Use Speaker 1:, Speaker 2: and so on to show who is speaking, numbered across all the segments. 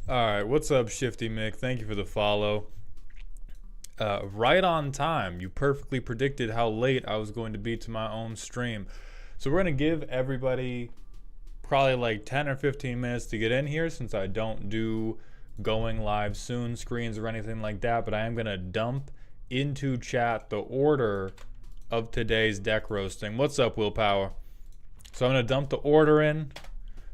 Speaker 1: Alright, what's up, Shifty Mick? Thank you for the follow. Right on time. You perfectly predicted how late I was going to be to my own stream. So we're going to give everybody probably like 10 or 15 minutes to get in here, since I don't do going live soon screens or anything like that, but I am going to dump into chat the order of today's deck roasting. What's up, Willpower? So I'm going to dump the order in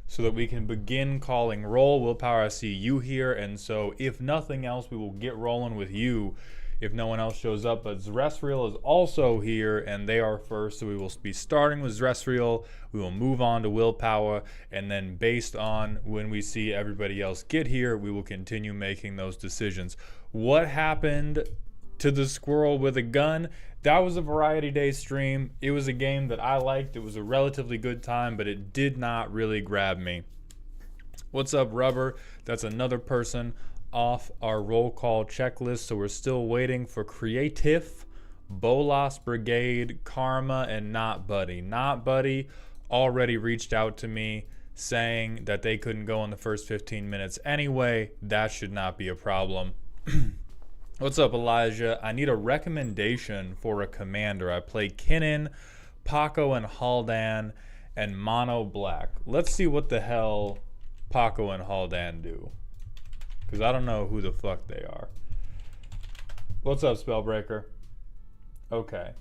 Speaker 1: so that we can begin calling roll. Willpower, I see you here, and so if nothing else, we will get rolling with you if no one else shows up. But Zreal is also here, and they are first, so we will be starting with Zreal. We will move on to Willpower, and then based on when we see everybody else get here, we will continue making those decisions. What happened to the squirrel with a gun? That was a Variety Day stream. It was a game that I liked. It was a relatively good time, but it did not really grab me. What's up, Rubber? That's another person off our roll call checklist, so we're still waiting for Creative, Bolas Brigade, Karma, and Not Buddy. Not Buddy already reached out to me saying that they couldn't go in the first 15 minutes anyway. That should not be a problem. What's up, Elijah? I need a recommendation for a commander. I play Kinnan, Paco, and Haldan, and Mono Black. Let's see what the hell Paco and Haldan do, because I don't know who the fuck they are. What's up, Spellbreaker? Okay.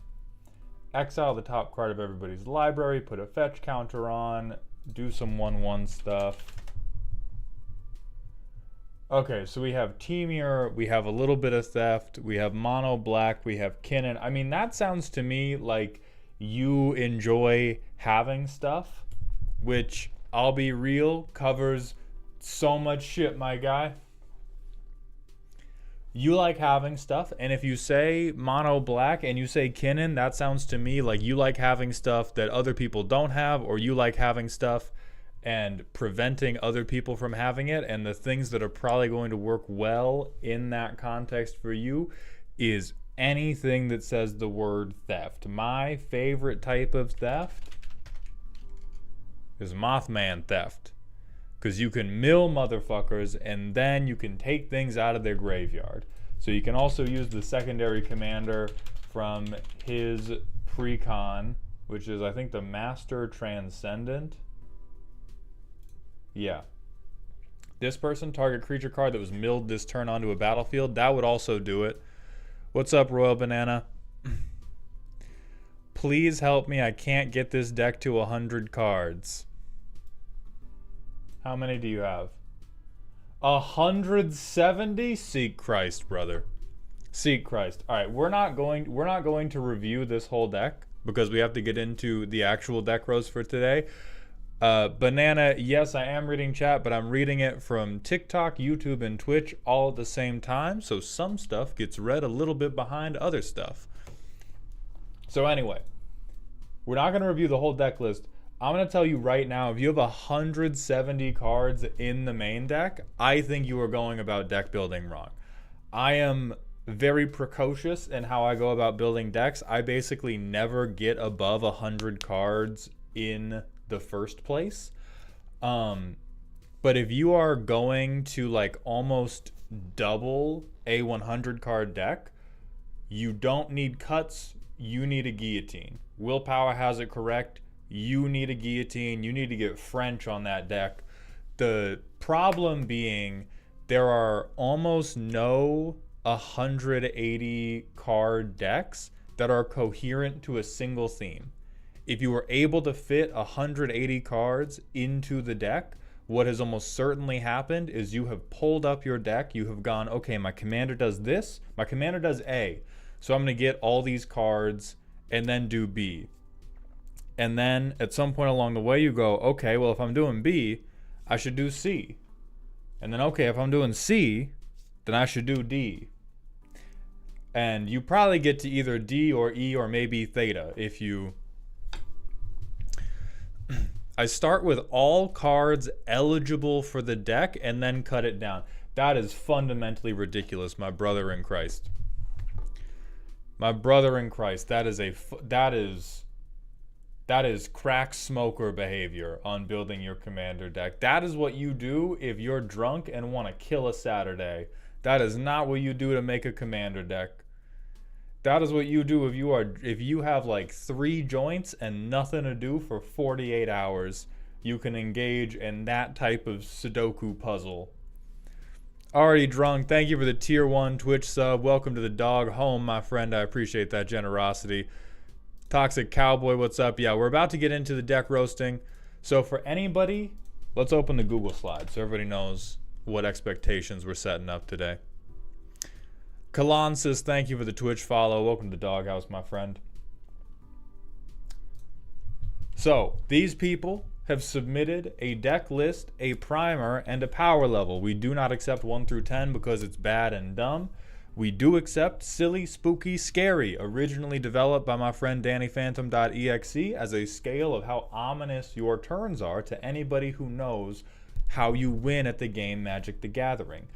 Speaker 1: Exile the top card of everybody's library, put a fetch counter on, do some 1/1 stuff. Okay, so we have Temur, we have a little bit of Theft, we have Mono Black, we have Kinnan. I mean, that sounds to me like you enjoy having stuff, which, I'll be real, covers so much shit, my guy. You like having stuff, and if you say Mono Black and you say Kinnan, that sounds to me like you like having stuff that other people don't have, or you like having stuff and preventing other people from having it. And the things that are probably going to work well in that context for you is anything that says the word theft. My favorite type of theft is Mothman theft, because you can mill motherfuckers and then you can take things out of their graveyard. So you can also use the secondary commander from his precon, which is, I think, the Master Transcendent. Yeah. This person, target creature card that was milled this turn onto a battlefield. That would also do it. What's up, Royal Banana? Please help me. I can't get this deck to 100 cards. How many do you have? 170? Seek Christ, brother. Seek Christ. All right, we're not going to review this whole deck because we have to get into the actual deck rows for today. Banana, yes, I am reading chat, but I'm reading it from TikTok, YouTube, and Twitch all at the same time, so some stuff gets read a little bit behind other stuff. So anyway, we're not going to review the whole deck list. I'm going to tell you right now, if you have 170 cards in the main deck, I think you are going about deck building wrong. I am very precocious in how I go about building decks. I basically never get above 100 cards in the first place. But if you are going to like almost double a 100 card deck, you don't need cuts, you need a guillotine. Willpower has it correct. You need a guillotine. You need to get French on that deck. The problem being there are almost no 180 card decks that are coherent to a single theme. If you were able to fit 180 cards into the deck, what has almost certainly happened is you have pulled up your deck. You have gone, okay, my commander does this. My commander does A. So I'm going to get all these cards and then do B. And then at some point along the way, you go, okay, well, if I'm doing B, I should do C. And then, okay, if I'm doing C, then I should do D. And you probably get to either D or E or maybe theta if you... I start with all cards eligible for the deck and then cut it down. That is fundamentally ridiculous, my brother in Christ. My brother in Christ, that is That is crack smoker behavior on building your commander deck. That is what you do if you're drunk and want to kill a Saturday. That is not what you do to make a commander deck. That is what you do if you have like 3 joints and nothing to do for 48 hours. You can engage in that type of Sudoku puzzle. Already drunk. Thank you for the tier 1 Twitch sub. Welcome to the dog home, my friend. I appreciate that generosity. Toxic Cowboy, what's up? Yeah, we're about to get into the deck roasting. So for anybody, let's open the Google slide so everybody knows what expectations we're setting up today. Kalan says, thank you for the Twitch follow. Welcome to the doghouse, my friend. So these people have submitted a deck list, a primer, and a power level. We do not accept 1 through 10 because it's bad and dumb. We do accept silly, spooky, scary, originally developed by my friend DannyPhantom.exe as a scale of how ominous your turns are to anybody who knows how you win at the game Magic the Gathering.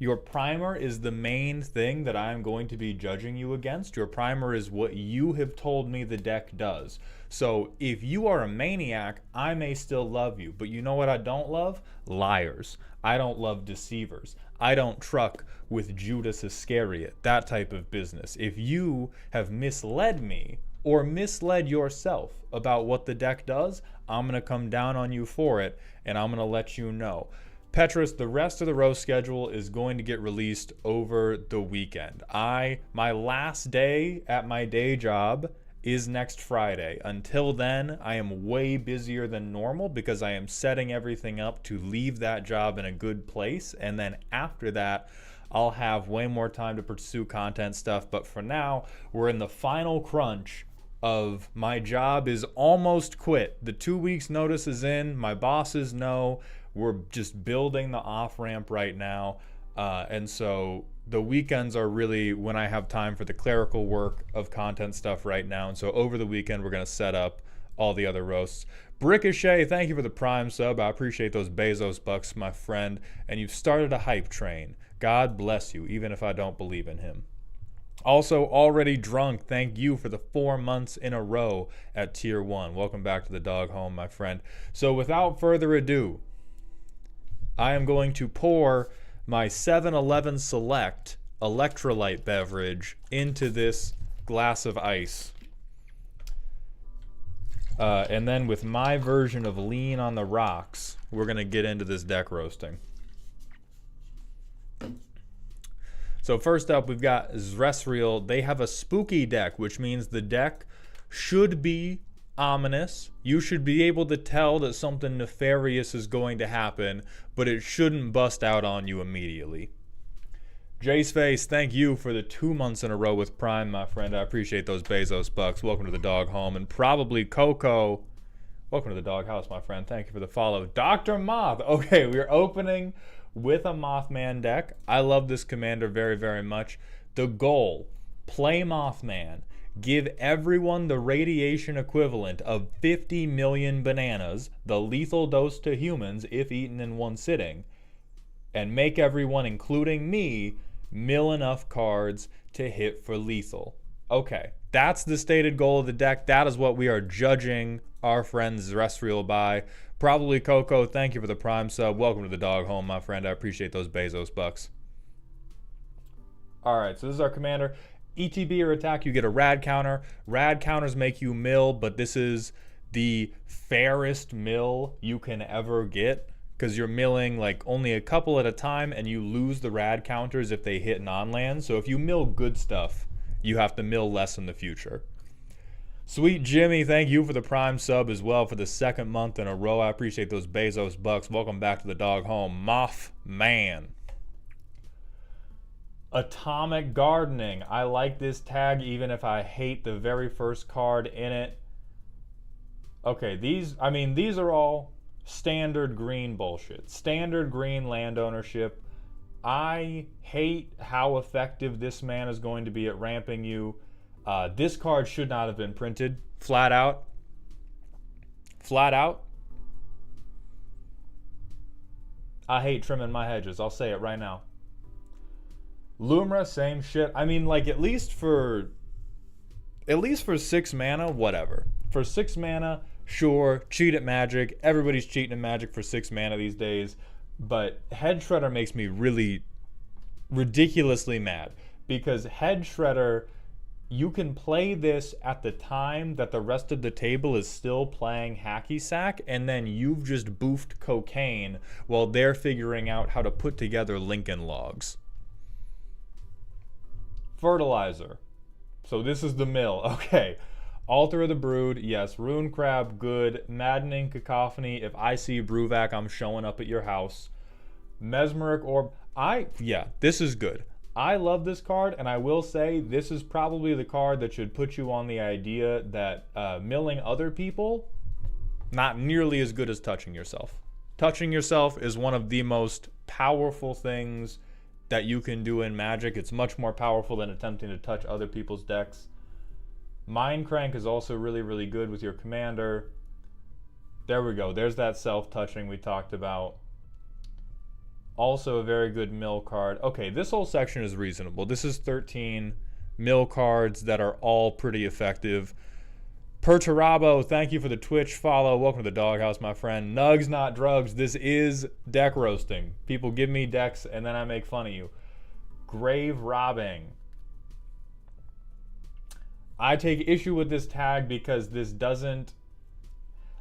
Speaker 1: Your primer is the main thing that I'm going to be judging you against. Your primer is what you have told me the deck does. So if you are a maniac, I may still love you. But you know what I don't love? Liars. I don't love deceivers. I don't truck with Judas Iscariot, that type of business. If you have misled me or misled yourself about what the deck does, I'm going to come down on you for it, and I'm going to let you know. Petrus, the rest of the roast schedule is going to get released over the weekend. My last day at my day job is next Friday. Until then, I am way busier than normal because I am setting everything up to leave that job in a good place. And then after that, I'll have way more time to pursue content stuff. But for now, we're in the final crunch of my job is almost quit. The 2 weeks notice is in. My bosses know. We're just building the off-ramp right now. And so the weekends are really when I have time for the clerical work of content stuff right now. And so over the weekend, we're going to set up all the other roasts. Ricochet, thank you for the Prime sub. I appreciate those Bezos bucks, my friend. And you've started a hype train. God bless you, even if I don't believe in him. Also, already drunk, thank you for the 4 months in a row at Tier 1. Welcome back to the dog home, my friend. So without further ado, I am going to pour my 7-Eleven Select electrolyte beverage into this glass of ice. And then with my version of Lean on the Rocks, we're going to get into this deck roasting. So first up, we've got Zreal. They have a spooky deck, which means the deck should be ominous. You should be able to tell that something nefarious is going to happen, but it shouldn't bust out on you immediately. Jay's Face, thank you for the 2 months in a row with Prime, my friend. I appreciate those Bezos bucks. Welcome to the dog home. And probably Coco, welcome to the dog house, my friend. Thank you for the follow. Dr. Moth. Okay, we're opening with a Mothman deck. I love this commander very, very much. The goal, play Mothman. Give everyone the radiation equivalent of 50 million bananas, the lethal dose to humans if eaten in one sitting, and make everyone, including me, mill enough cards to hit for lethal. Okay, that's the stated goal of the deck. That is what we are judging our friend Zreal by. Probably Coco, thank you for the Prime sub. Welcome to the dog home, my friend. I appreciate those Bezos bucks. All right, so this is our commander. ETB or attack, you get a rad counter. Rad counters make you mill, but this is the fairest mill you can ever get because you're milling like only a couple at a time and you lose the rad counters if they hit non-lands. So if you mill good stuff, you have to mill less in the future. Sweet Jimmy, thank you for the Prime sub as well for the 2nd month in a row. I appreciate those Bezos bucks. Welcome back to the dog home. Mothman. Atomic Gardening. I like this tag even if I hate the very first card in it. Okay, these are all standard green bullshit. Standard green land ownership. I hate how effective this man is going to be at ramping you. This card should not have been printed. Flat out. Flat out. I hate trimming my hedges. I'll say it right now. Lumra, same shit. I mean, like, at least for at least for 6 mana, whatever. For 6 mana, sure, cheat at Magic. Everybody's cheating at Magic for 6 mana these days. But Head Shredder makes me really ridiculously mad. Because Head Shredder, you can play this at the time that the rest of the table is still playing Hacky Sack, and then you've just boofed cocaine while they're figuring out how to put together Lincoln Logs. Fertilizer. So this is the mill. Okay. Altar of the Brood, yes. Rune Crab, good. Maddening Cacophony, if I see Bruvac, I'm showing up at your house. Mesmeric Orb, yeah, this is good. I love this card, and I will say this is probably the card that should put you on the idea that milling other people, not nearly as good as touching yourself. Touching yourself is one of the most powerful things that you can do in Magic. It's much more powerful than attempting to touch other people's decks. Mind Crank is also really, really good with your commander. There we go. There's that self-touching we talked about. Also a very good mill card. Okay, this whole section is reasonable. This is 13 mill cards that are all pretty effective. Perturabo, thank you for the Twitch follow. Welcome to the doghouse, my friend. Nugs, not drugs. This is deck roasting. People give me decks and then I make fun of you. Grave Robbing. I take issue with this tag because this doesn't...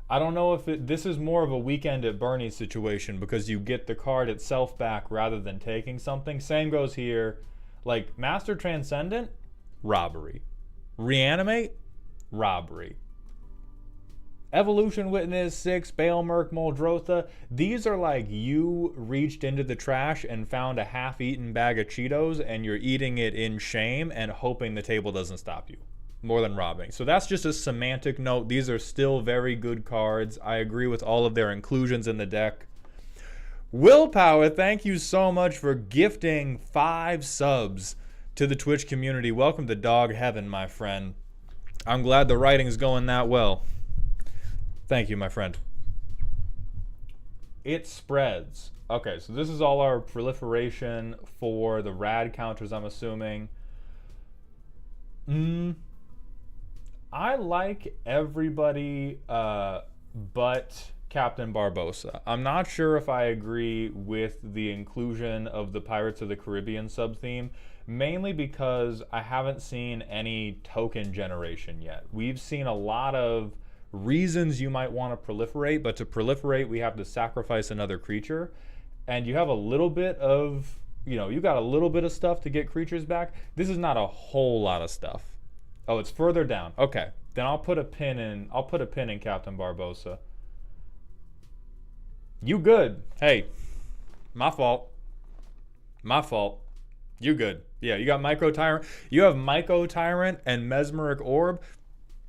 Speaker 1: I don't know if this is more of a Weekend at Bernie's situation because you get the card itself back rather than taking something. Same goes here. Like, Master Transcendent? Robbery. Reanimate? Robbery. Evolution Witness, 6, Baelmerk, Muldrotha. These are like you reached into the trash and found a half-eaten bag of Cheetos and you're eating it in shame and hoping the table doesn't stop you. More than robbing. So that's just a semantic note. These are still very good cards. I agree with all of their inclusions in the deck. Willpower, thank you so much for gifting 5 subs to the Twitch community. Welcome to Dog Heaven, my friend. I'm glad the writing's going that well. Thank you, my friend. It spreads. Okay, so this is all our proliferation for the rad counters, I'm assuming. I like everybody but Captain Barbosa. I'm not sure if I agree with the inclusion of the Pirates of the Caribbean sub-theme, mainly because I haven't seen any token generation yet. We've seen a lot of reasons you might want to proliferate, but to proliferate we have to sacrifice another creature, and you have a little bit of, you got a little bit of stuff to get creatures back. This is not a whole lot of stuff. Oh, it's further down. Okay, then I'll put a pin in Captain Barbosa. You good. Hey, my fault. My fault. You good. Yeah, you got Micro Tyrant. You have Micro Tyrant and Mesmeric Orb.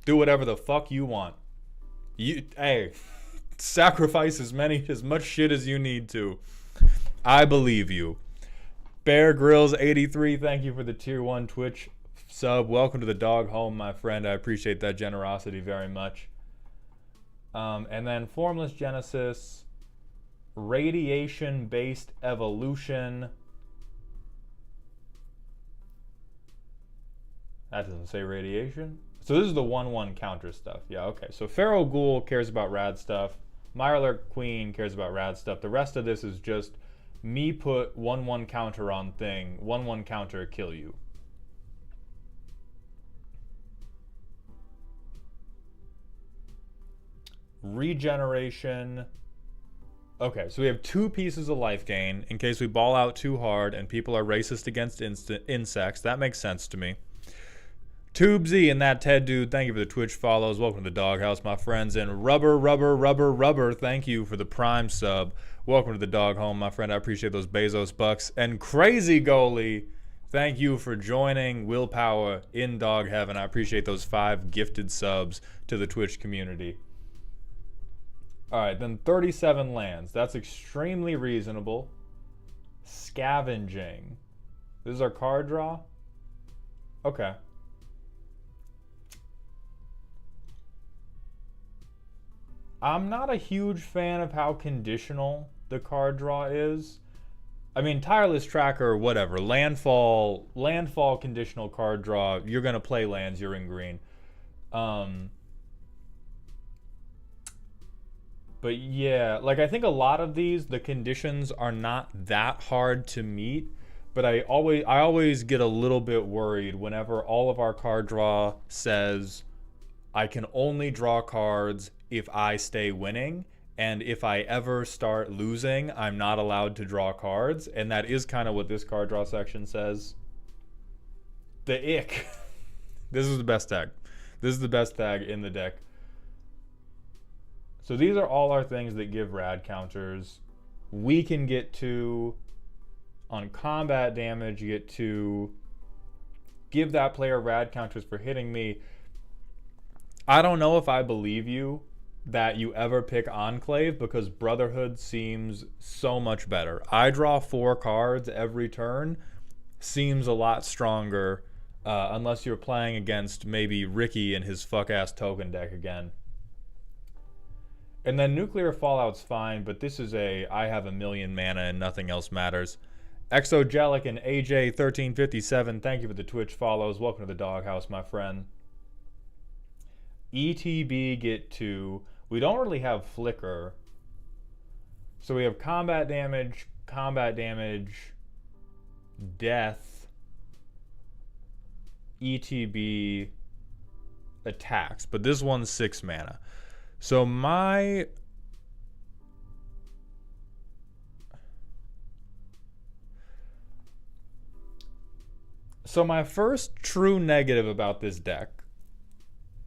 Speaker 1: Do whatever the fuck you want. Hey, sacrifice as much shit as you need to. I believe you. Bear Grylls 83, thank you for the tier 1 Twitch sub. Welcome to the dog home, my friend. I appreciate that generosity very much. And then Formless Genesis, Radiation-Based Evolution. That doesn't say radiation. So this is the 1/1 counter stuff. Yeah, okay. So Pharaoh Ghoul cares about rad stuff. Mirelurk Queen cares about rad stuff. The rest of this is just me put 1/1 counter on thing. 1/1 counter, kill you. Regeneration. Okay, so we have 2 pieces of life gain in case we ball out too hard and people are racist against insects. That makes sense to me. Tubesy and that Ted dude, thank you for the Twitch follows. Welcome to the doghouse, my friends. And Rubber, thank you for the Prime sub. Welcome to the dog home, my friend. I appreciate those Bezos bucks. And Crazy Goalie, thank you for joining Willpower in Dog Heaven. I appreciate those 5 gifted subs to the Twitch community. Alright, then 37 lands. That's extremely reasonable. Scavenging. This is our card draw? Okay. I'm not a huge fan of how conditional the card draw is. I mean, Tireless Tracker, whatever. Landfall conditional card draw. You're going to play lands, you're in green. But yeah, like I think a lot of these, the conditions are not that hard to meet. But I always get a little bit worried whenever all of our card draw says I can only draw cards if I stay winning. And if I ever start losing, I'm not allowed to draw cards. And that is kind of what this card draw section says. The ick. This is the best tag. This is the best tag in the deck. So these are all our things that give rad counters. We can get to, on combat damage, you get to give that player rad counters for hitting me. I don't know if I believe you that you ever pick Enclave, because Brotherhood seems so much better. I draw 4 cards every turn. Seems a lot stronger, unless you're playing against maybe Ricky and his fuck-ass token deck again. And then Nuclear Fallout's fine, but this is I have a million mana and nothing else matters. Exogelic and AJ1357, thank you for the Twitch follows. Welcome to the doghouse, my friend. ETB get 2. We don't really have Flicker. So we have combat damage, death, ETB, attacks. But this one's 6 mana. So my first true negative about this deck,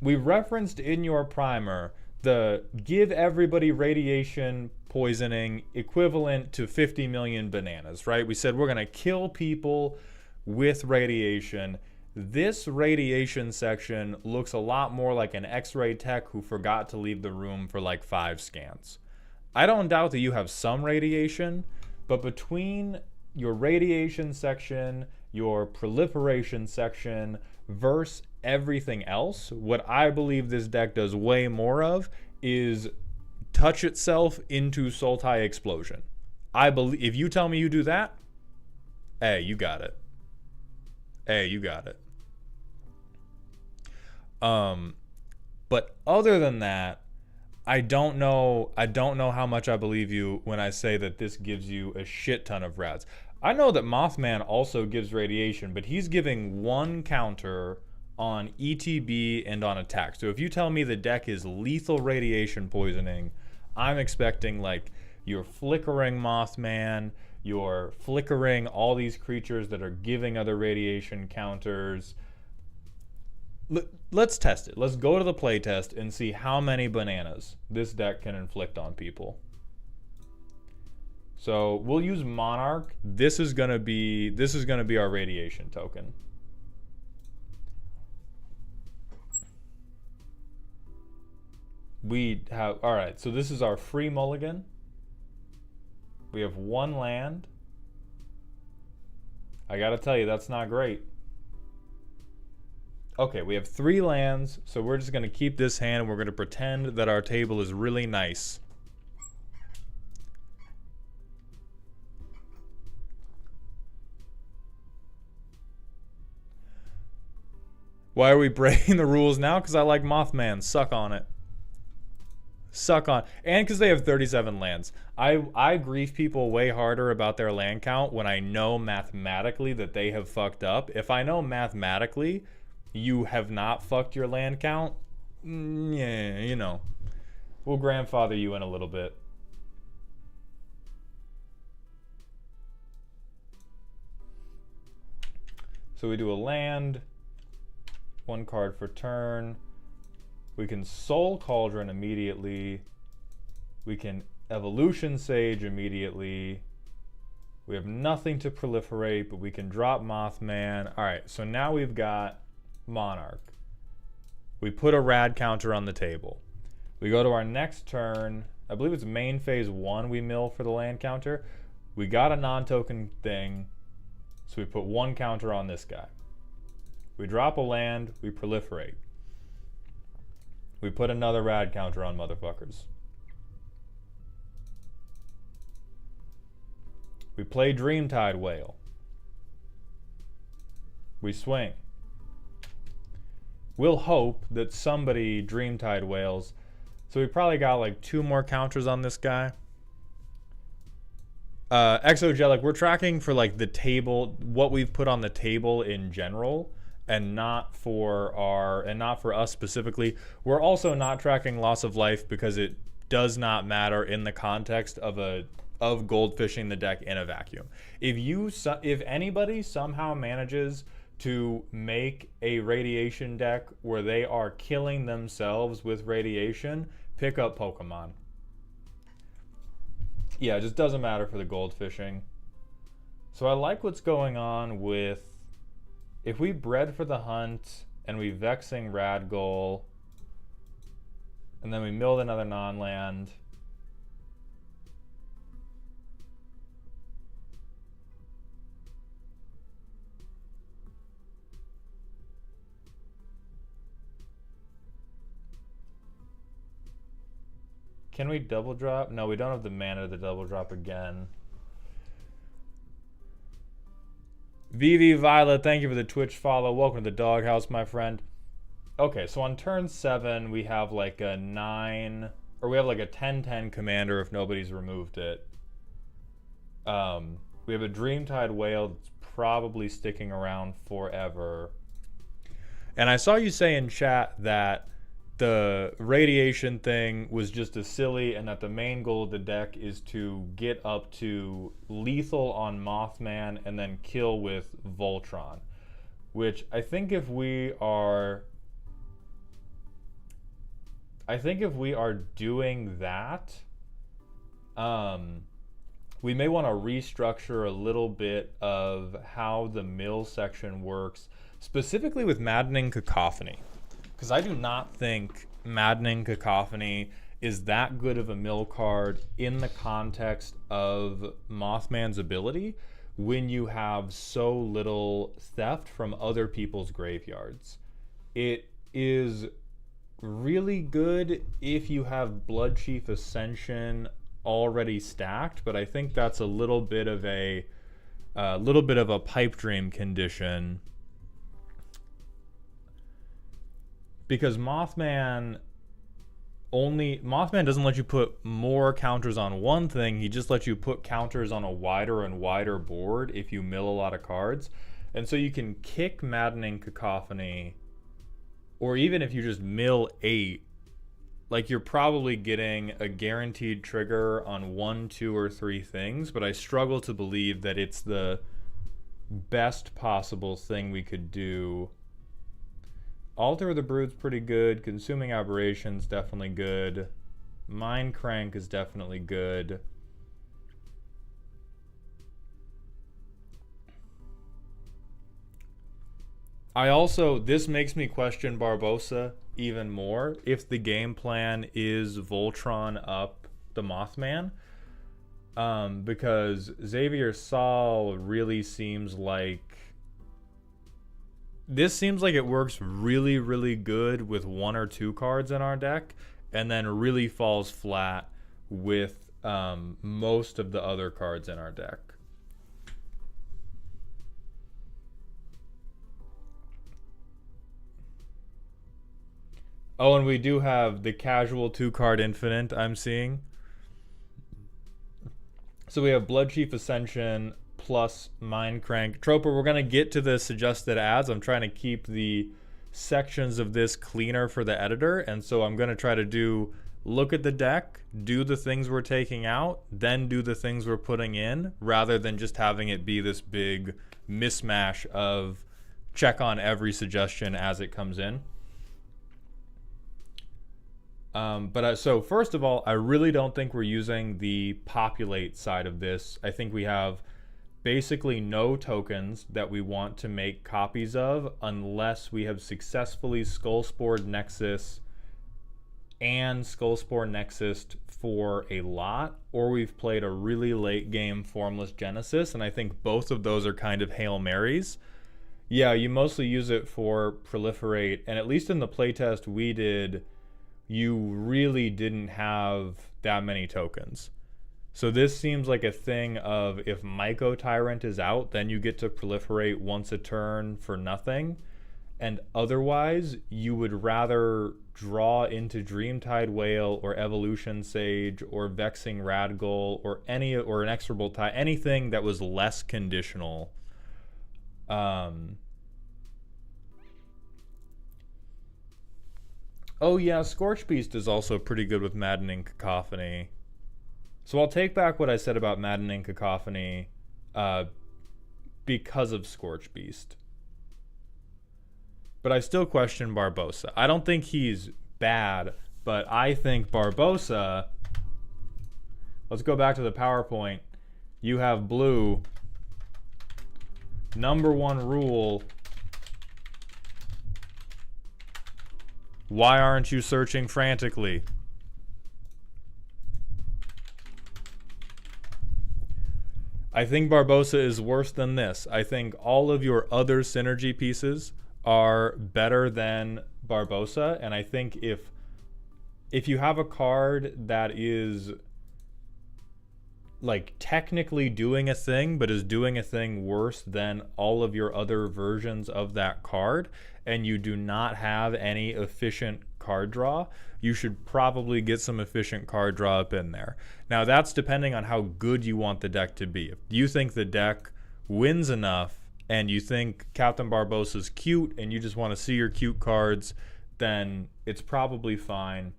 Speaker 1: we referenced in your primer the give everybody radiation poisoning equivalent to 50 million bananas, right? We said we're going to kill people with radiation. This radiation section looks a lot more like an X-ray tech who forgot to leave the room for like 5 scans. I don't doubt that you have some radiation, but between your radiation section, your proliferation section, versus everything else, what I believe this deck does way more of is touch itself into Sultai Explosion. I believe if you tell me you do that, hey, you got it. Hey, you got it. But other than that, I don't know how much I believe you when I say that this gives you a shit ton of rads. I know that Mothman also gives radiation, but he's giving 1 counter on ETB and on attack. So if you tell me the deck is lethal radiation poisoning, I'm expecting like you're flickering Mothman, you're flickering all these creatures that are giving other radiation counters. Let's test it. Let's go to the playtest and see how many bananas this deck can inflict on people. So we'll use Monarch. This is gonna be our radiation token. We have, all right, so this is our free mulligan. We have 1 land. I gotta tell you, that's not great. Okay, we have 3 lands, so we're just gonna keep this hand and we're gonna pretend that our table is really nice. Why are we breaking the rules now? Because I like Mothman. Suck on it. Suck on. And because they have 37 lands. I grief people way harder about their land count when I know mathematically that they have fucked up. If I know mathematically you have not fucked your land count, yeah, you know, we'll grandfather you in a little bit. So we do a land, 1 card for turn. We can Soul Cauldron immediately. We can Evolution Sage immediately. We have nothing to proliferate, but we can drop Mothman. All right, so now we've got Monarch. We put a rad counter on the table. We go to our next turn. I believe it's main phase 1 we mill for the land counter. We got a non-token thing, so we put 1 counter on this guy. We drop a land, we proliferate. We put another rad counter on motherfuckers. We play Dreamtide Whale. We swing. We'll hope that somebody Dreamtide Whales. So we probably got like 2 more counters on this guy. Exogelic, we're tracking for like the table, what we've put on the table in general, and not for us specifically. We're also not tracking loss of life because it does not matter in the context of goldfishing the deck in a vacuum. If anybody somehow manages to make a radiation deck where they are killing themselves with radiation, pick up Pokemon. Yeah, it just doesn't matter for the goldfishing. So I like what's going on with, if we bred for the hunt and we Vexing Radgoal and then we milled another non-land. Can we double drop? No, we don't have the mana to double drop again. VV Violet, thank you for the Twitch follow. Welcome to the doghouse, my friend. Okay, so on turn 7, we have like a 9, or we have like a 10-10 commander if nobody's removed it. We have a Dreamtide Whale that's probably sticking around forever. And I saw you say in chat that the radiation thing was just a silly, and that the main goal of the deck is to get up to lethal on Mothman and then kill with Voltron. Which I think if we are doing that, we may want to restructure a little bit of how the mill section works, specifically with Maddening Cacophony. Because I do not think Maddening Cacophony is that good of a mill card in the context of Mothman's ability when you have so little theft from other people's graveyards. It is really good if you have Bloodchief Ascension already stacked, but I think that's a little bit of a pipe dream condition. Because Mothman doesn't let you put more counters on one thing, he just lets you put counters on a wider and wider board if you mill a lot of cards. And so you can kick Maddening Cacophony, or even if you just mill 8, like you're probably getting a guaranteed trigger on 1, 2, or 3 things, but I struggle to believe that it's the best possible thing we could do. Alter of the Brood's pretty good. Consuming Aberration's definitely good. Mind Crank is definitely good. This makes me question Barbosa even more if the game plan is Voltron up the Mothman. Because Xavier Sol really seems like, this seems like it works really, really good with 1 or 2 cards in our deck, and then really falls flat with most of the other cards in our deck. Oh, and we do have the casual 2-card Infinite I'm seeing. So we have Bloodchief Ascension plus Mind Crank. Troper, we're going to get to the suggested ads. I'm trying to keep the sections of this cleaner for the editor, and so I'm going to try to look at the deck, do the things we're taking out, then do the things we're putting in, rather than just having it be this big mismatch of check on every suggestion as it comes in. So first of all, I really don't think we're using the populate side of this. I think we have basically no tokens that we want to make copies of unless we have successfully Skullspored Nexus and Skullspore Nexus for a lot, or we've played a really late game Formless Genesis, and I think both of those are kind of Hail Marys. Yeah, you mostly use it for Proliferate, and at least in the playtest we did, you really didn't have that many tokens. So this seems like a thing of if Myco Tyrant is out, then you get to proliferate once a turn for nothing. And otherwise, you would rather draw into Dreamtide Whale or Evolution Sage or Vexing Radgul or an Exorable Tide, anything that was less conditional. Oh yeah, Scorch Beast is also pretty good with Maddening Cacophony. So I'll take back what I said about Maddening Cacophony because of Scorch Beast. But I still question Barbosa. I don't think he's bad, but I think Barbosa... Let's go back to the PowerPoint. You have blue. Number one rule... Why aren't you searching frantically? I think Barbosa is worse than this. I think all of your other synergy pieces are better than Barbosa, and I think if you have a card that is like technically doing a thing but is doing a thing worse than all of your other versions of that card, and you do not have any efficient card draw, you should probably get some efficient card draw up in there. Now that's depending on how good you want the deck to be. If you think the deck wins enough and you think Captain Barbosa's cute and you just want to see your cute cards, then it's probably fine.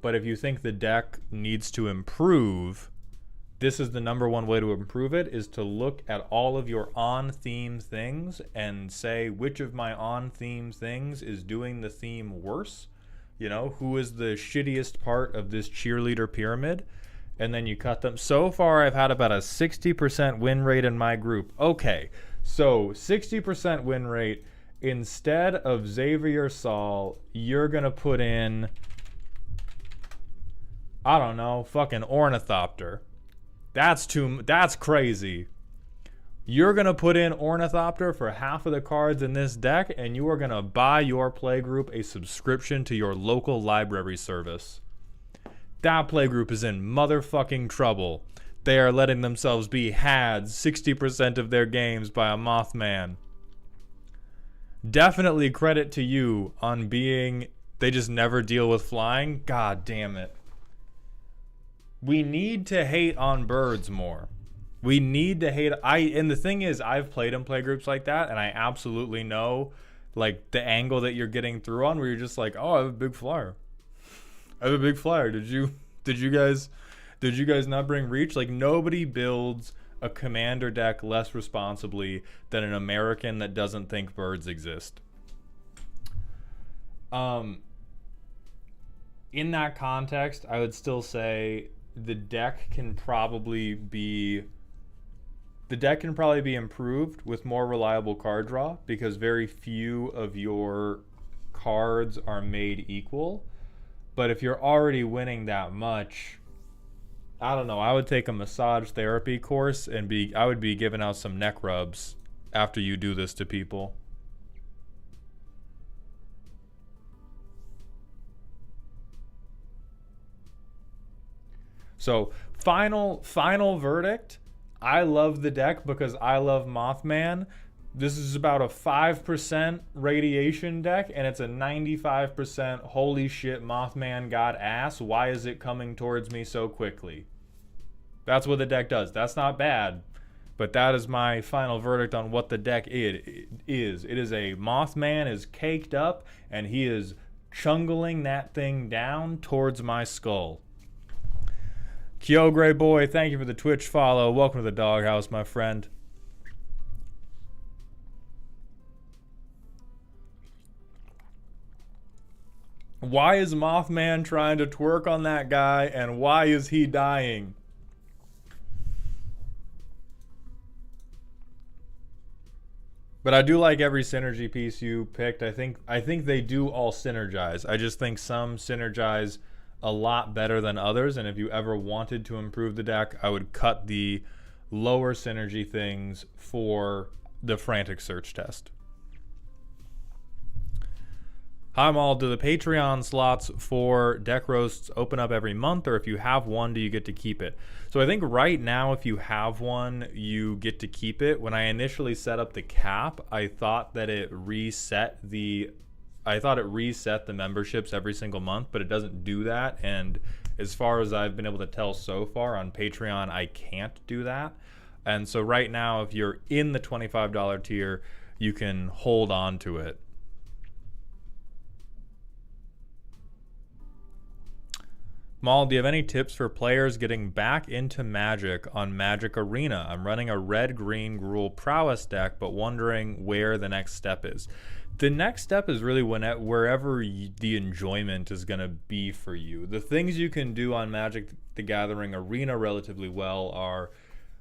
Speaker 1: But if you think the deck needs to improve, this is the number one way to improve it, is to look at all of your on-theme things and say which of my on-theme things is doing the theme worse. You know, who is the shittiest part of this cheerleader pyramid? And then you cut them. So far, I've had about a 60% win rate in my group. Okay, so 60% win rate. Instead of Xavier Saul, you're going to put in, I don't know, fucking Ornithopter. That's crazy. You're going to put in Ornithopter for half of the cards in this deck, and you are going to buy your playgroup a subscription to your local library service. That playgroup is in motherfucking trouble. They are letting themselves be had 60% of their games by a Mothman. Definitely credit to you on being... They just never deal with flying. God damn it. We need to hate on birds more. We need to hate... And the thing is, I've played in playgroups like that, and I absolutely know like the angle that you're getting through on, where you're just like, oh, I have a big flyer. I have a big flyer. Did you guys not bring reach? Like, nobody builds a commander deck less responsibly than an American that doesn't think birds exist. In that context, I would still say the deck can probably be improved with more reliable card draw, because very few of your cards are made equal. But if you're already winning that much, I don't know, I would take a massage therapy course and I would be giving out some neck rubs after you do this to people. So, final verdict. I love the deck because I love Mothman. This is about a 5% radiation deck, and it's a 95% holy shit, Mothman got ass. Why is it coming towards me so quickly? That's what the deck does. That's not bad, but that is my final verdict on what the deck is. It is a Mothman is caked up, and he is chungling that thing down towards my skull. Kyo Gray Boy, thank you for the Twitch follow. Welcome to the doghouse, my friend. Why is Mothman trying to twerk on that guy, and why is he dying? But I do like every synergy piece you picked. I think they do all synergize. I just think some synergize a lot better than others, and if you ever wanted to improve the deck, I would cut the lower synergy things for the frantic search test. Hi, Maul. Do the Patreon slots for deck roasts open up every month, or if you have one, do you get to keep it? So I think right now, if you have one, you get to keep it. When I initially set up the cap, I thought it reset the memberships every single month, but it doesn't do that. And as far as I've been able to tell so far on Patreon, I can't do that. And so right now, if you're in the $25 tier, you can hold on to it. Maul, do you have any tips for players getting back into Magic on Magic Arena? I'm running a red-green Gruul Prowess deck, but wondering where the next step is. The next step is really wherever the enjoyment is going to be for you. The things you can do on Magic the Gathering Arena relatively well are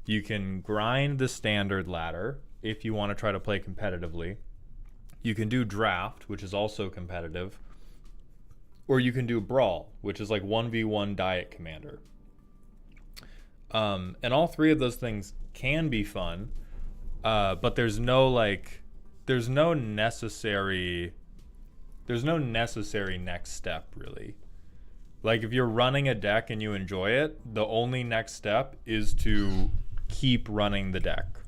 Speaker 1: you can grind the standard ladder if you want to try to play competitively. You can do draft, which is also competitive. Or you can do Brawl, which is like 1v1 Diet Commander. And all three of those things can be fun, but there's no necessary next step, really. Like, if you're running a deck and you enjoy it, the only next step is to keep running the deck.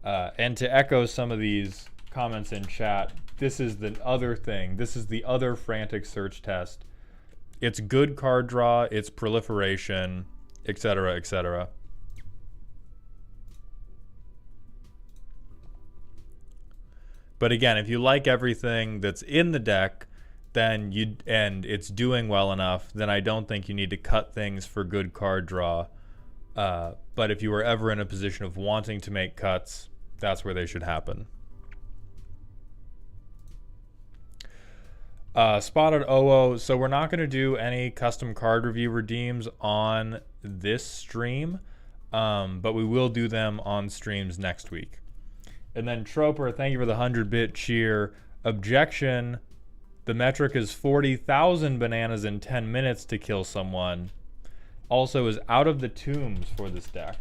Speaker 1: And to echo some of these comments in chat, this is the other thing. This is the other frantic search test. It's good card draw, it's proliferation, etc., etc. But again, if you like everything that's in the deck, then and it's doing well enough, then I don't think you need to cut things for good card draw. But if you were ever in a position of wanting to make cuts, that's where they should happen. Spotted OO, so we're not going to do any custom card review redeems on this stream, but we will do them on streams next week. And then Troper, thank you for the 100-bit cheer. Objection, the metric is 40,000 bananas in 10 minutes to kill someone. Also is out of the tombs for this deck.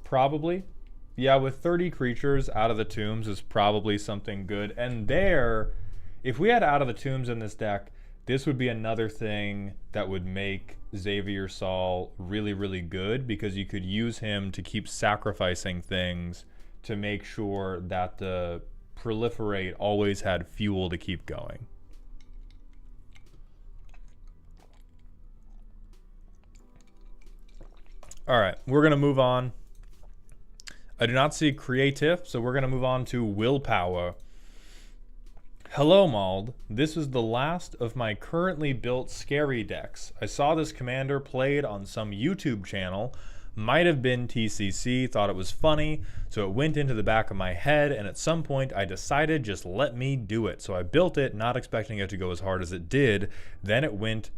Speaker 1: Probably. Yeah, with 30 creatures, Out of the Tombs is probably something good. And there, if we had Out of the Tombs in this deck, this would be another thing that would make Xavier Sol really, really good, because you could use him to keep sacrificing things to make sure that the Proliferate always had fuel to keep going. All right, we're going to move on. I do not see creative, so we're going to move on to Willpower. Hello, Mauld. This is the last of my currently built scary decks. I saw this commander played on some YouTube channel. Might have been TCC, thought it was funny, so it went into the back of my head, and at some point I decided just let me do it. So I built it, not expecting it to go as hard as it did. Then it went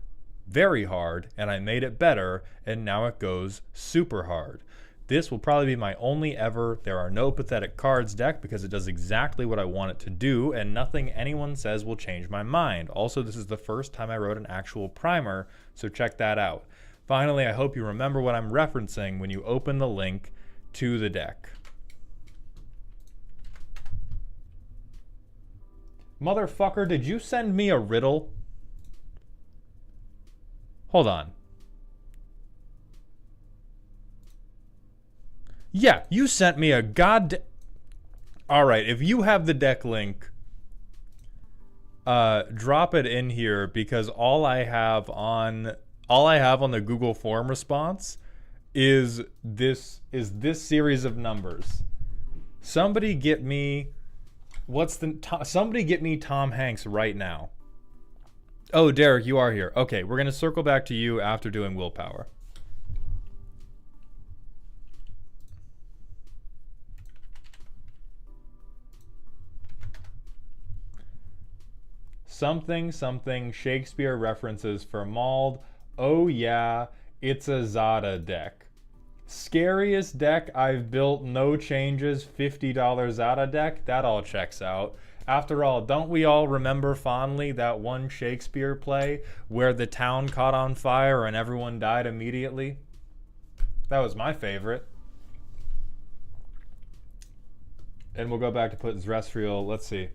Speaker 1: very hard, and I made it better, and now it goes super hard. This will probably be my only ever There Are No Pathetic Cards deck, because it does exactly what I want it to do, and nothing anyone says will change my mind. Also, this is the first time I wrote an actual primer, so check that out. Finally, I hope you remember what I'm referencing when you open the link to the deck. Motherfucker, did you send me a riddle? Hold on. Yeah, you sent me a Alright, if you have the deck link, drop it in here, because all I have on the Google form response is this series of numbers. Somebody get me somebody get me Tom Hanks right now. Oh, Derek, you are here. Okay, we're going to circle back to you after doing Willpower. Something Shakespeare references for Mauld. Oh yeah, it's a Zada deck. Scariest deck I've built, no changes, $50 Zada deck. That all checks out. After all, don't we all remember fondly that one Shakespeare play where the town caught on fire and everyone died immediately? That was my favorite. And we'll go back to put Zreal. Let's see.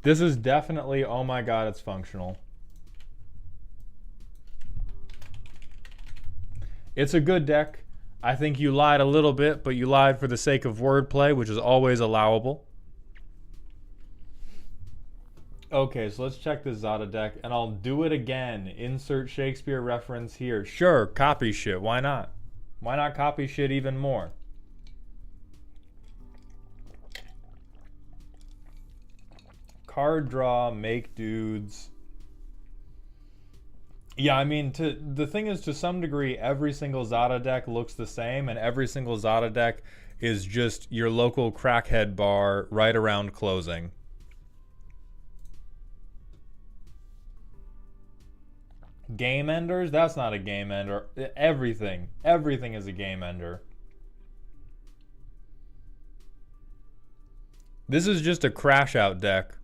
Speaker 1: This is definitely, oh my god, it's functional. It's a good deck. I think you lied a little bit, but you lied for the sake of wordplay, which is always allowable. Okay, so let's check this Zada deck, and I'll do it again. Insert Shakespeare reference here. Sure, copy shit. Why not? Why not copy shit even more? Card draw, make dudes. Yeah, I mean, the thing is, to some degree, every single Zada deck looks the same, and every single Zada deck is just your local crackhead bar right around closing. Game enders? That's not a game ender. Everything is a game ender. This is just a crash out deck.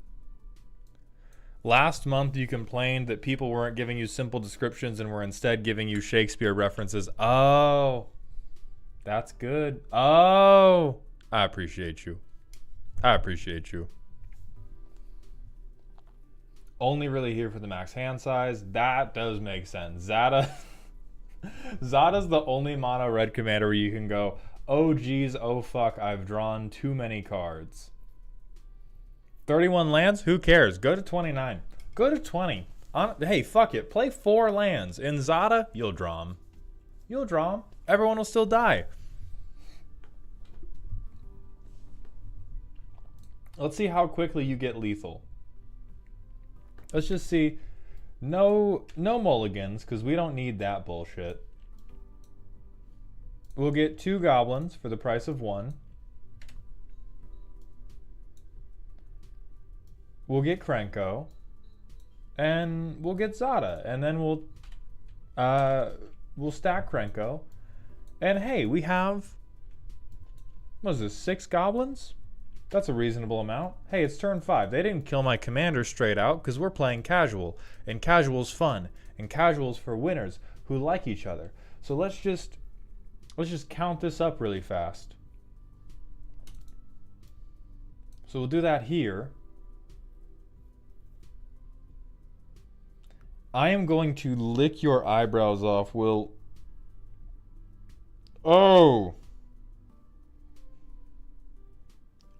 Speaker 1: Last month you complained that people weren't giving you simple descriptions and were instead giving you Shakespeare references. Oh, that's good. Oh, I appreciate you. I appreciate you. Only really here for the max hand size. That does make sense. Zada's the only mono red commander where you can go, oh geez, oh fuck, I've drawn too many cards. 31 lands? Who cares? Go to 29. Go to 20. Hey, fuck it. Play 4 lands. In Zada, you'll draw them. You'll draw them. Everyone will still die. Let's see how quickly you get lethal. Let's just see. No mulligans, because we don't need that bullshit. We'll get 2 goblins for the price of 1. We'll get Krenko, and we'll get Zada, and then we'll stack Krenko, and hey, we have, what is this, 6 goblins? That's a reasonable amount. Hey, it's turn 5. They didn't kill my commander straight out because we're playing casual, and casual's fun, and casual's for winners who like each other. So let's just count this up really fast. So we'll do that here. I am going to lick your eyebrows off, Will. Oh.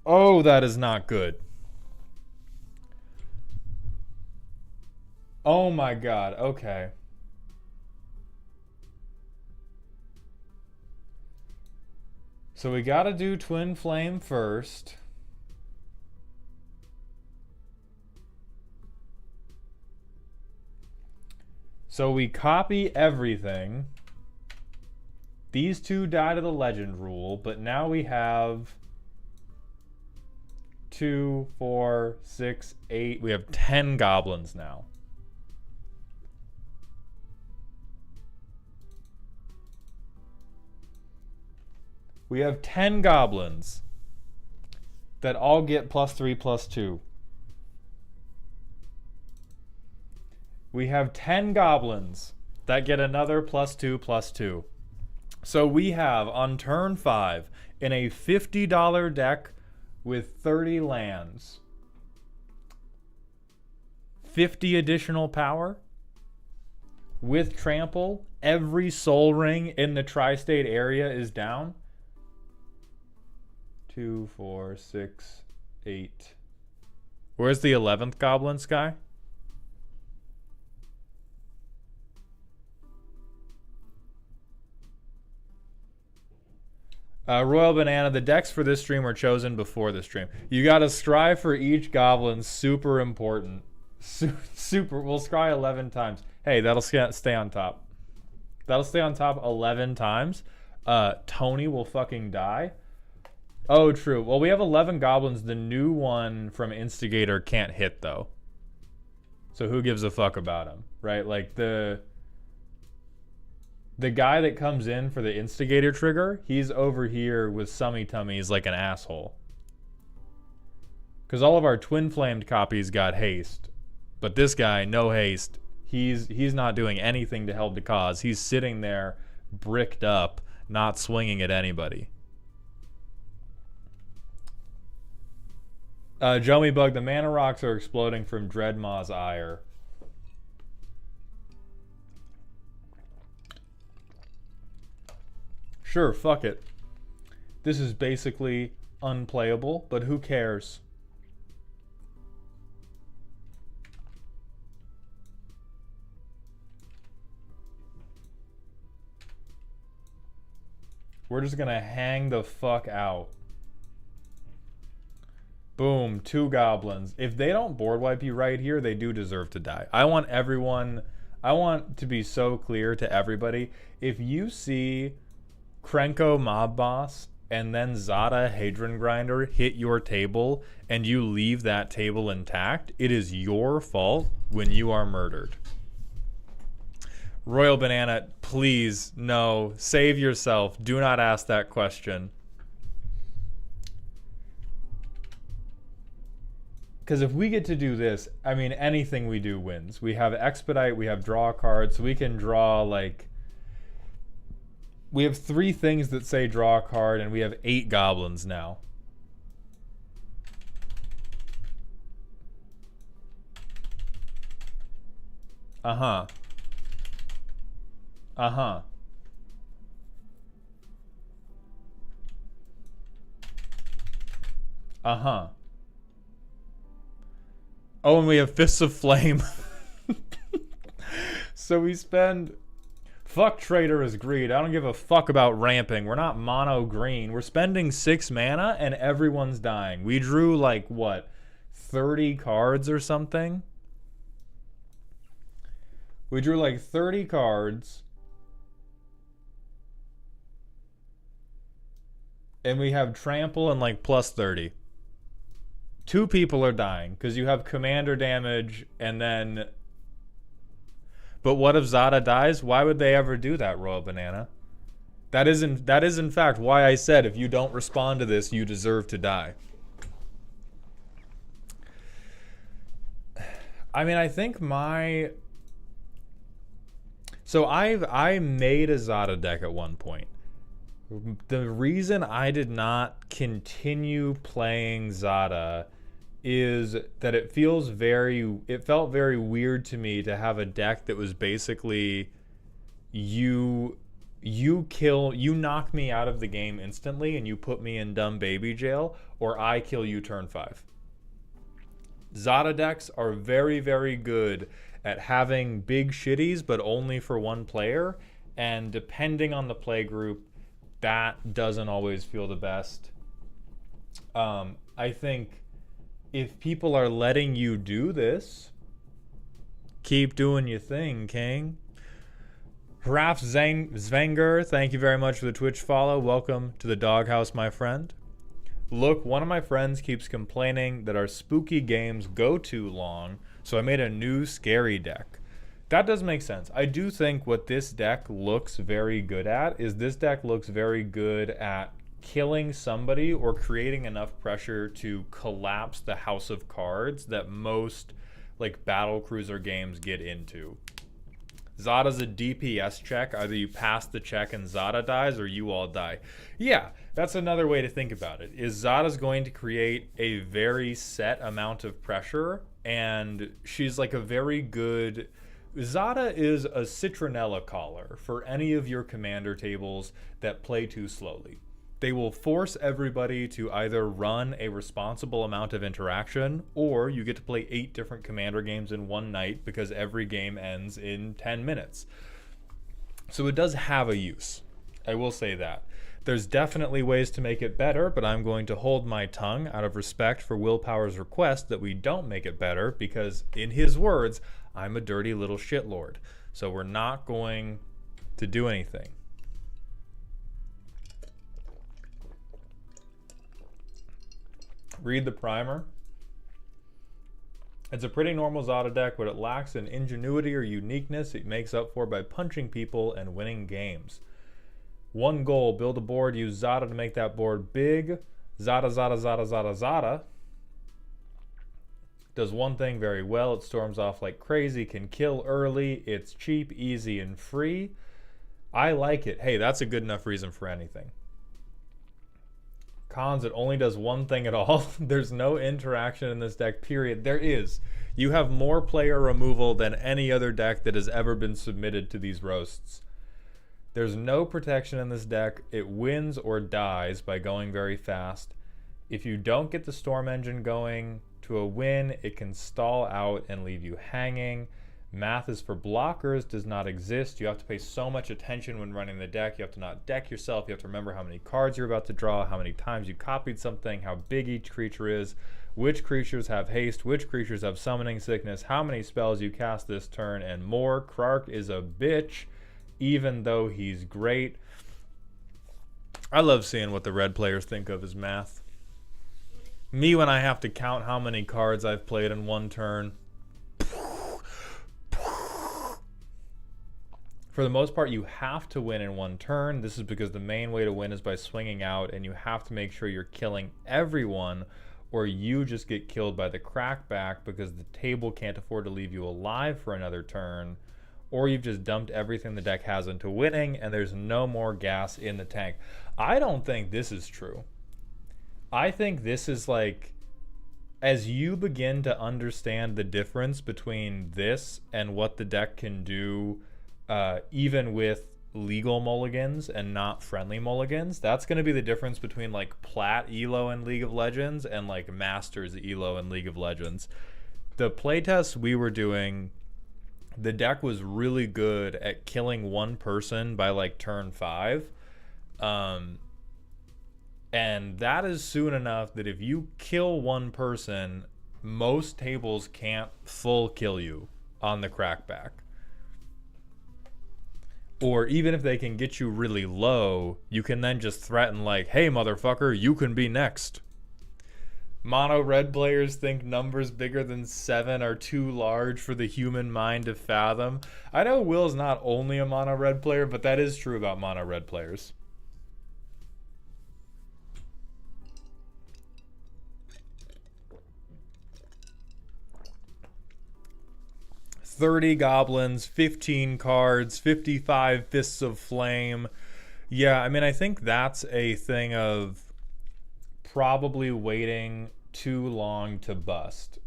Speaker 1: Oh, that is not good. Oh my god, okay. So we gotta do Twin Flame first. So we copy everything. These 2 die to the legend rule, but now we have 2, 4, 6, 8. We have 10 goblins now. We have 10 goblins that all get +3/+2. We have 10 goblins that get another +2/+2. So we have, on turn 5, in a $50 deck with 30 lands, 50 additional power. With trample, every soul ring in the tri-state area is down. 2, 4, 6, 8. Where's the 11th goblin, Sky? Royal Banana, the decks for this stream were chosen before the stream. You gotta scry for each goblin, super important. Super, we'll scry 11 times. Hey, that'll stay on top. That'll stay on top 11 times. Tony will fucking die. Oh, true. Well, we have 11 goblins. The new one from Instigator can't hit, though. So who gives a fuck about him, right? Like, the guy that comes in for the Instigator trigger, he's over here with Summy Tummies like an asshole. Because all of our Twin Flamed copies got haste. But this guy, no haste. He's not doing anything to help the cause. He's sitting there bricked up, not swinging at anybody. Joey Bug, the mana rocks are exploding from Dreadmaw's ire. Sure, fuck it. This is basically unplayable, but who cares? We're just gonna hang the fuck out. Boom, 2 goblins. If they don't board wipe you right here, they do deserve to die. I want to be so clear to everybody. If you see Krenko Mob Boss and then Zada Hadron Grinder hit your table and you leave that table intact, it is your fault when you are murdered. Royal Banana, please, no. Save yourself. Do not ask that question. Because if we get to do this, I mean, anything we do wins. We have Expedite, we have draw cards, so we can draw, like... We have 3 things that say draw a card, and we have 8 goblins now. Uh-huh. Uh-huh. Uh-huh. Oh, and we have Fists of Flame. So we spend... Fuck Trader is greed. I don't give a fuck about ramping. We're not mono green. We're spending 6 mana and everyone's dying. We drew like, what, 30 cards or something? We drew like 30 cards. And we have trample and like plus 30. 2 people are dying because you have commander damage and then... But what if Zada dies? Why would they ever do that, Royal Banana? That is in fact why I said if you don't respond to this, you deserve to die. I mean, I think my... So I made a Zada deck at one point. The reason I did not continue playing Zada is that it felt very weird to me to have a deck that was basically you knock me out of the game instantly and you put me in dumb baby jail, or I kill you turn 5. Zada decks are very, very good at having big shitties, but only for one player, and depending on the play group, that doesn't always feel the best. I think if people are letting you do this, keep doing your thing, King. Raf Zvenger, thank you very much for the Twitch follow. Welcome to the doghouse, my friend. Look, one of my friends keeps complaining that our spooky games go too long, so I made a new scary deck. That does make sense. I do think what this deck looks very good at is this deck looks very good at killing somebody or creating enough pressure to collapse the house of cards that most like battle cruiser games get into. Zada's a DPS check. Either you pass the check and Zada dies, or you all die. Yeah, that's another way to think about it, is Zada's going to create a very set amount of pressure, and she's like a very good... Zada is a citronella collar for any of your commander tables that play too slowly. They will force everybody to either run a responsible amount of interaction, or you get to play 8 different commander games in one night because every game ends in 10 minutes. So it does have a use. I will say that. There's definitely ways to make it better, but I'm going to hold my tongue out of respect for Willpower's request that we don't make it better because, in his words, I'm a dirty little shitlord. So we're not going to do anything. Read the primer. It's a pretty normal Zada deck, but it lacks an ingenuity or uniqueness it makes up for by punching people and winning games. One goal, build a board, use Zada to make that board big. Zada, Zada, Zada, Zada, Zada. Does one thing very well. It storms off like crazy, can kill early. It's cheap, easy, and free. I like it. Hey, that's a good enough reason for anything. Cons, it only does one thing at all. There's no interaction in this deck, period. There is. You have more player removal than any other deck that has ever been submitted to these roasts. There's no protection in this deck. It wins or dies by going very fast. If you don't get the Storm Engine going to a win, it can stall out and leave you hanging. Math is for blockers, does not exist. You have to pay so much attention when running the deck. You have to not deck yourself. You have to remember how many cards you're about to draw, how many times you copied something, how big each creature is, which creatures have haste, which creatures have summoning sickness, how many spells you cast this turn, and more. Krark is a bitch, even though he's great. I love seeing what the red players think of as math. Me, when I have to count how many cards I've played in one turn. For the most part, you have to win in one turn. This is because the main way to win is by swinging out, and you have to make sure you're killing everyone, or you just get killed by the crackback because the table can't afford to leave you alive for another turn, or you've just dumped everything the deck has into winning, and there's no more gas in the tank. I don't think this is true. I think this is like, as you begin to understand the difference between this and what the deck can do, even with legal mulligans and not friendly mulligans, that's going to be the difference between like plat elo in League of Legends and like masters elo in League of Legends. The playtests we were doing, the deck was really good at killing one person by like turn 5, and that is soon enough that if you kill one person, most tables can't full kill you on the crackback. Or even if they can get you really low, you can then just threaten like, hey motherfucker, you can be next. Mono red players think numbers bigger than 7 are too large for the human mind to fathom. I know Will's not only a mono red player, but that is true about mono red players. $30 goblins, 15 cards, 55 fists of flame. Yeah, I mean, I think that's a thing of probably waiting too long to bust.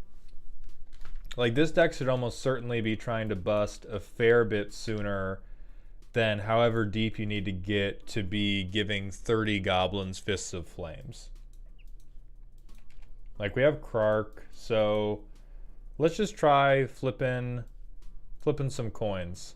Speaker 1: Like, this deck should almost certainly be trying to bust a fair bit sooner than however deep you need to get to be giving 30 goblins fists of flames. Like, we have Krark, so let's just try flipping some coins.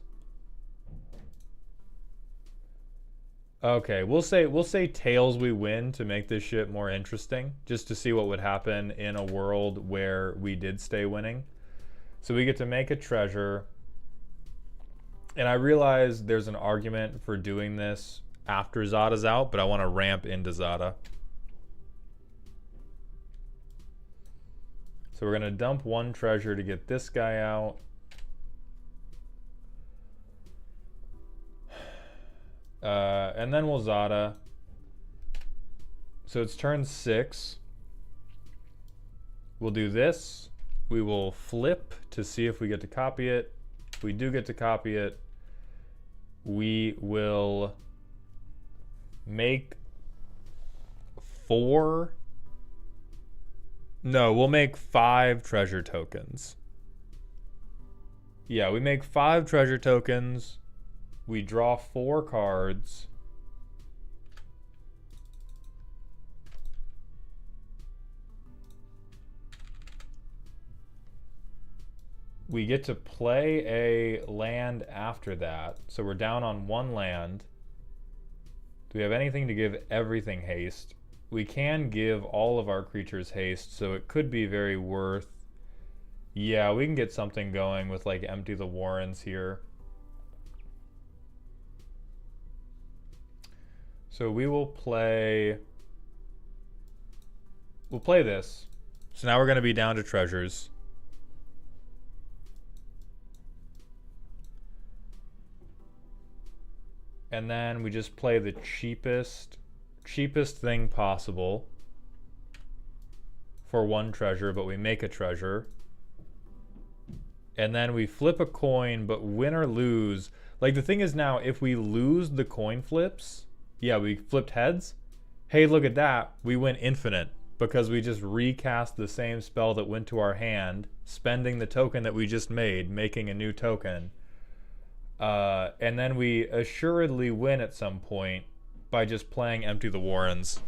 Speaker 1: Okay, we'll say tails we win to make this shit more interesting, just to see what would happen in a world where we did stay winning. So we get to make a treasure, and I realize there's an argument for doing this after Zada's out, but I want to ramp into Zada. So we're gonna dump one treasure to get this guy out. And then we'll Zada. So it's turn 6. We'll do this. We will flip to see if we get to copy it. If we do get to copy it, we will make 4. No, we'll make 5 treasure tokens. Yeah, we make 5 treasure tokens. We draw 4 cards. We get to play a land after that. So we're down on 1 land. Do we have anything to give everything haste? We can give all of our creatures haste, so it could be very worth... Yeah, we can get something going with like Empty the Warrens here. So we will play... We'll play this. So now we're going to be down to treasures. And then we just play the cheapest thing possible for 1 treasure, but we make a treasure. and then we flip a coin, but win or lose. Like, the thing is now, if we lose the coin flips, yeah, we flipped heads. Hey, look at that. We win infinite because we just recast the same spell that went to our hand, spending the token that we just made, making a new token. And then we assuredly win at some point by just playing Empty the Warrens.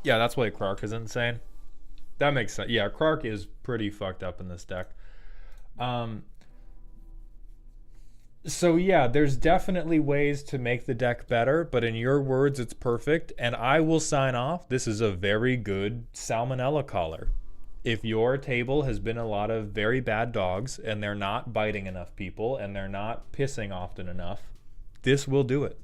Speaker 1: Yeah, that's why Krark is insane. That makes sense. Yeah, Krark is pretty fucked up in this deck. So yeah, there's definitely ways to make the deck better, but in your words, it's perfect. And I will sign off. This is a very good salmonella collar. If your table has been a lot of very bad dogs and they're not biting enough people and they're not pissing often enough, this will do it.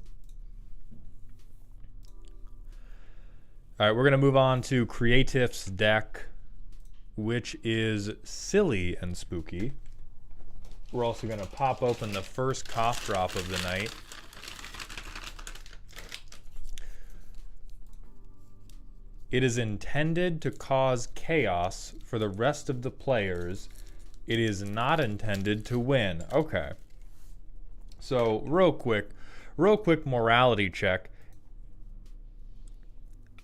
Speaker 1: All right, we're going to move on to Creative's deck, which is silly and spooky. We're also going to pop open the first cough drop of the night. It is intended to cause chaos for the rest of the players. It is not intended to win. Okay. So, real quick morality check.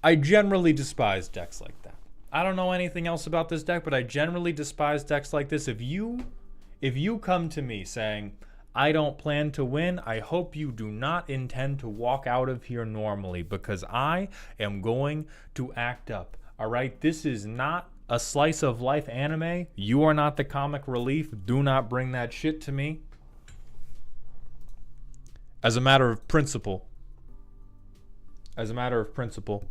Speaker 1: I generally despise decks like that. I don't know anything else about this deck, but I generally despise decks like this. If you come to me saying, I don't plan to win, I hope you do not intend to walk out of here normally, because I am going to act up. All right? This is not a slice of life anime. You are not the comic relief. Do not bring that shit to me. As a matter of principle. As a matter of principle.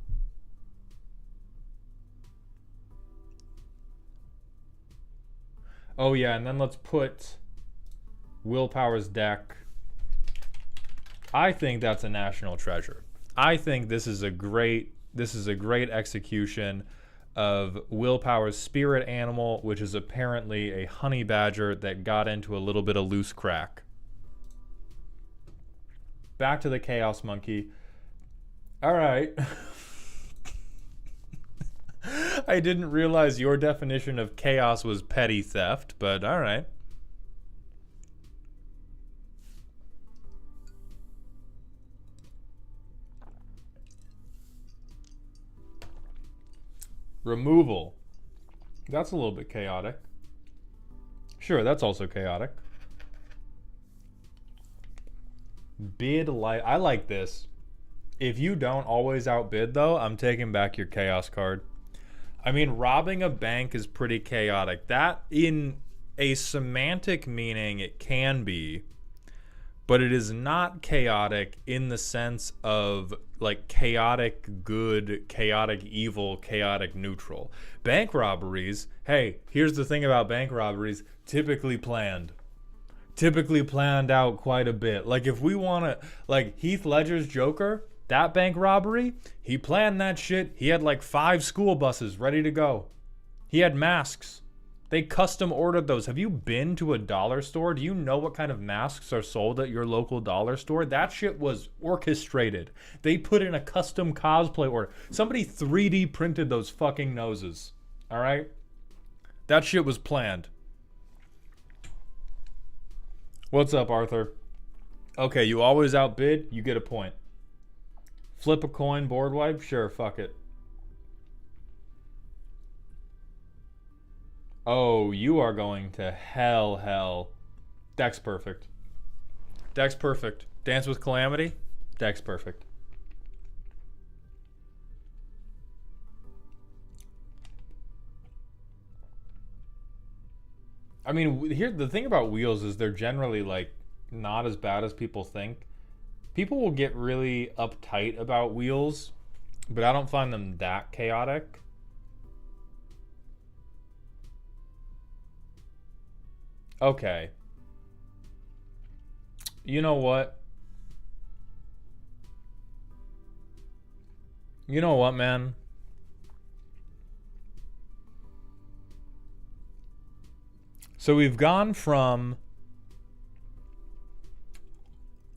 Speaker 1: Oh yeah, and then let's put Willpower's deck. I think that's a national treasure. I think this is a great execution of Willpower's spirit animal, which is apparently a honey badger that got into a little bit of loose crack. Back to the Chaos Monkey. All right. I didn't realize your definition of chaos was petty theft, but all right. Removal. That's a little bit chaotic. Sure, that's also chaotic. Bid light. I like this. If you don't always outbid, though, I'm taking back your chaos card. I mean, robbing a bank is pretty chaotic. That, in a semantic meaning, it can be, but it is not chaotic in the sense of, like, chaotic good, chaotic evil, chaotic neutral. Bank robberies, hey, here's the thing about bank robberies, typically planned. Typically planned out quite a bit. Like, if we want to, like, Heath Ledger's Joker, that bank robbery, he planned that shit. He had like 5 school buses ready to go. He had masks. They custom ordered those. Have you been to a dollar store? Do you know what kind of masks are sold at your local dollar store? That shit was orchestrated. They put in a custom cosplay order. Somebody 3D printed those fucking noses. All right? That shit was planned. What's up, Arthur? Okay, you always outbid, you get a point. Flip a coin, board wipe? Sure, fuck it. Oh, you are going to hell. Deck's perfect. Deck's perfect. Dance with Calamity? Deck's perfect. I mean, here the thing about wheels is they're generally like not as bad as people think. People will get really uptight about wheels, but I don't find them that chaotic. Okay. You know what? You know what, man? So we've gone from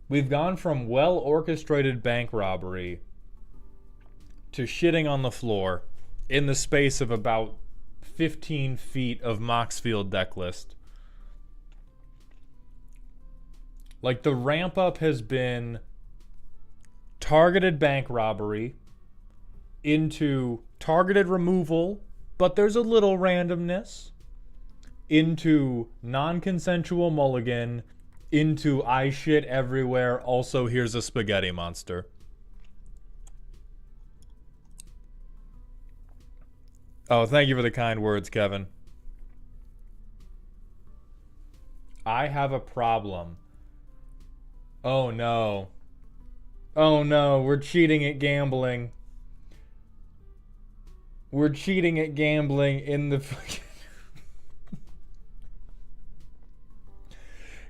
Speaker 1: well-orchestrated bank robbery to shitting on the floor in the space of about 15 feet of Moxfield deck list. Like, the ramp up has been targeted bank robbery into targeted removal, but there's a little randomness, into non-consensual mulligan, into I shit everywhere, also here's a spaghetti monster. Oh, thank you for the kind words, Kevin. I have a problem. Oh no. Oh no, we're cheating at gambling. We're cheating at gambling in the fucking...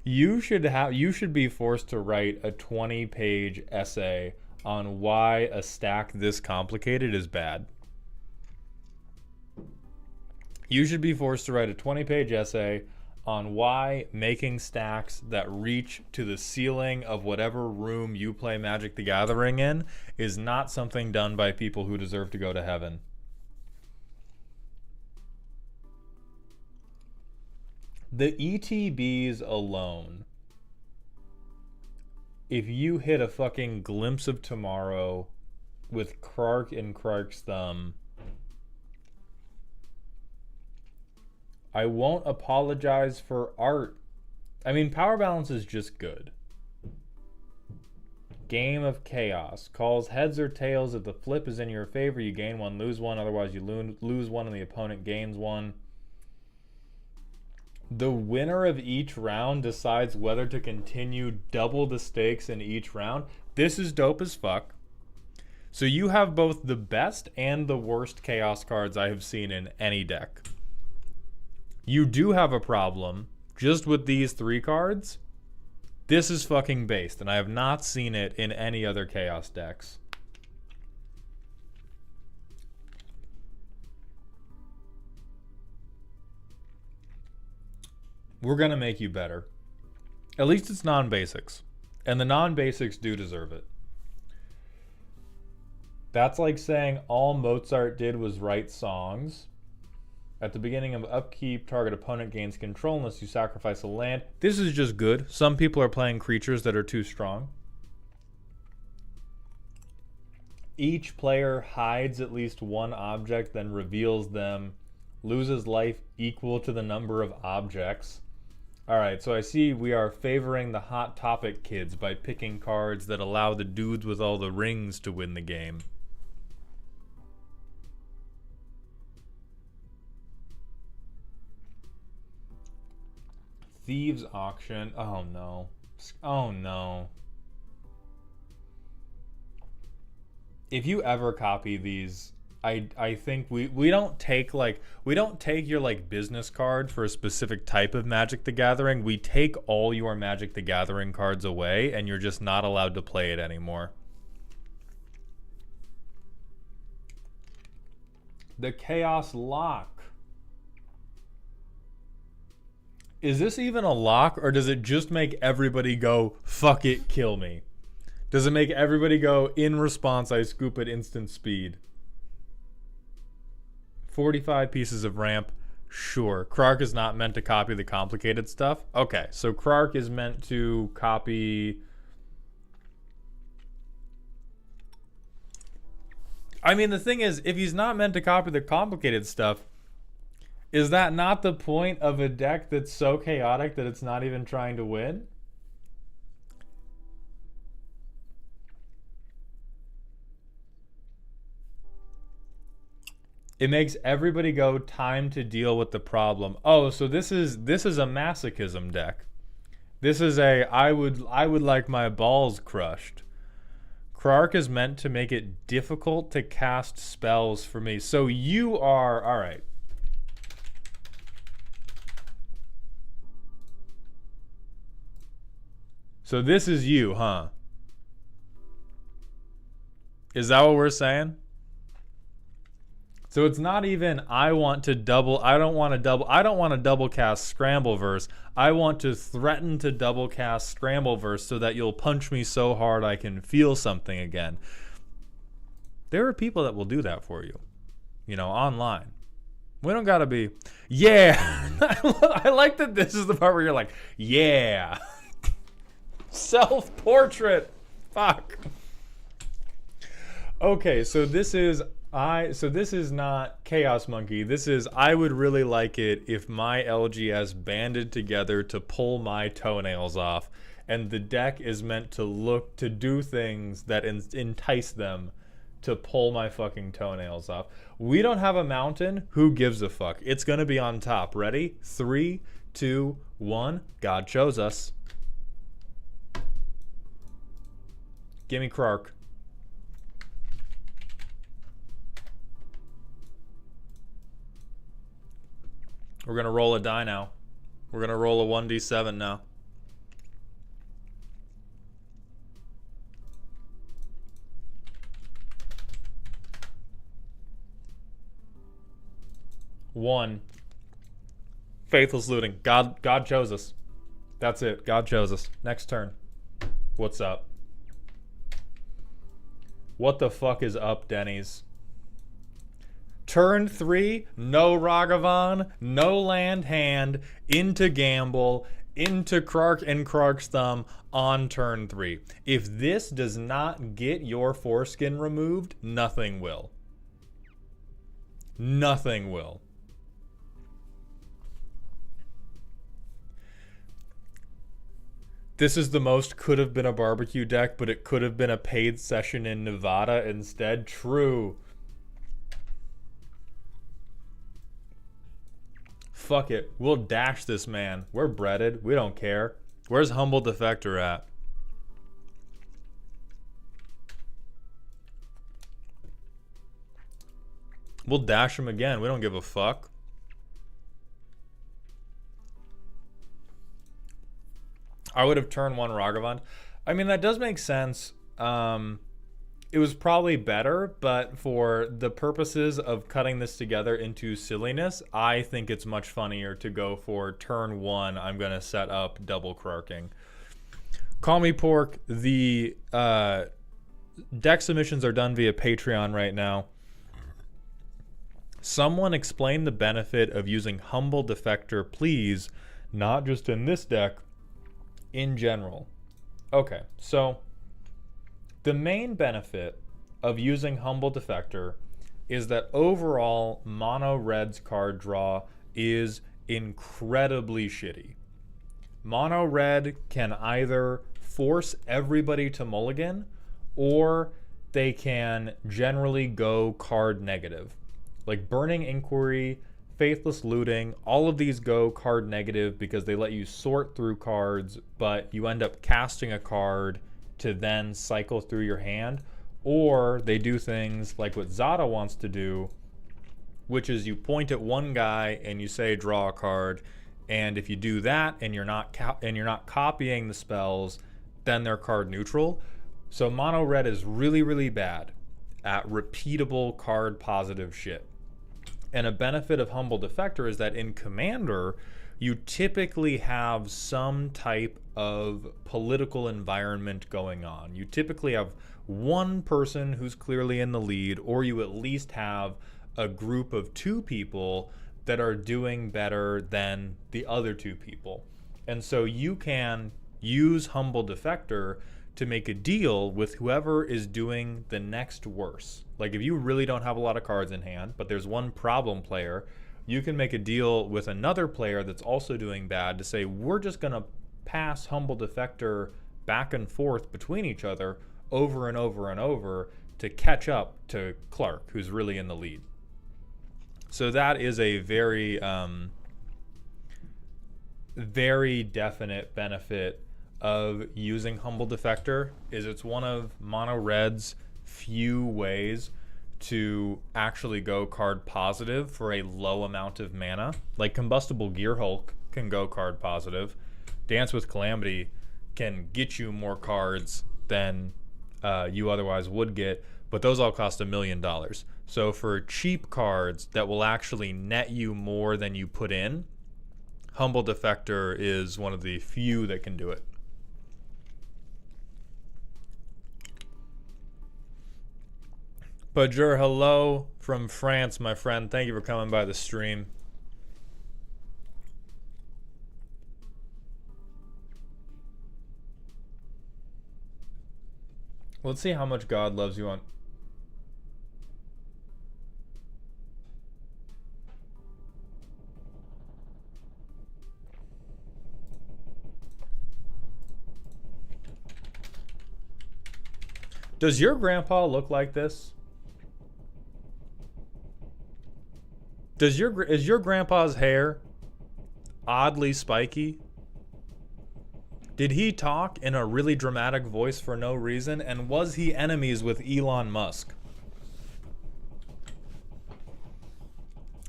Speaker 1: You should be forced to write a 20-page essay on why a stack this complicated is bad. You should be forced to write a 20-page essay on why making stacks that reach to the ceiling of whatever room you play Magic the Gathering in is not something done by people who deserve to go to heaven. The ETBs alone, if you hit a fucking Glimpse of Tomorrow with Krark and Krark's Thumb, I won't apologize for art. I mean, Power Balance is just good. Game of Chaos. Calls heads or tails. If the flip is in your favor, you gain one, lose one. Otherwise, you lose one and the opponent gains one. The winner of each round decides whether to continue double the stakes in each round. This is dope as fuck. So you have both the best and the worst Chaos cards I have seen in any deck. You do have a problem just with these 3 cards. This is fucking based, and I have not seen it in any other Chaos decks. We're gonna make you better. At least it's non-basics. And the non-basics do deserve it. That's like saying all Mozart did was write songs. At the beginning of upkeep, target opponent gains control unless you sacrifice a land. This is just good. Some people are playing creatures that are too strong. Each player hides at least one object, then reveals them. Loses life equal to the number of objects. Alright, so I see we are favoring the Hot Topic kids by picking cards that allow the dudes with all the rings to win the game. Thieves Auction. Oh no. Oh no. If you ever copy these, I think we don't take your like business card for a specific type of Magic the Gathering. We take all your Magic the Gathering cards away and you're just not allowed to play it anymore. The Chaos Lock. Is this even a lock, or does it just make everybody go, fuck it, kill me? Does it make everybody go, in response, I scoop at instant speed? 45 pieces of ramp, sure. Krark is not meant to copy the complicated stuff. Okay, so Krark is meant to copy... I mean, the thing is, if he's not meant to copy the complicated stuff, is that not the point of a deck that's so chaotic that it's not even trying to win? It makes everybody go, time to deal with the problem. Oh, so this is a masochism deck. This is a I would like my balls crushed. Krark is meant to make it difficult to cast spells for me. So you are, all right. So this is you, huh? Is that what we're saying? So it's not even I don't want to double cast Scrambleverse. I want to threaten to double cast Scrambleverse so that you'll punch me so hard I can feel something again. There are people that will do that for you. You know, online. We don't gotta be, yeah. I like that this is the part where you're like, yeah. Self-portrait. Fuck. Okay, so this is not Chaos Monkey. This is I would really like it if my LGS banded together to pull my toenails off, and the deck is meant to do things that entice them to pull my fucking toenails off. We don't have a mountain. Who gives a fuck? It's gonna be on top. Ready? 3, 2, 1. God chose us. Gimme Krark. We're gonna roll a die now. We're gonna roll a 1d7 now. One. Faithless looting. God chose us. That's it. God chose us. Next turn. What's up? What the fuck is up, Denny's? Turn 3, no Ragavan, no land hand, into Gamble, into Krark and Krark's Thumb on turn 3. If this does not get your foreskin removed, nothing will. Nothing will. This is the most could have been a barbecue deck, but it could have been a paid session in Nevada instead. True. Fuck it. We'll dash this man. We're breaded. We don't care. Where's Humble Defector at? We'll dash him again. We don't give a fuck. I would have turned 1 Ragavan. I mean, that does make sense. It was probably better, but for the purposes of cutting this together into silliness, I think it's much funnier to go for turn 1. I'm going to set up double Krarking. Call me Pork. The deck submissions are done via Patreon right now. Someone explain the benefit of using Humble Defector, please. Not just in this deck, in general. Okay, so the main benefit of using Humble Defector is that overall mono red's card draw is incredibly shitty. Mono red can either force everybody to mulligan, or they can generally go card negative. Like Burning Inquiry, Faithless Looting, all of these go card negative because they let you sort through cards, but you end up casting a card to then cycle through your hand. Or they do things like what Zada wants to do, which is you point at one guy and you say draw a card, and if you do that and you're not copying the spells, then they're card neutral. So mono red is really, really bad at repeatable card positive shit. And a benefit of Humble Defector is that in Commander, you typically have some type of political environment going on. You typically have one person who's clearly in the lead, or you at least have a group of 2 people that are doing better than the other 2 people. And so you can use Humble Defector to make a deal with whoever is doing the next worse. Like if you really don't have a lot of cards in hand, but there's one problem player, you can make a deal with another player that's also doing bad to say, we're just going to pass Humble Defector back and forth between each other over and over and over to catch up to Clark, who's really in the lead. So that is a very, very definite benefit of using Humble Defector. Is it's one of Mono Red's few ways to actually go card positive for a low amount of mana. Like Combustible Gear Hulk can go card positive. Dance with Calamity can get you more cards than you otherwise would get, but those all cost $1 million. So for cheap cards that will actually net you more than you put in, Humble Defector is one of the few that can do it. Bajur, hello from France, my friend. Thank you for coming by the stream. Let's see how much God loves you on. Does your grandpa look like this? Is your grandpa's hair oddly spiky? Did he talk in a really dramatic voice for no reason? And was he enemies with Elon Musk?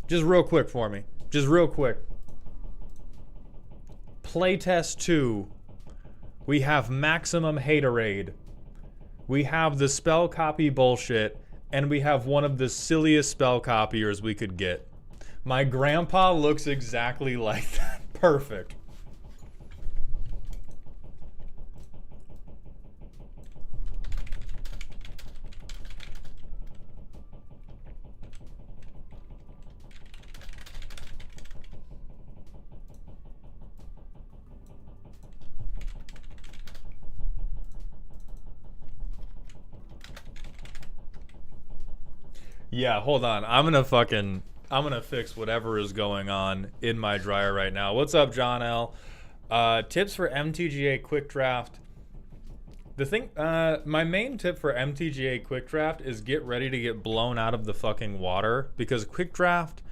Speaker 1: Just real quick for me. Just real quick. Playtest 2. We have maximum haterade. We have the spell copy bullshit. And we have one of the silliest spell copiers we could get. My grandpa looks exactly like that. Perfect. Yeah, hold on. I'm gonna fix whatever is going on in my dryer right now. What's up, John L? Tips for MTGA Quick Draft. My main tip for MTGA Quick Draft is get ready to get blown out of the fucking water, because Quick Draft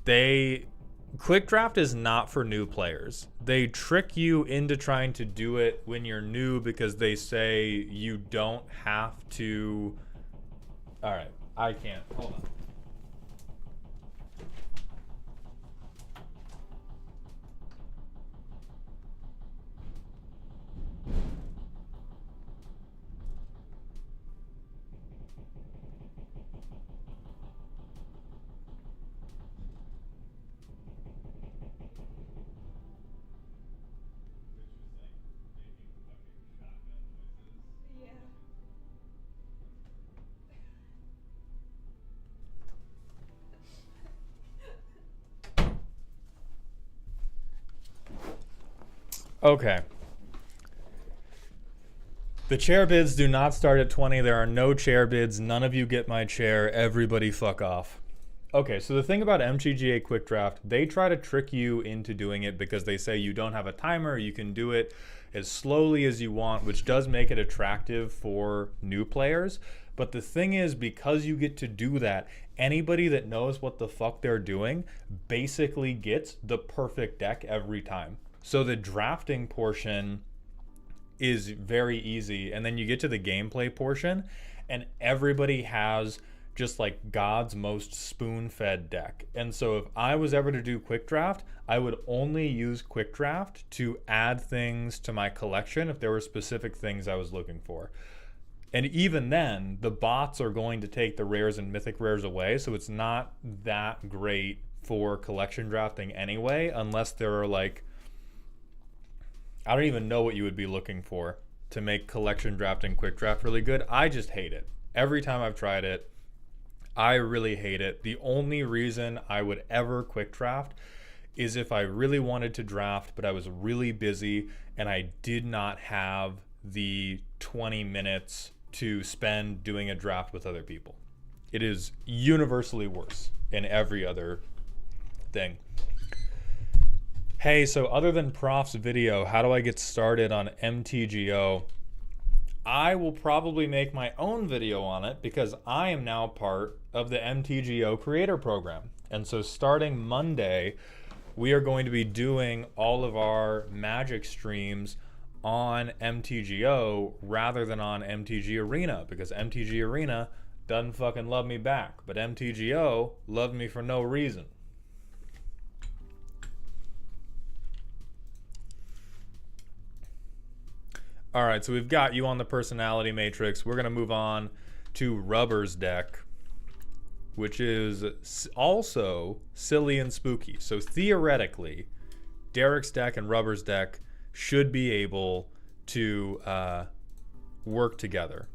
Speaker 1: is not for new players. They trick you into trying to do it when you're new because they say you don't have to. All right. I can't. Hold on. Okay. The chair bids do not start at 20. There are no chair bids. None of you get my chair. Everybody fuck off. Okay, so the thing about MTGA Quick Draft, they try to trick you into doing it because they say you don't have a timer, you can do it as slowly as you want, which does make it attractive for new players. But the thing is, because you get to do that, anybody that knows what the fuck they're doing basically gets the perfect deck every time. So the drafting portion is very easy, and then you get to the gameplay portion, and everybody has just like God's most spoon-fed deck. And so if I was ever to do Quick Draft, I would only use Quick Draft to add things to my collection if there were specific things I was looking for. And even then, the bots are going to take the rares and mythic rares away, so it's not that great for collection drafting anyway, unless there are like, I don't even know what you would be looking for to make collection drafting Quick Draft really good. I just hate it. Every time I've tried it, I really hate it. The only reason I would ever Quick Draft is if I really wanted to draft, but I was really busy and I did not have the 20 minutes to spend doing a draft with other people. It is universally worse in every other thing. Hey, so other than Prof's video, how do I get started on MTGO? I will probably make my own video on it because I am now part of the MTGO creator program. And so starting Monday, we are going to be doing all of our Magic streams on MTGO rather than on MTG Arena, because MTG Arena doesn't fucking love me back, but MTGO loved me for no reason. All right, so we've got you on the personality matrix. We're going to move on to Rubber's deck, which is also silly and spooky. So theoretically, Derek's deck and Rubber's deck should be able to work together.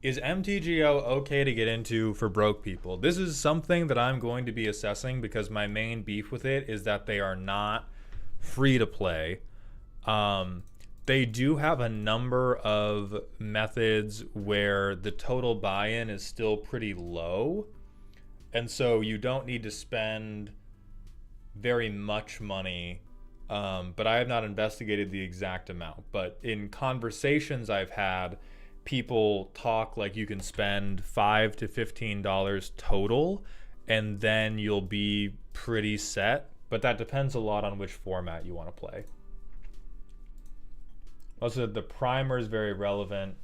Speaker 1: Is MTGO okay to get into for broke people? This is something that I'm going to be assessing because my main beef with it is that they are not free to play. They do have a number of methods where the total buy-in is still pretty low. And so you don't need to spend very much money. But I have not investigated the exact amount. But in conversations I've had, people talk like you can spend $5 to $15 total, and then you'll be pretty set. But that depends a lot on which format you want to play. Also, the primer is very relevant.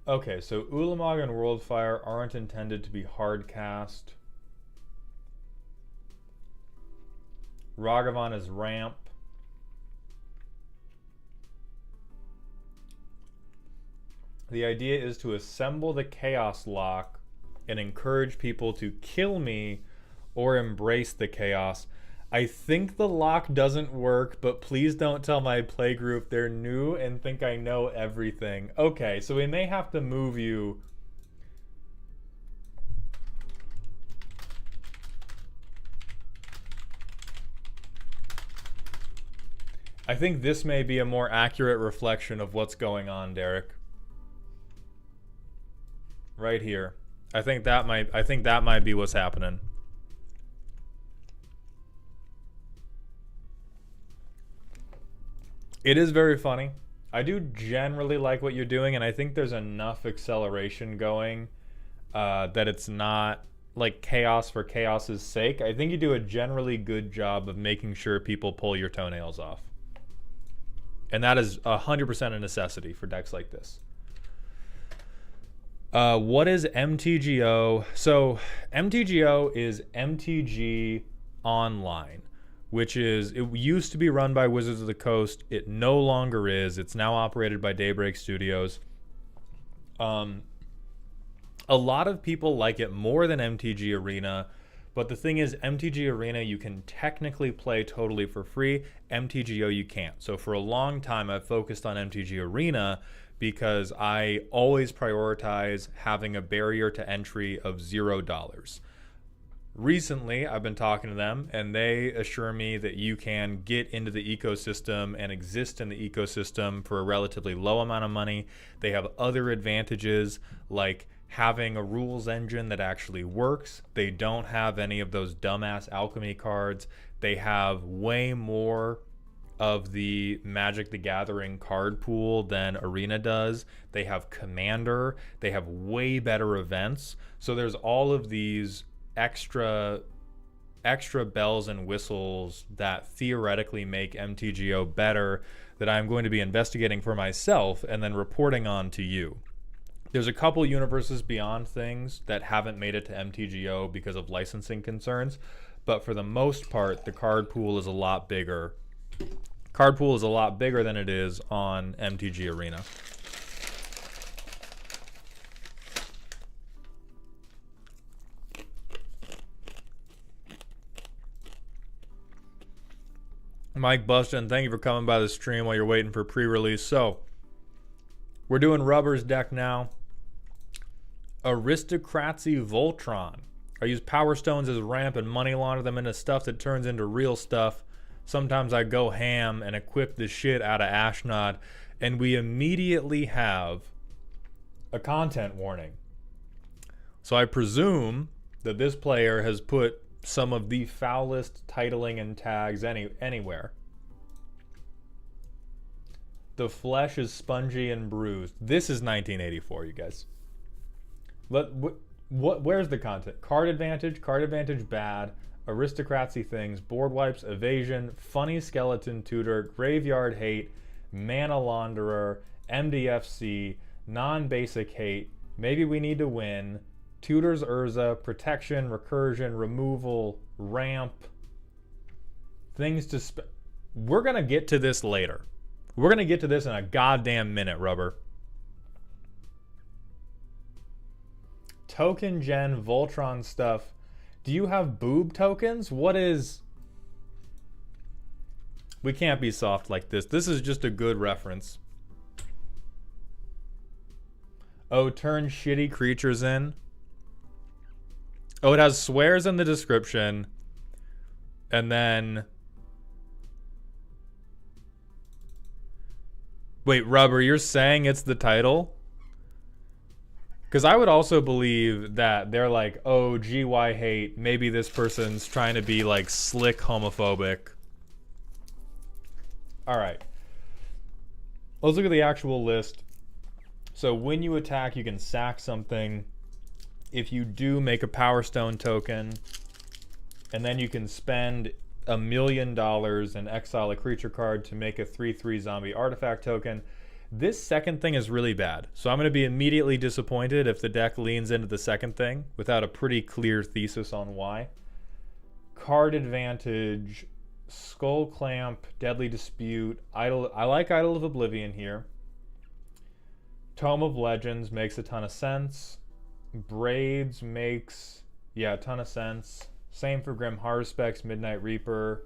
Speaker 1: Okay, so Ulamog and Worldfire aren't intended to be hard cast. Ragavan is ramp. The idea is to assemble the Chaos Lock and encourage people to kill me or embrace the chaos. I think the lock doesn't work, but please don't tell my playgroup. They're new and think I know everything. Okay, so we may have to move you. I think this may be a more accurate reflection of what's going on, Derek. Right here. I think that might be what's happening. It is very funny. I do generally like what you're doing, and I think there's enough acceleration going that it's not like chaos for chaos's sake. I think you do a generally good job of making sure people pull your toenails off. And that is 100% a necessity for decks like this. What is MTGO? So MTGO is MTG Online, which is, it used to be run by Wizards of the Coast. It no longer is. It's now operated by Daybreak Studios. A lot of people like it more than MTG Arena, but the thing is, MTG Arena you can technically play totally for free. MTGO you can't. So for a long time I've focused on MTG Arena because I always prioritize having a barrier to entry of $0. Recently, I've been talking to them, and they assure me that you can get into the ecosystem and exist in the ecosystem for a relatively low amount of money. They have other advantages, like having a rules engine that actually works. They don't have any of those dumbass alchemy cards. They have way more of the Magic the Gathering card pool than Arena does. They have Commander. They have way better events. So there's all of these extra bells and whistles that theoretically make MTGO better that I'm going to be investigating for myself and then reporting on to you. There's a couple universes beyond things that haven't made it to MTGO because of licensing concerns, but for the most part, the card pool is a lot bigger. Card pool is a lot bigger than it is on MTG Arena. Mike Buston, thank you for coming by the stream while you're waiting for pre-release. So, we're doing Rubber's deck now. Aristocracy Voltron. I use Power Stones as ramp and money launder them into stuff that turns into real stuff. Sometimes I go ham and equip the shit out of Ashnod, and we immediately have a content warning. So I presume that this player has put some of the foulest titling and tags anywhere. The flesh is spongy and bruised. This is 1984, you guys. Where's the content? Card advantage bad, aristocracy things, board wipes, evasion, funny skeleton tutor, graveyard hate, mana launderer, MDFC, non-basic hate, maybe we need to win, tutors Urza, protection, recursion, removal, ramp, things to we're gonna get to this later. We're gonna get to this in a goddamn minute, Rubber. Token gen Voltron stuff. Do you have boob tokens? What is... We can't be soft like this. This is just a good reference. Oh, turn shitty creatures in. Oh, it has swears in the description. And then Wait, Rubber, you're saying it's the title? Because I would also believe that they're like, oh, GY hate. Maybe this person's trying to be like slick homophobic. All right. Let's look at the actual list. So when you attack, you can sack something. If you do, make a Power Stone token. And then you can spend $1 million and exile a creature card to make a 3/3 zombie artifact token. This second thing is really bad. So I'm going to be immediately disappointed if the deck leans into the second thing without a pretty clear thesis on why. Card advantage, Skull Clamp, Deadly Dispute, Idol. I like Idol of Oblivion here. Tome of Legends makes a ton of sense. Braids makes, yeah, a ton of sense. Same for Grim Haruspex, Midnight Reaper.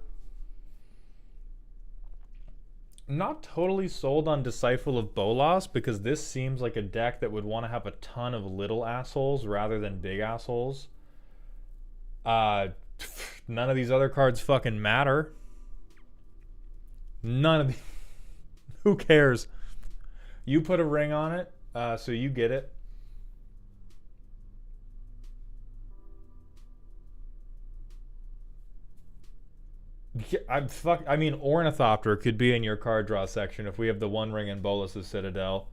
Speaker 1: Not totally sold on Disciple of Bolas because this seems like a deck that would want to have a ton of little assholes rather than big assholes. None of these other cards fucking matter. None of these. Who cares? You put a ring on it, so you get it. I mean, Ornithopter could be in your card draw section if we have the One Ring in Bolas' Citadel.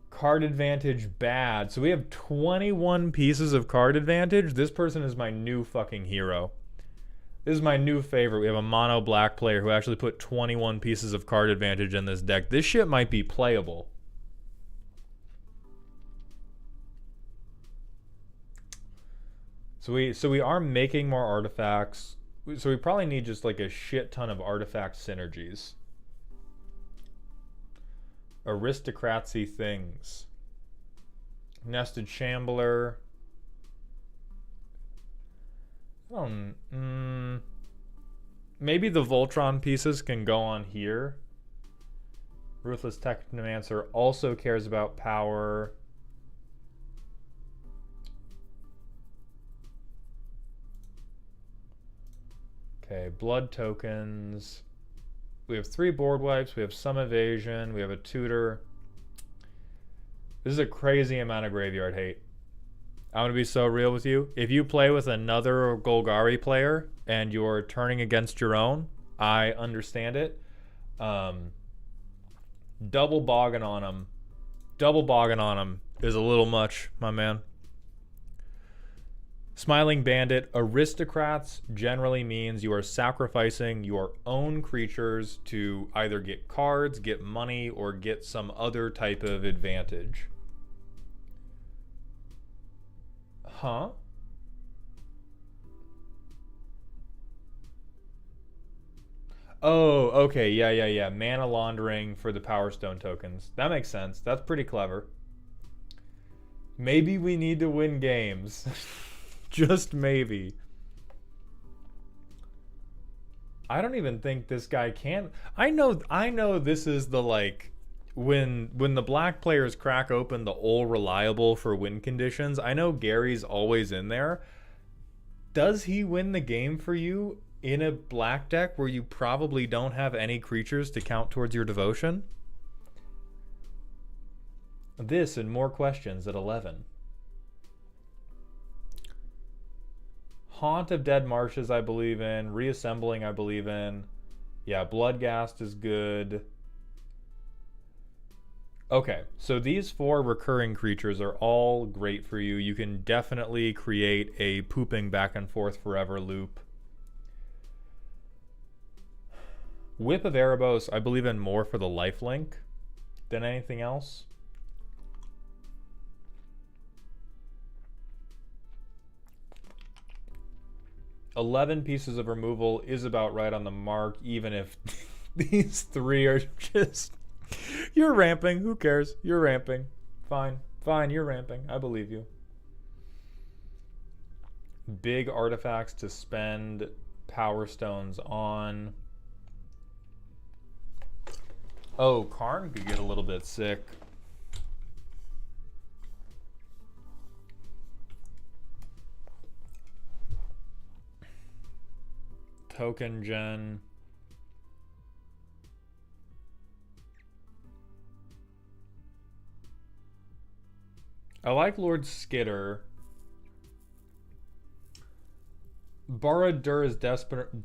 Speaker 1: Card advantage, bad. So we have 21 pieces of card advantage. This person is my new fucking hero. This is my new favorite. We have a mono black player who actually put 21 pieces of card advantage in this deck. This shit might be playable. So we are making more artifacts. So we probably need just like a shit ton of artifact synergies. Aristocracy things. Nested Shambler. Maybe the Voltron pieces can go on here. Ruthless Technomancer also cares about power. Okay, blood tokens. We have 3 board wipes. We have some evasion. We have a tutor. This is a crazy amount of graveyard hate. I'm going to be so real with you. If you play with another Golgari player and you're turning against your own, I understand it. Double bogging on them. Double bogging on them is a little much, my man. Smiling Bandit. Aristocrats generally means you are sacrificing your own creatures to either get cards, get money, or get some other type of advantage. Huh? Oh, okay. Yeah. Mana laundering for the Power Stone tokens. That makes sense. That's pretty clever. Maybe we need to win games. Just maybe. I don't even think this guy can. I know this is the like when the black players crack open the all reliable for win conditions. I know Gary's always in there. Does he win the game for you in a black deck where you probably don't have any creatures to count towards your devotion? This and more questions at 11. Haunt of Dead Marshes I believe in. Reassembling I believe in. Yeah, Bloodghast is good. Okay, so these 4 recurring creatures are all great for you. You can definitely create a pooping back and forth forever loop. Whip of Erebos I believe in more for the lifelink than anything else. $11 pieces of removal is about right on the mark, even if these 3 are just... You're ramping. Who cares? You're ramping. Fine, you're ramping. I believe you. Big artifacts to spend Power Stones on. Oh, Karn could get a little bit sick. Token gen. I like Lord Skitter. Barad-dûr is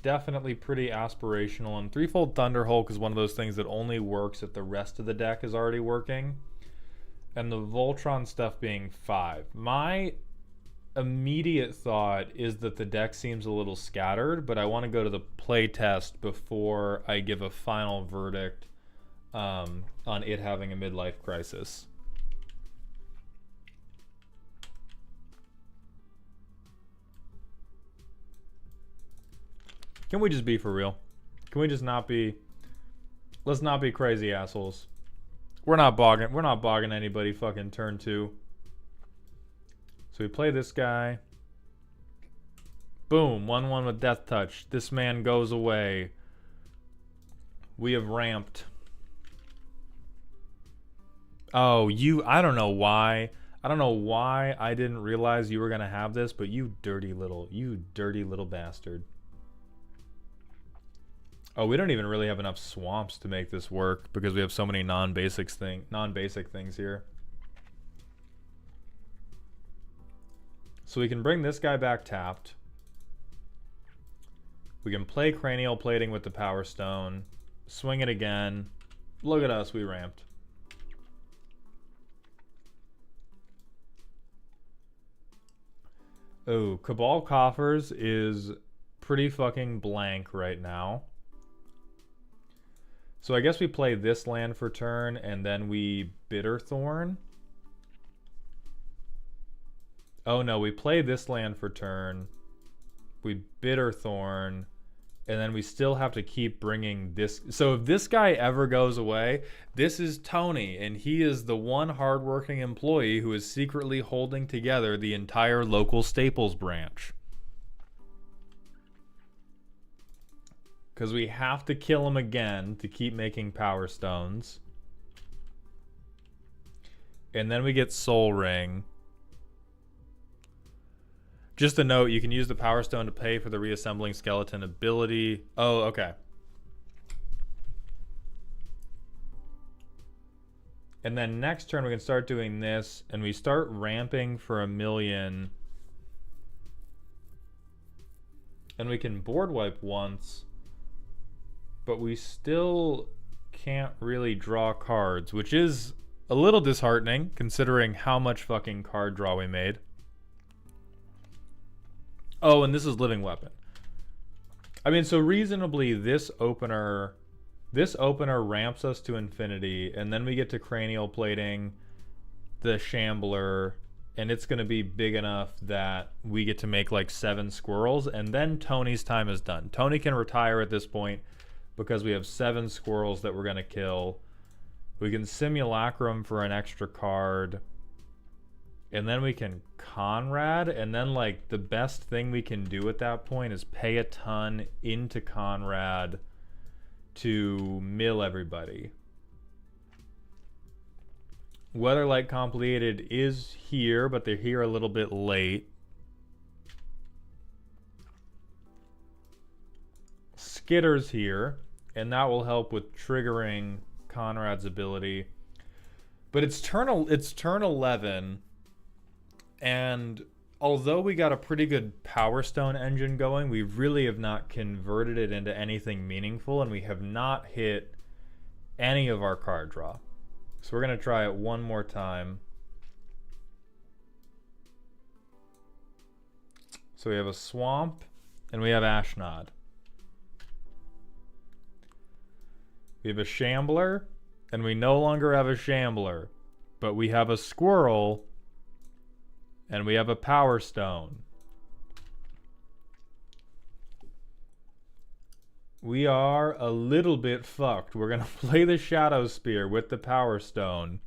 Speaker 1: definitely pretty aspirational, and Threefold Thunderhulk is one of those things that only works if the rest of the deck is already working. And the Voltron stuff being 5. My immediate thought is that the deck seems a little scattered, but I want to go to the play test before I give a final verdict on it having a midlife crisis. Can we just be for real? Can we just not be... Let's not be crazy assholes. We're not bogging anybody fucking turn 2. So we play this guy. Boom, 1/1 with Death Touch. This man goes away. We have ramped. Oh, I don't know why. I don't know why I didn't realize you were gonna have this, but you dirty little bastard. Oh, we don't even really have enough swamps to make this work because we have so many non-basic things here. So we can bring this guy back tapped. We can play Cranial Plating with the Power Stone. Swing it again. Look at us, we ramped. Oh, Cabal Coffers is pretty fucking blank right now. So I guess we play this land for turn, and then we Bitterthorn. Oh no, we play this land for turn. We Bitterthorn, and then we still have to keep bringing this. So if this guy ever goes away, this is Tony, and he is the one hardworking employee who is secretly holding together the entire local Staples branch. Because we have to kill him again to keep making Power Stones. And then we get Soul Ring. Just a note, you can use the Power Stone to pay for the Reassembling Skeleton ability. Oh, okay. And then next turn we can start doing this, and we start ramping for 1,000,000. And we can board wipe once. But we still can't really draw cards, which is a little disheartening considering how much fucking card draw we made. Oh, and this is Living Weapon. I mean, so reasonably this opener ramps us to infinity, and then we get to Cranial Plating the Shambler, and it's going to be big enough that we get to make like 7 squirrels, and then Tony's time is done. Tony can retire at this point, because we have 7 squirrels that we're going to kill. We can Simulacrum for an extra card. And then we can Conrad. And then, like, the best thing we can do at that point is pay a ton into Conrad to mill everybody. Weatherlight Completed is here, but they're here a little bit late. Skitter's here, and that will help with triggering Conrad's ability. But it's turn 11, and although we got a pretty good Power Stone engine going, we really have not converted it into anything meaningful, and we have not hit any of our card draw. So we're going to try it one more time. So we have a Swamp, and we have Ashnod. We have a Shambler, and we no longer have a Shambler, but we have a Squirrel, and we have a Power Stone. We are a little bit fucked. We're gonna play the Shadow Spear with the Power Stone.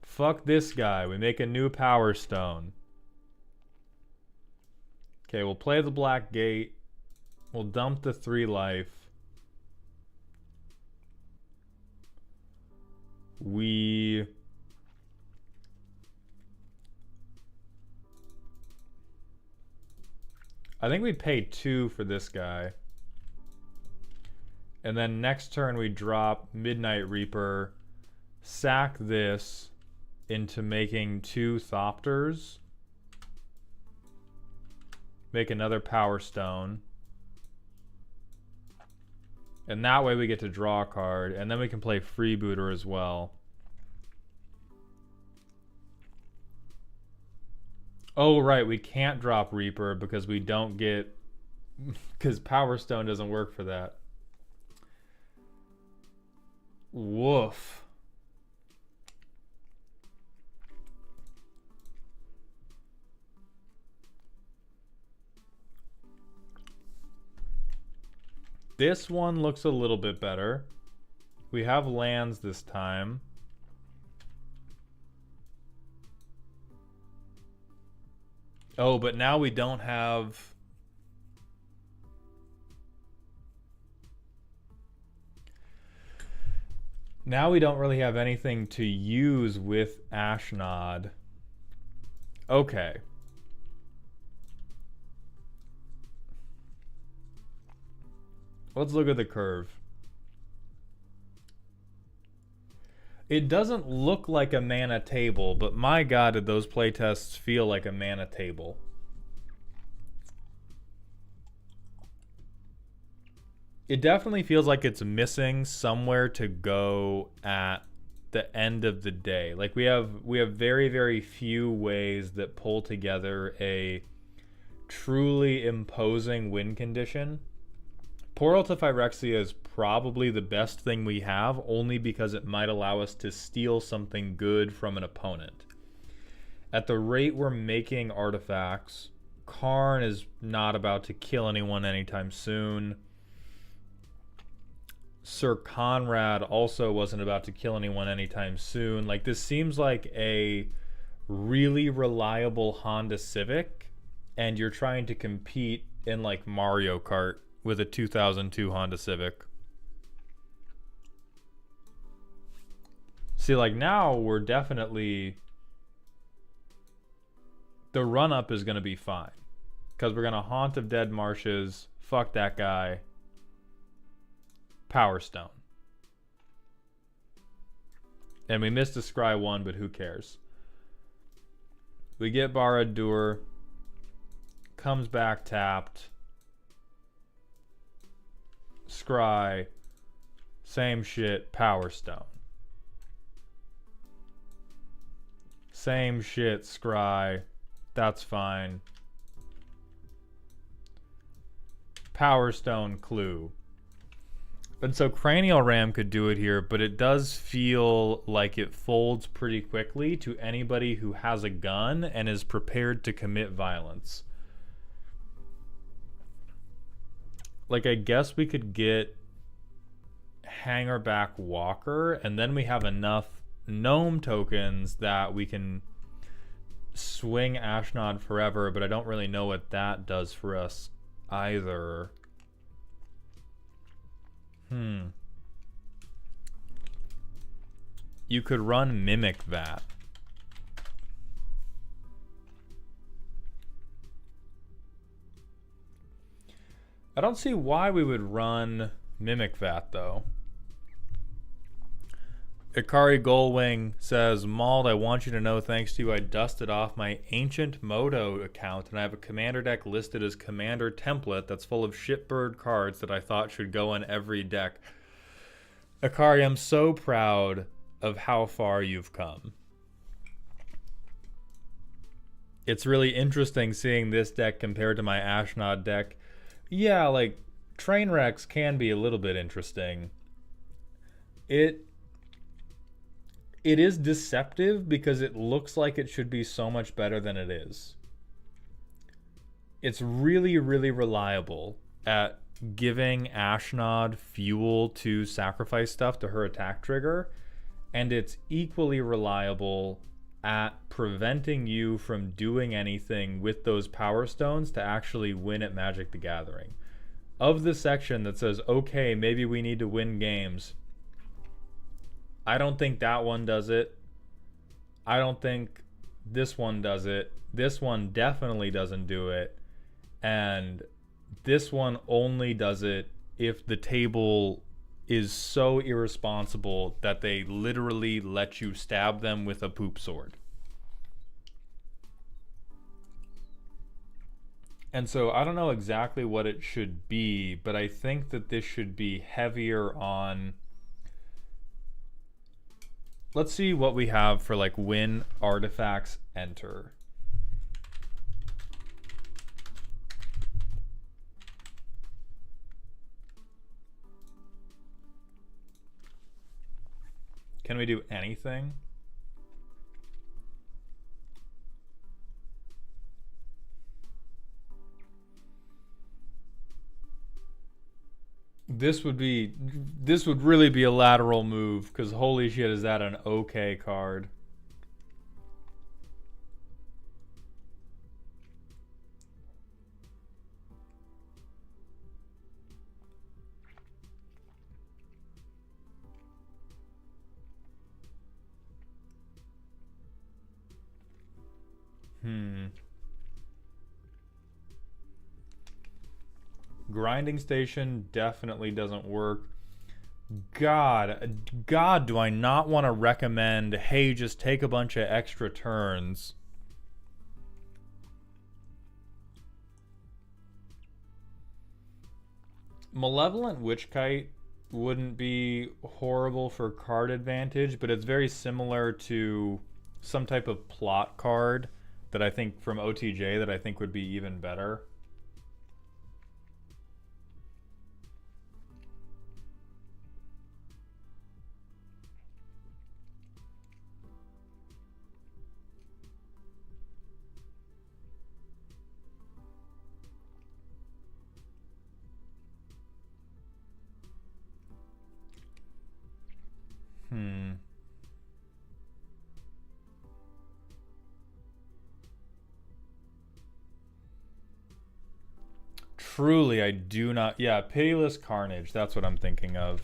Speaker 1: Fuck this guy. We make a new Power Stone. Okay, we'll play the Black Gate. We'll dump the 3 life. I think we pay 2 for this guy. And then next turn we drop Midnight Reaper. sack this into making 2 Thopters. Make another Power Stone. And that way we get to draw a card. And then we can play Freebooter as well. Oh, right. We can't drop Reaper because we don't get... because Power Stone doesn't work for that. Woof. This one looks a little bit better. We have lands this time. Oh, but now we don't have... Now we don't really have anything to use with Ashnod. Okay. Let's look at the curve. It doesn't look like a mana table, but my god, did those playtests feel like a mana table. It definitely feels like it's missing somewhere to go at the end of the day. Like we have very, very few ways that pull together a truly imposing win condition. Portal to Phyrexia is probably the best thing we have, only because it might allow us to steal something good from an opponent. At the rate we're making artifacts, Karn is not about to kill anyone anytime soon. Sir Conrad also wasn't about to kill anyone anytime soon. Like, this seems like a really reliable Honda Civic, and you're trying to compete in like Mario Kart with a 2002 Honda Civic. See, like now we're definitely... the run-up is going to be fine. Because we're going to Haunt of Dead Marshes, fuck that guy, Power Stone. And we missed a Scry 1, but who cares? We get Barad-dûr, comes back tapped, Scry, same shit, Power Stone. Same shit, Scry, that's fine. Power Stone, Clue. And so Cranial Ram could do it here, but it does feel like it folds pretty quickly to anybody who has a gun and is prepared to commit violence. Like, I guess we could get Hangerback Walker, and then we have enough gnome tokens that we can swing Ashnod forever, but I don't really know what that does for us either. You could run Mimic that. I don't see why we would run Mimic Vat, though. Ikari Gullwing says, Mauled, I want you to know, thanks to you, I dusted off my Ancient Moto account, and I have a commander deck listed as Commander Template that's full of shitbird cards that I thought should go on every deck. Ikari, I'm so proud of how far you've come. It's really interesting seeing this deck compared to my Ashnod deck. Yeah, like, Trainwrecks can be a little bit interesting. It is deceptive because it looks like it should be so much better than it is. It's really, really reliable at giving Ashnod fuel to sacrifice stuff to her attack trigger, and it's equally reliable at preventing you from doing anything with those Power Stones to actually win at Magic the Gathering. Of the section that says, okay, maybe we need to win games, I don't think that one does it. I don't think this one does it. This one definitely doesn't do it. And this one only does it if the table is so irresponsible that they literally let you stab them with a poop sword. And so I don't know exactly what it should be, but I think that this should be heavier on... Let's see what we have for like when artifacts enter. Can we do anything? This would really be a lateral move, because holy shit, is that an okay card. Grinding station definitely doesn't work. God, do I not want to recommend, hey, just take a bunch of extra turns. Malevolent Witchkite wouldn't be horrible for card advantage, but it's very similar to some type of plot card that I think from OTJ that I think would be even better. Truly, I do not... Yeah, Pitiless Carnage. That's what I'm thinking of.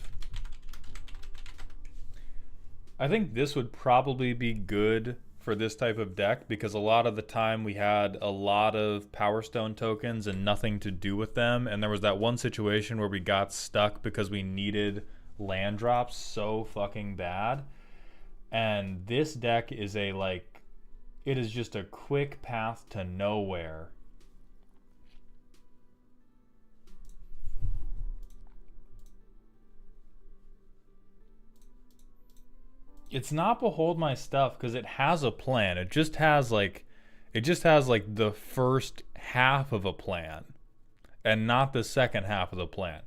Speaker 1: I think this would probably be good for this type of deck, because a lot of the time we had a lot of Power Stone tokens and nothing to do with them, and there was that one situation where we got stuck because we needed land drops so fucking bad. And this deck is a, like... It is just a quick path to nowhere. It's not Behold My Stuff because it has a plan. It just has like the first half of a plan and not the second half of the plan.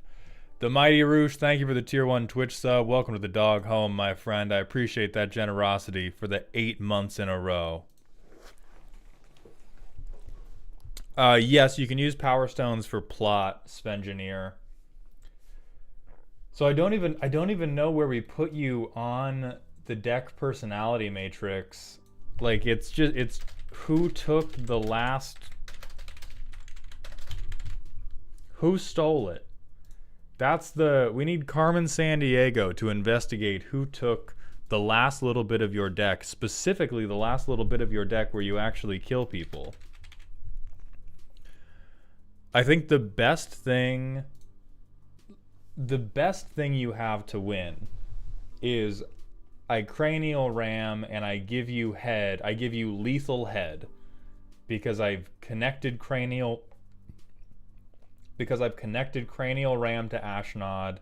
Speaker 1: The Mighty Roosh, thank you for the tier 1 Twitch sub. Welcome to the dog home, my friend. I appreciate that generosity for the 8 months in a row. Yes, you can use Power Stones for plot, Svengineer. So I don't even know where we put you on the deck personality matrix. Like, it's who took the last... Who stole it? That's the... We need Carmen Sandiego to investigate who took the last little bit of your deck, specifically the last little bit of your deck where you actually kill people. I think the best thing you have to win is I cranial ram and I give you head. I give you lethal head because I've connected cranial ram to Ashnod,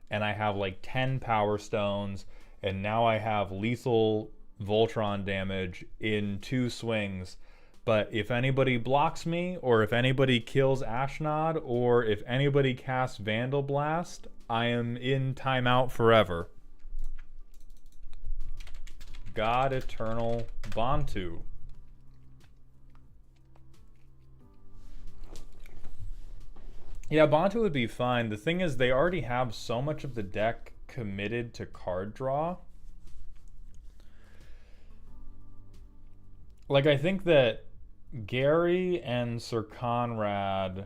Speaker 1: and I have like 10 Power Stones, and now I have lethal Voltron damage in 2 swings. But if anybody blocks me, or if anybody kills Ashnod, or if anybody casts Vandal Blast, I am in timeout forever. God Eternal Bantu. Yeah, Bantu would be fine. The thing is, they already have so much of the deck committed to card draw. Like, I think that Gary, Sir Conrad,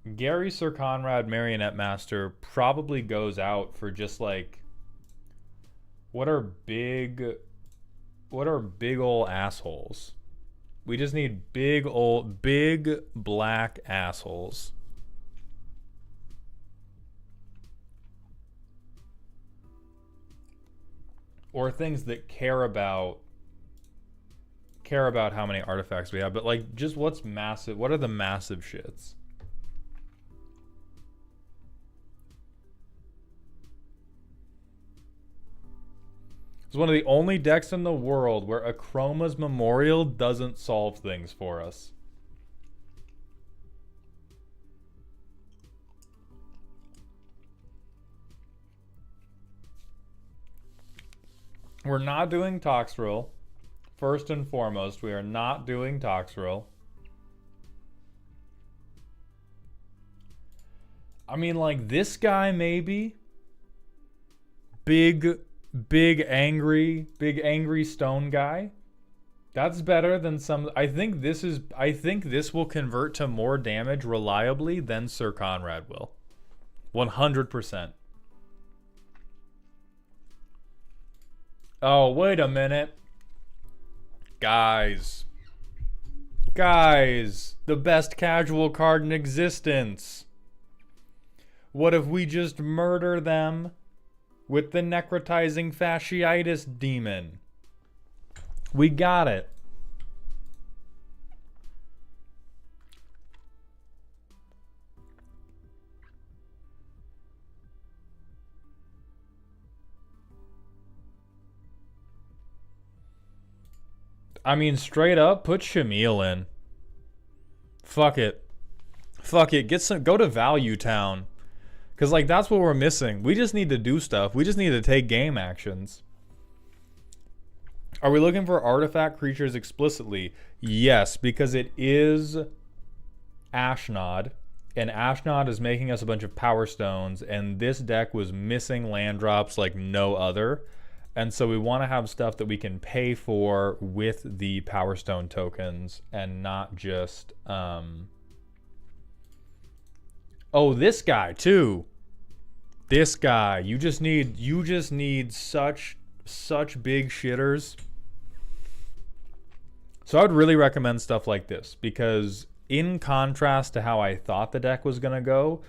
Speaker 1: Marionette Master probably goes out for just like, what are big ol' assholes? We just need big black assholes. or things that care about how many artifacts we have, but like just what's massive, what are the massive shits? It's one of the only decks in the world where Akroma's Memorial doesn't solve things for us. We're not doing Toxrill. First and foremost, we are not doing Toxrill. I mean, like, this guy maybe. Big angry stone guy. That's better than some. I think this will convert to more damage reliably than Sir Conrad will. 100%. Oh, wait a minute. Guys, the best casual card in existence. What if we just murder them with the necrotizing fasciitis demon? We got it. I mean, straight up, put Shamil in. Fuck it. Go to Value Town. Because, like, that's what we're missing. We just need to do stuff. We just need to take game actions. Are we looking for artifact creatures explicitly? Yes, because it is Ashnod. And Ashnod is making us a bunch of Power Stones. And this deck was missing land drops like no other. And so we want to have stuff that we can pay for with the Power Stone tokens and not just... Oh, this guy too. This guy. You just need such big shitters. So I would really recommend stuff like this because in contrast to how I thought the deck was going to go,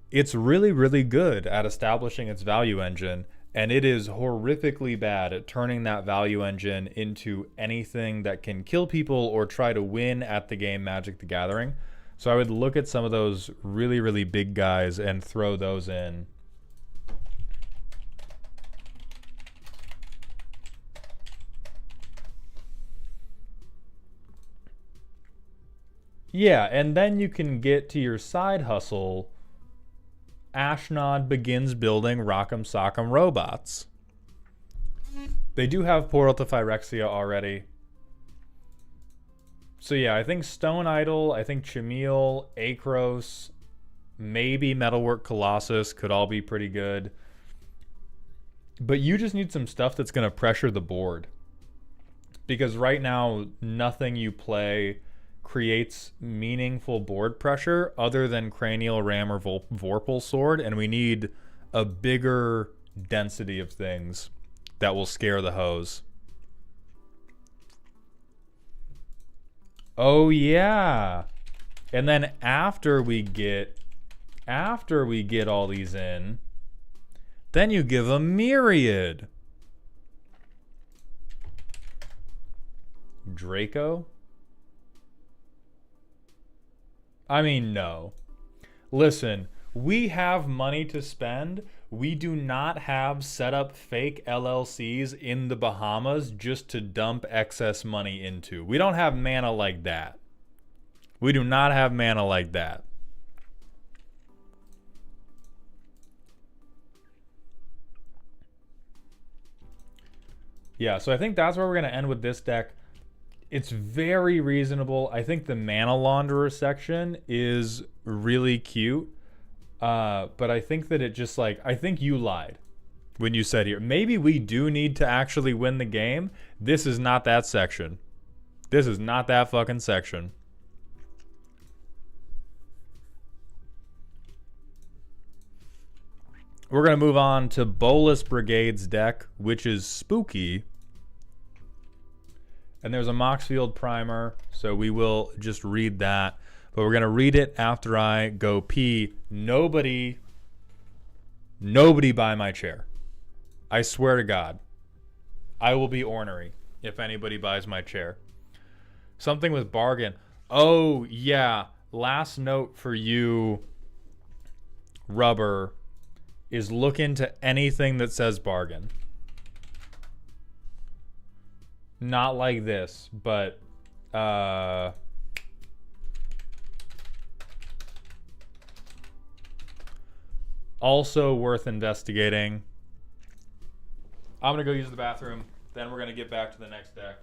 Speaker 1: it's really, really good at establishing its value engine. And it is horrifically bad at turning that value engine into anything that can kill people or try to win at the game Magic the Gathering. So I would look at some of those really, really big guys and throw those in. Yeah, and then you can get to your side hustle. Ashnod begins building Rock'em Sock'em robots. They do have Portal to Phyrexia already. So yeah, I think Stone Idol, I think Chameel, Akros, maybe Metalwork Colossus could all be pretty good. But you just need some stuff that's going to pressure the board. Because right now, nothing you play creates meaningful board pressure other than Cranial Ram or Vorpal Sword, and we need a bigger density of things that will scare the hoes. Oh yeah. And then after we get all these in, then you give a Myriad. Draco? I mean, no. Listen, we have money to spend. We do not have set up fake LLCs in the Bahamas just to dump excess money into. We don't have mana like that. We do not have mana like that. Yeah, so I think that's where we're going to end with this deck. It's very reasonable. I think the Mana Launderer section is really cute. But I think that it just like, I think you lied when you said here, maybe we do need to actually win the game. This is not that section. This is not that fucking section. We're going to move on to Bolas Brigade's deck, which is spooky. And there's a Moxfield primer, so we will just read that. But we're going to read it after I go pee. Nobody buy my chair. I swear to God. I will be ornery if anybody buys my chair. Something with bargain. Oh, yeah. Last note for you, Rubber, is look into anything that says bargain. Not like this, but also worth investigating. I'm going to go use the bathroom. Then we're going to get back to the next deck.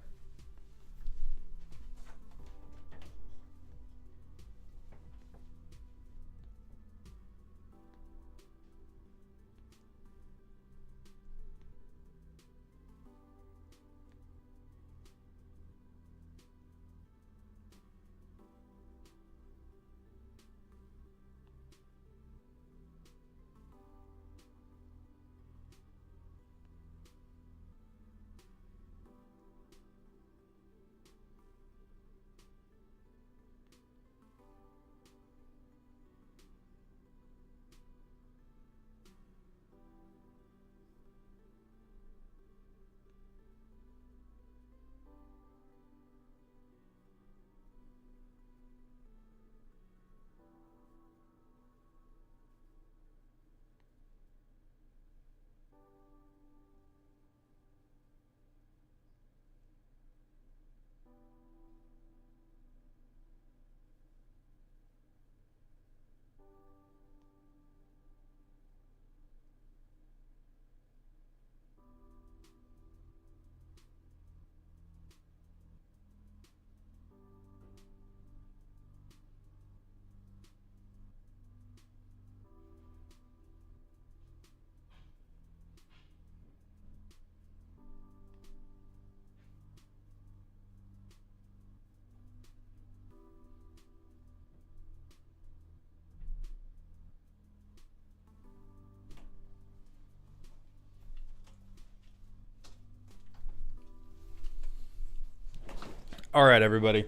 Speaker 1: All right, everybody.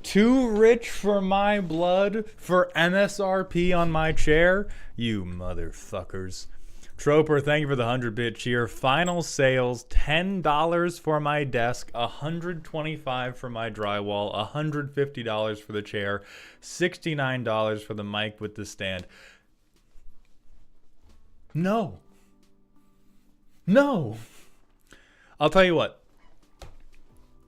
Speaker 1: Too rich for my blood for MSRP on my chair? You motherfuckers. Troper, thank you for the 100-bit cheer. Final sales, $10 for my desk, $125 for my drywall, $150 for the chair, $69 for the mic with the stand. No. No. I'll tell you what.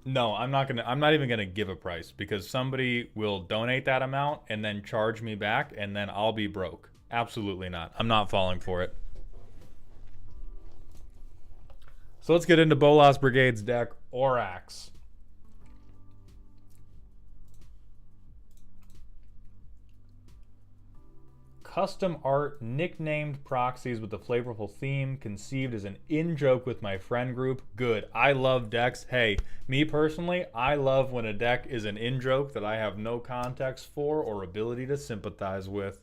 Speaker 1: No, I'm not even gonna give a price because somebody will donate that amount and then charge me back and then I'll be broke. Absolutely not. I'm not falling for it. So let's get into Bolas Brigade's deck, Orax. Custom art, nicknamed proxies with a flavorful theme, conceived as an in-joke with my friend group. Good. I love decks. Hey, me personally, I love when a deck is an in-joke that I have no context for or ability to sympathize with.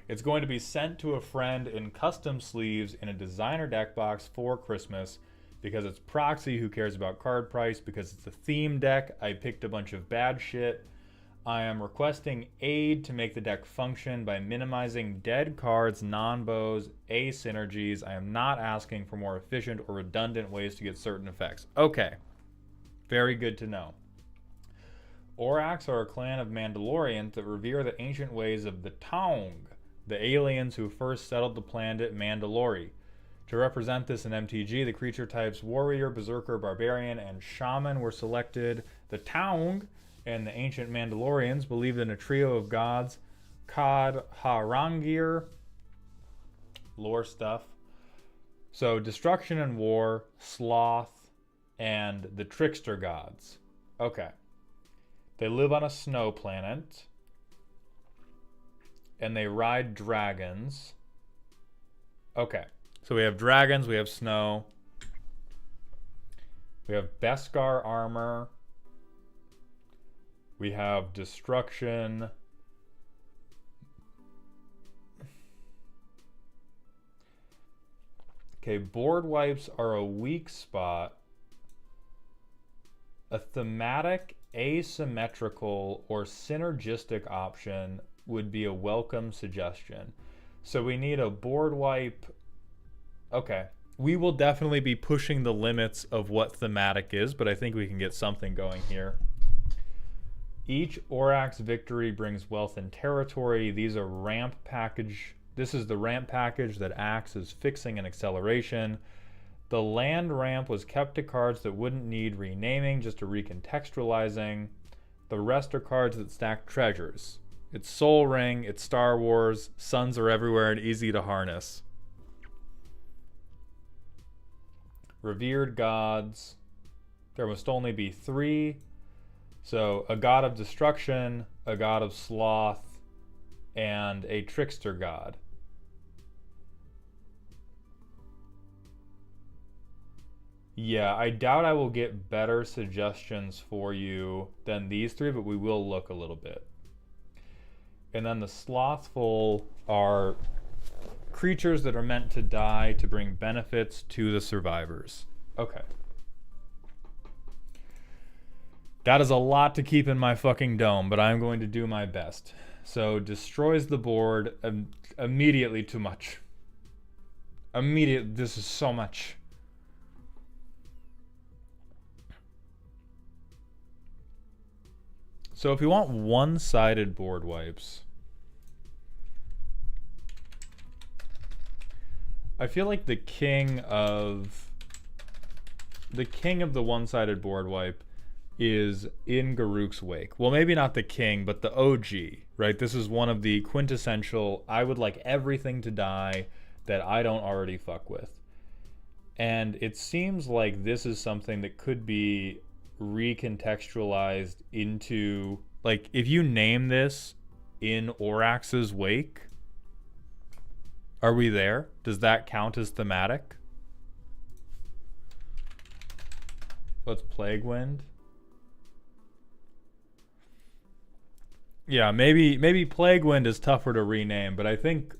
Speaker 1: It's going to be sent to a friend in custom sleeves in a designer deck box for Christmas because it's proxy who cares about card price, because it's a theme deck. I picked a bunch of bad shit. I am requesting aid to make the deck function by minimizing dead cards, non-bows, assynergies. I am not asking for more efficient or redundant ways to get certain effects. Okay. Very good to know. Orax are a clan of Mandalorians that revere the ancient ways of the Taung, the aliens who first settled the planet Mandalorian. To represent this in MTG, the creature types Warrior, Berserker, Barbarian, and Shaman were selected. The Taung and the ancient Mandalorians believed in a trio of gods, Kad Harangir, lore stuff. So destruction and war, sloth, and the trickster gods. Okay. They live on a snow planet, and they ride dragons. Okay. So we have dragons, we have snow. We have Beskar armor. We have destruction. Okay, board wipes are a weak spot. A thematic, asymmetrical, or synergistic option would be a welcome suggestion. So we need a board wipe. Okay, we will definitely be pushing the limits of what Thematic is, but I think we can get something going here. Each Orax victory brings wealth and territory. These are ramp package. This is the ramp package that acts as fixing and acceleration. The land ramp was kept to cards that wouldn't need renaming, just a recontextualizing. The rest are cards that stack treasures. It's Soul Ring, it's Star Wars, suns are everywhere and easy to harness. Revered gods. There must only be 3. So a god of destruction, a god of sloth, and a trickster god. Yeah, I doubt I will get better suggestions for you than these 3, but we will look a little bit. And then the slothful are creatures that are meant to die to bring benefits to the survivors. Okay. That is a lot to keep in my fucking dome, but I'm going to do my best. So, destroys the board immediately. Too much. This is so much. So if you want one-sided board wipes, I feel like the king of the one-sided board wipe is in Garruk's Wake. Well, maybe not the king, but the OG, right? This is one of the quintessential, I would like everything to die that I don't already fuck with. And it seems like this is something that could be recontextualized into, like, if you name this in Orax's Wake, are we there? Does that count as Thematic? What's Plague Wind? Yeah, maybe Plague Wind is tougher to rename, but I think,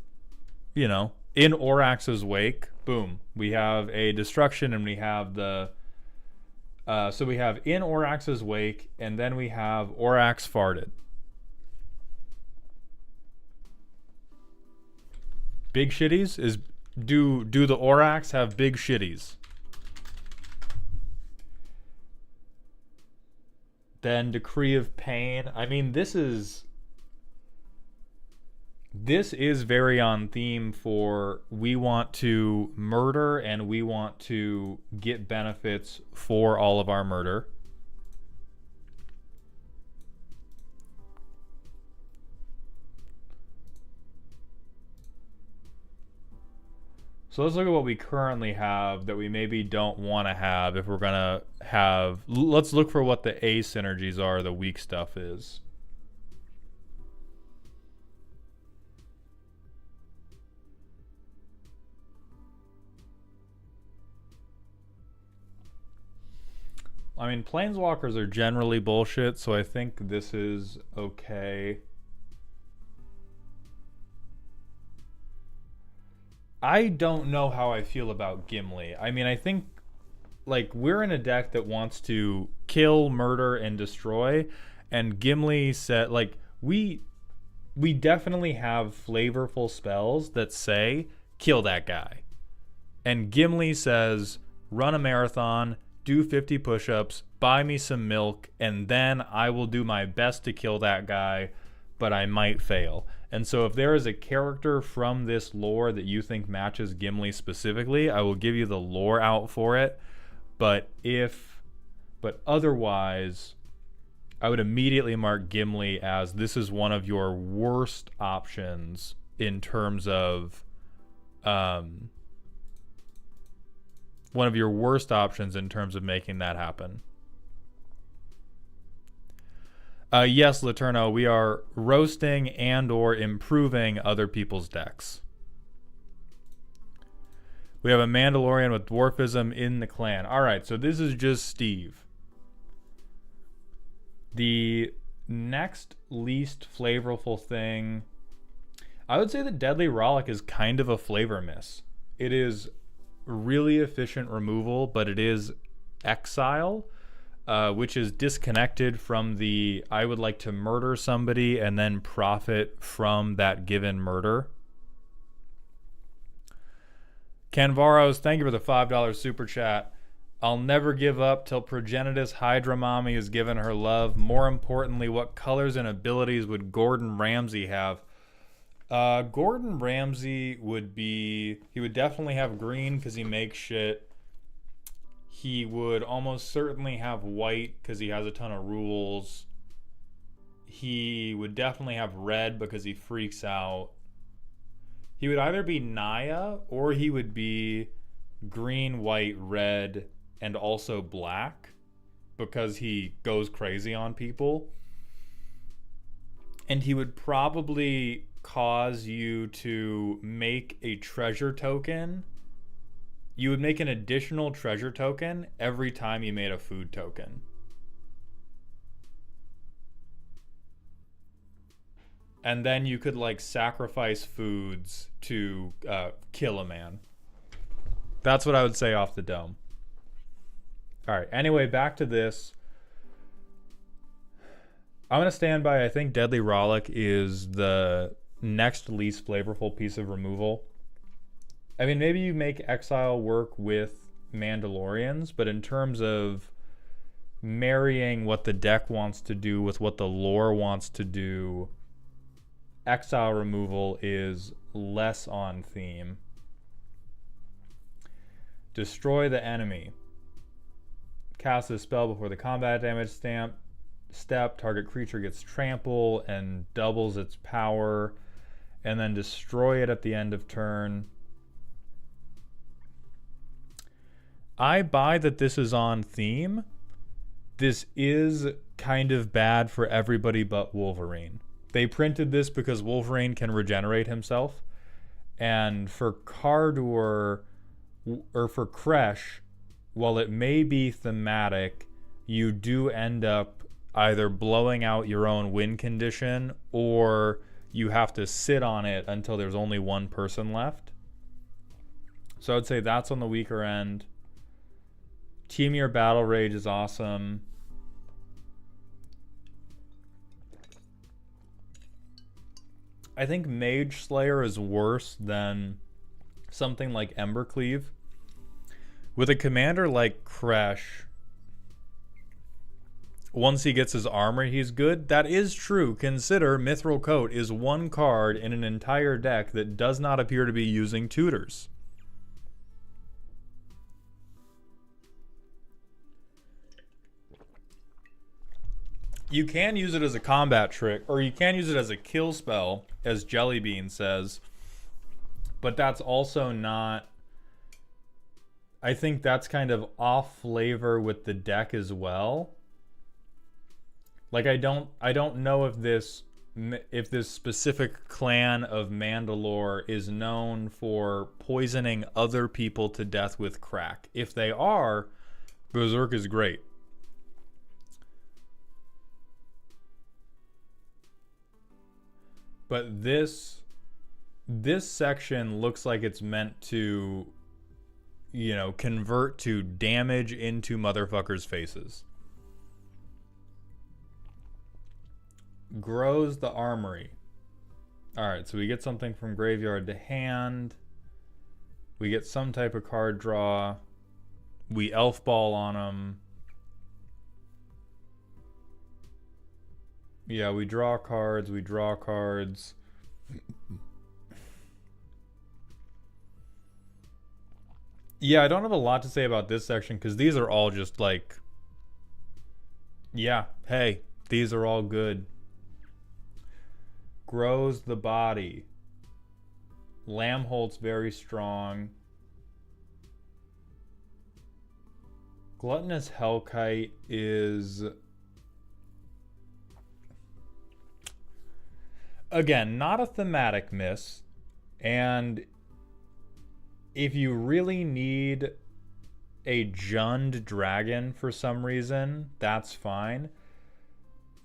Speaker 1: you know, in Orax's Wake, boom, we have a destruction and we have the so we have in Orax's Wake, and then we have Orax Farted. Big shitties is do the Orax have big shitties? Then Decree of Pain. I mean, this is very on theme for we want to murder and we want to get benefits for all of our murder. So let's look at what we currently have that we maybe don't want to have if we're going to have... Let's look for what the A synergies are, the weak stuff is. I mean, planeswalkers are generally bullshit, so I think this is okay. I don't know how I feel about Gimli. I mean, I think, like, we're in a deck that wants to kill, murder, and destroy, and Gimli said, like, we definitely have flavorful spells that say, kill that guy. And Gimli says, run a marathon, do 50 push-ups, buy me some milk, and then I will do my best to kill that guy, but I might fail. And so if there is a character from this lore that you think matches Gimli specifically, I will give you the lore out for it. But otherwise, I would immediately mark Gimli as this is one of your worst options in terms of making that happen. Yes, Laterno, we are roasting and or improving other people's decks. We have a Mandalorian with dwarfism in the clan. All right, so this is just Steve. The next least flavorful thing, I would say that Deadly Rollick is kind of a flavor miss. It is really efficient removal, but it is exile. Which is disconnected from the I would like to murder somebody and then profit from that given murder. Canvaros, thank you for the $5 super chat. I'll never give up till Progenitus Hydra Mommy is given her love. More importantly, what colors and abilities would Gordon Ramsay have? Gordon Ramsay would definitely have green because he makes shit. He would almost certainly have white because he has a ton of rules. He would definitely have red because he freaks out. He would either be Naya or he would be green, white, red, and also black because he goes crazy on people. And he would probably cause you to make a treasure token. You would make an additional treasure token every time you made a food token. And then you could like sacrifice foods to kill a man. That's what I would say off the dome. All right, anyway, back to this. I'm going to stand by, I think Deadly Rollick is the next least flavorful piece of removal. I mean, maybe you make Exile work with Mandalorians, but in terms of marrying what the deck wants to do with what the lore wants to do, Exile removal is less on theme. Destroy the enemy. Cast a spell before the combat damage step. Target creature gets trample and doubles its power. And then destroy it at the end of turn. I buy that this is on theme. This is kind of bad for everybody but Wolverine. They printed this because Wolverine can regenerate himself. And for Cardor, or for Kresh, while it may be thematic, you do end up either blowing out your own win condition or you have to sit on it until there's only one person left. So I'd say that's on the weaker end. Team Your Battle Rage is awesome. I think Mage Slayer is worse than something like Embercleave. With a commander like Kresh, once he gets his armor, he's good. That is true. Consider Mithril Coat is one card in an entire deck that does not appear to be using tutors. You can use it as a combat trick, or you can use it as a kill spell, as Jellybean says, but that's also not... I think that's kind of off flavor with the deck as well. Like I don't know if this specific clan of Mandalore is known for poisoning other people to death with crack. If they are, Berserk is great. But this section looks like it's meant to, you know, convert to damage into motherfuckers' faces. Grows the Armory. Alright, so we get something from graveyard to hand. We get some type of card draw. We elf ball on them. Yeah, we draw cards. Yeah, I don't have a lot to say about this section because these are all just like, yeah, hey, these are all good. Grows the Body. Lambholt's very strong. Gluttonous Hellkite is... Again, not a thematic miss. And if you really need a Jund dragon for some reason, that's fine.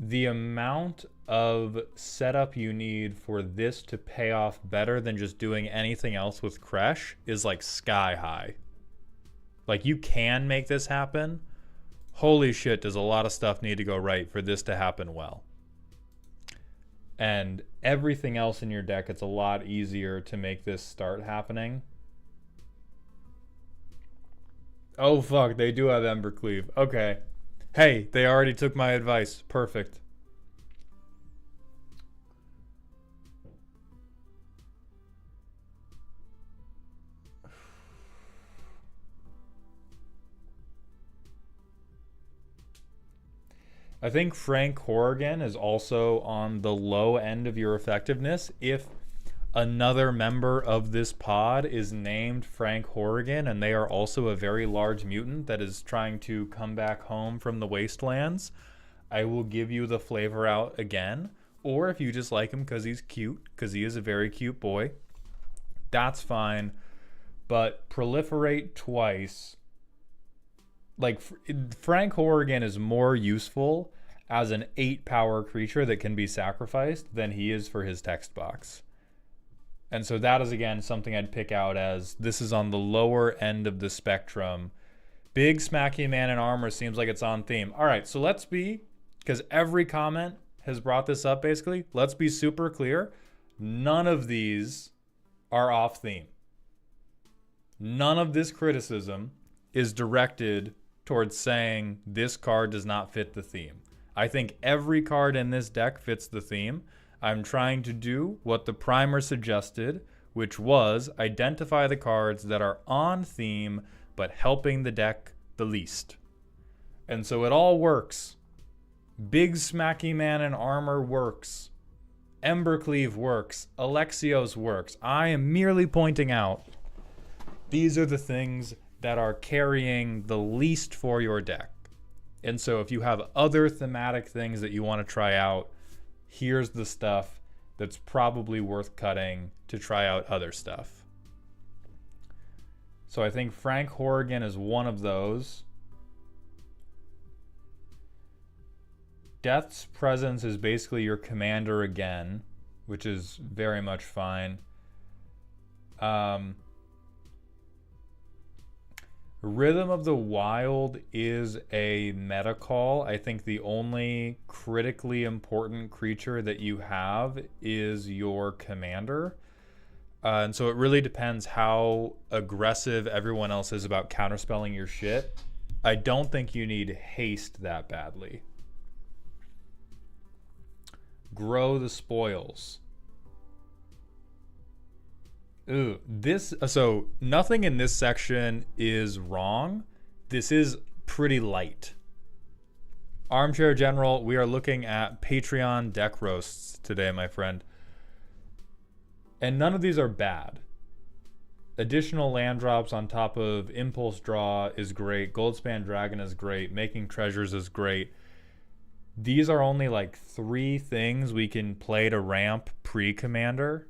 Speaker 1: The amount of setup you need for this to pay off better than just doing anything else with Kresh is like sky high. Like, you can make this happen. Holy shit, does a lot of stuff need to go right for this to happen well. And everything else in your deck, it's a lot easier to make this start happening. Oh, fuck. They do have Embercleave. Okay. Hey, they already took my advice. Perfect. I think Frank Horrigan is also on the low end of your effectiveness. If another member of this pod is named Frank Horrigan and they are also a very large mutant that is trying to come back home from the wastelands, I will give you the flavor out again. Or if you just like him because he's cute, because he is a very cute boy, that's fine. But proliferate twice. Like, Frank Horrigan is more useful as an 8 power creature that can be sacrificed than he is for his text box. And so that is, again, something I'd pick out as this is on the lower end of the spectrum. Big smacky man in armor seems like it's on theme. All right, so let's be, because every comment has brought this up basically, let's be super clear. None of these are off theme. None of this criticism is directed towards saying this card does not fit the theme. I think every card in this deck fits the theme. I'm trying to do what the primer suggested, which was identify the cards that are on theme but helping the deck the least. And so it all works. Big smacky man in armor works. Embercleave works. Alexios works. I am merely pointing out these are the things that are carrying the least for your deck. And so if you have other thematic things that you want to try out, here's the stuff that's probably worth cutting to try out other stuff. So I think Frank Horrigan is one of those. Death's Presence is basically your commander again, which is very much fine. Rhythm of the Wild is a meta call. I think the only critically important creature that you have is your commander. And so it really depends how aggressive everyone else is about counterspelling your shit. I don't think you need haste that badly. Grow the Spoils. Ooh, so nothing in this section is wrong. This is pretty light. Armchair General, we are looking at Patreon deck roasts today, my friend. And none of these are bad. Additional land drops on top of Impulse Draw is great. Goldspan Dragon is great. Making Treasures is great. These are only like 3 things we can play to ramp pre-commander.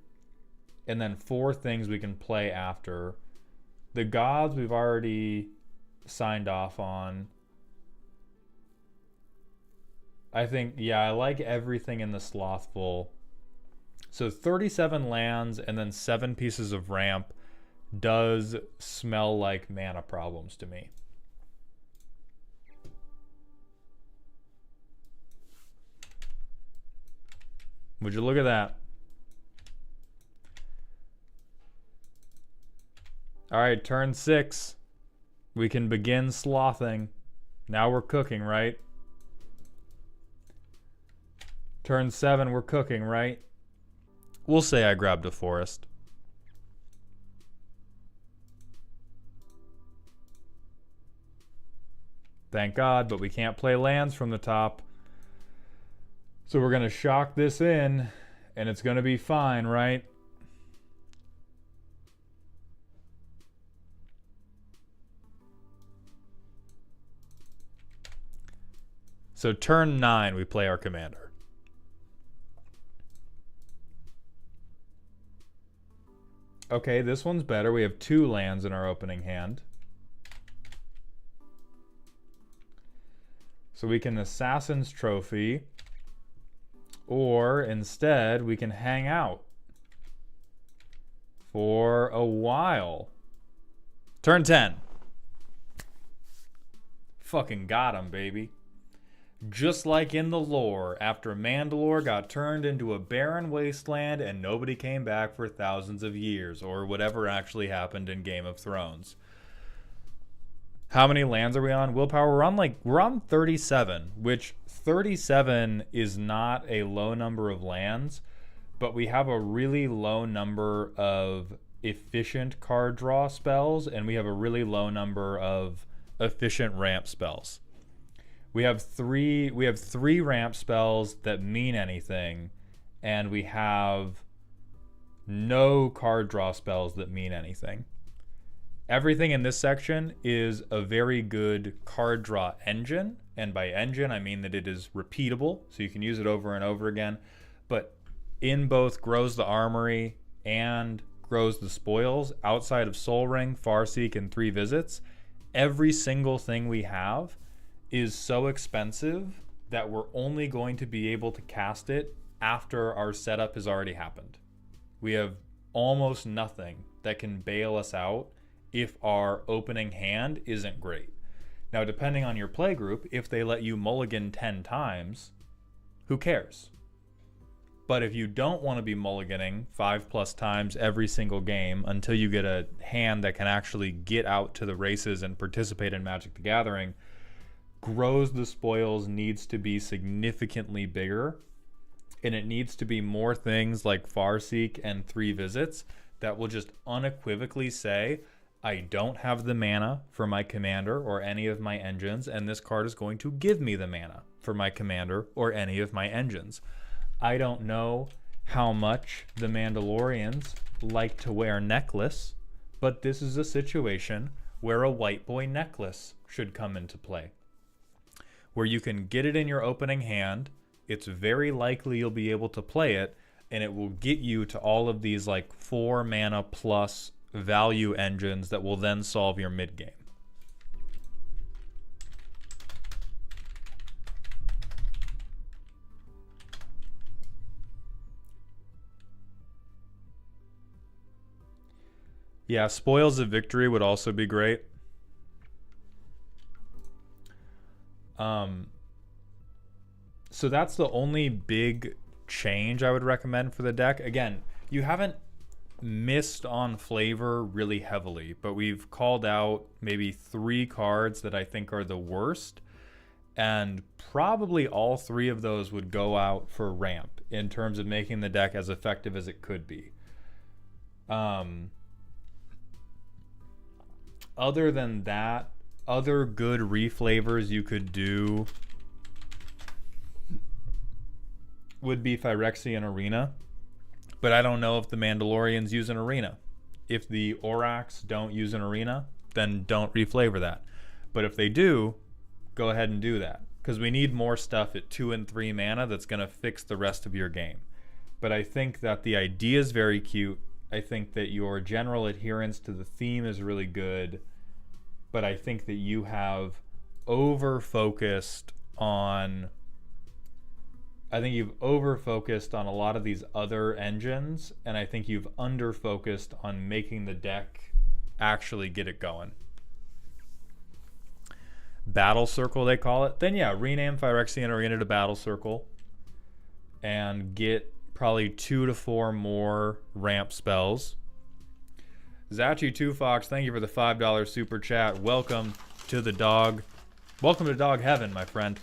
Speaker 1: And then 4 things we can play after. The gods we've already signed off on. I think, yeah, I like everything in the Slothful. So 37 lands and then 7 pieces of ramp does smell like mana problems to me. Would you look at that? All right, turn 6. We can begin slothing. Now we're cooking, right? Turn 7, we're cooking, right? We'll say I grabbed a forest. Thank God, but we can't play lands from the top. So we're going to shock this in, and it's going to be fine, right? So turn 9, we play our commander. Okay, this one's better. We have 2 lands in our opening hand. So we can Assassin's Trophy, or instead we can hang out for a while. Turn 10. Fucking got him, baby. Just like in the lore, after Mandalore got turned into a barren wasteland and nobody came back for thousands of years, or whatever actually happened in Game of Thrones. How many lands are we on? Willpower, we're on 37, which 37 is not a low number of lands, but we have a really low number of efficient card draw spells, and we have a really low number of efficient ramp spells. We have three ramp spells that mean anything, and we have no card draw spells that mean anything. Everything in this section is a very good card draw engine, and by engine I mean that it is repeatable, so you can use it over and over again, but in both Grows the Armory and Grows the Spoils, outside of Soul Ring, Farseek, and 3 Visits, every single thing we have is so expensive that we're only going to be able to cast it after our setup has already happened. We have almost nothing that can bail us out if our opening hand isn't great. Now, depending on your play group, if they let you mulligan 10 times, who cares? But if you don't want to be mulliganing 5+ times every single game until you get a hand that can actually get out to the races and participate in Magic the Gathering, Grows the Spoils needs to be significantly bigger, and it needs to be more things like Farseek and 3 Visits that will just unequivocally say, I don't have the mana for my commander or any of my engines, and this card is going to give me the mana for my commander or any of my engines. I don't know how much the Mandalorians like to wear necklace, but this is a situation where a white boy necklace should come into play, where you can get it in your opening hand. It's very likely you'll be able to play it, and it will get you to all of these like 4 mana plus value engines that will then solve your mid game. Yeah, Spoils of Victory would also be great. So that's the only big change I would recommend for the deck. Again, you haven't missed on flavor really heavily, but we've called out maybe 3 cards that I think are the worst, and probably all 3 of those would go out for ramp in terms of making the deck as effective as it could be. Other than that, other good reflavors you could do would be Phyrexian Arena, but I don't know if the Mandalorians use an arena. If the Orax don't use an arena, then don't reflavor that. But if they do, go ahead and do that, because we need more stuff at 2 and 3 mana that's going to fix the rest of your game. But I think that the idea is very cute. I think that your general adherence to the theme is really good, but I think that you have over-focused on... I think you've over-focused on a lot of these other engines, and I think you've under-focused on making the deck actually get it going. Battle Circle, they call it. Then yeah, rename Phyrexian Arena to Battle Circle and get probably 2 to 4 more ramp spells. Zachi2Fox, thank you for the $5 super chat. Welcome to the dog. Welcome to Dog Heaven, my friend.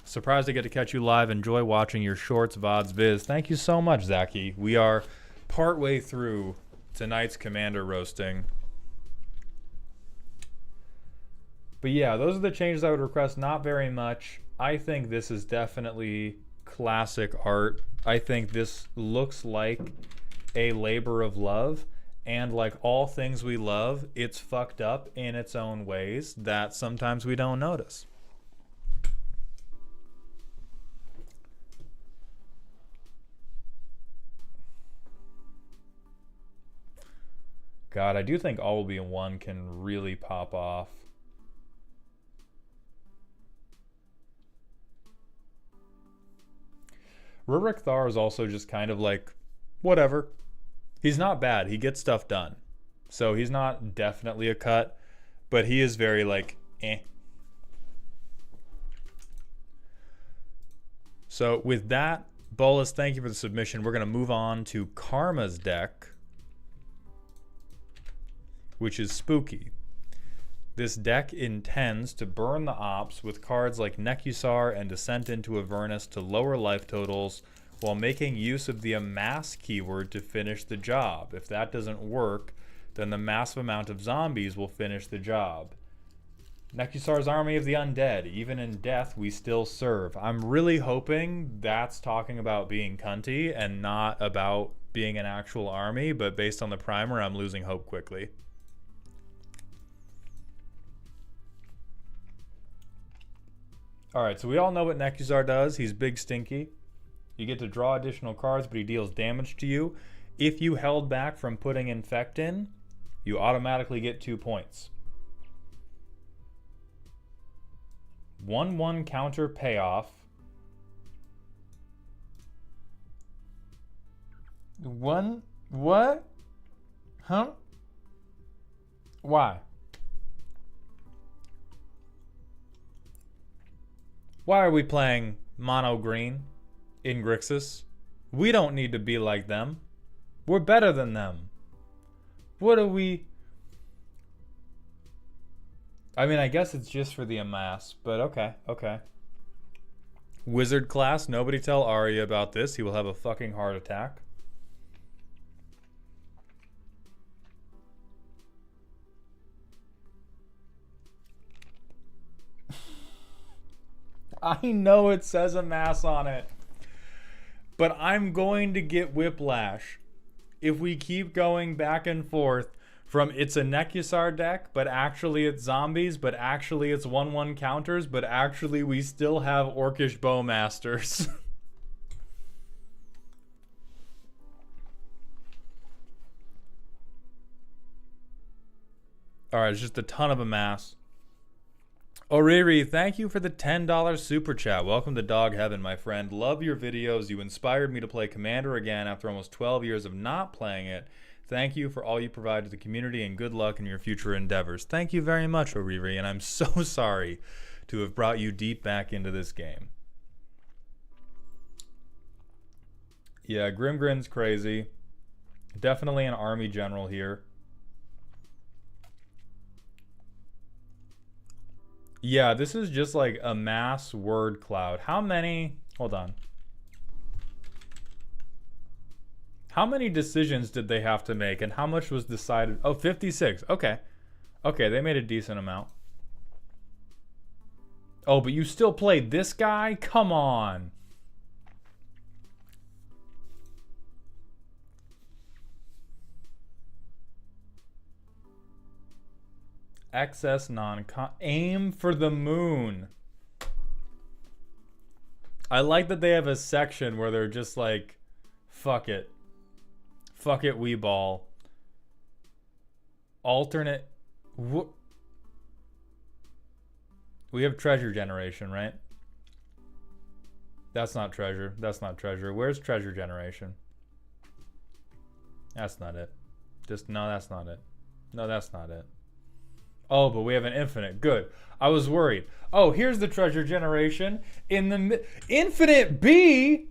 Speaker 1: Surprised to get to catch you live. Enjoy watching your shorts, VODs, viz. Thank you so much, Zachy. We are partway through tonight's Commander roasting. But yeah, those are the changes I would request. Not very much. I think this is definitely classic art. I think this looks like a labor of love. And like all things we love, it's fucked up in its own ways that sometimes we don't notice. God, I do think All Will Be in One can really pop off. Rurik Thar is also just kind of like, whatever. He's not bad. He gets stuff done. So he's not definitely a cut, but he is very like, eh. So with that, Bolas, thank you for the submission. We're going to move on to Karma's deck, which is spooky. This deck intends to burn the ops with cards like Nekusar and Descent into Avernus to lower life totals while making use of the amass keyword to finish the job. If that doesn't work, then the massive amount of zombies will finish the job. Nekusar's Army of the Undead. Even in death, we still serve. I'm really hoping that's talking about being cunty and not about being an actual army, but based on the primer, I'm losing hope quickly. Alright, so we all know what Nekusar does. He's big stinky. You get to draw additional cards, but he deals damage to you. If you held back from putting Infect in, you automatically get 2 points. 1/1 counter payoff. What? Huh? Why? Why are we playing mono green in Grixis? We don't need to be like them. We're better than them. What are we? I mean, I guess it's just for the amass, but okay. Wizard class, nobody tell Arya about this. He will have a fucking heart attack. I know it says amass on it, but I'm going to get whiplash if we keep going back and forth from it's a Nekusar deck, but actually it's zombies, but actually it's 1/1 counters, but actually we still have Orcish Bowmasters. Alright, it's just a ton of amass. Oriri, thank you for the $10 super chat. Welcome to Dog Heaven, my friend. Love your videos. You inspired me to play Commander again after almost 12 years of not playing it. Thank you for all you provide to the community and good luck in your future endeavors. Thank you very much, Oriri, and I'm so sorry to have brought you deep back into this game. Yeah, Grimgrin's crazy. Definitely an army general here. Yeah, this is just like a mass word cloud. How many? Hold on. How many decisions did they have to make and how much was decided? Oh, 56. Okay. Okay, they made a decent amount. Oh, but you still played this guy? Come on. Excess non-con. Aim for the moon. I like that they have a section where they're just like, fuck it. Fuck it, we ball. Alternate. We have treasure generation, right? That's not treasure. That's not treasure. Where's treasure generation? That's not it. Just, no, that's not it. No, that's not it. Oh, but we have an infinite. Good. I was worried. Oh, here's the treasure generation. In the infinite B.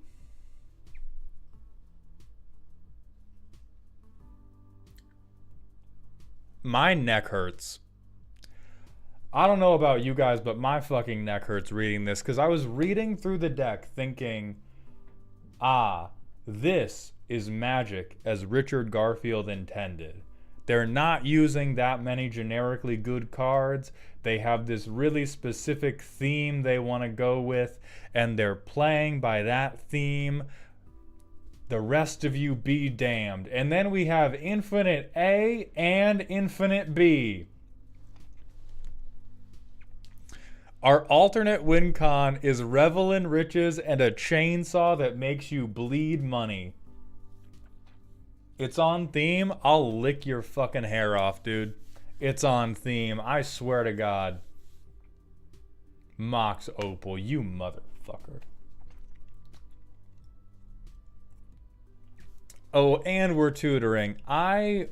Speaker 1: My neck hurts. I don't know about you guys, but my fucking neck hurts reading this because I was reading through the deck thinking, ah, this is Magic as Richard Garfield intended. They're not using that many generically good cards. They have this really specific theme they want to go with, and they're playing by that theme. The rest of you be damned. And then we have Infinite A and Infinite B. Our alternate win con is Revel in Riches and a chainsaw that makes you bleed money. It's on theme. I'll lick your fucking hair off, dude. It's on theme. I swear to God. Mox Opal, you motherfucker. Oh, and we're tutoring. I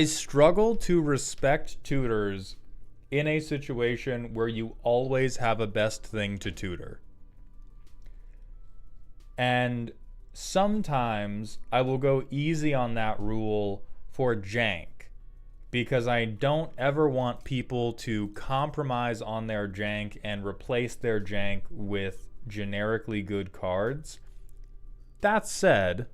Speaker 1: struggle to respect tutors in a situation where you always have a best thing to tutor. And sometimes I will go easy on that rule for jank, because I don't ever want people to compromise on their jank and replace their jank with generically good cards. That said,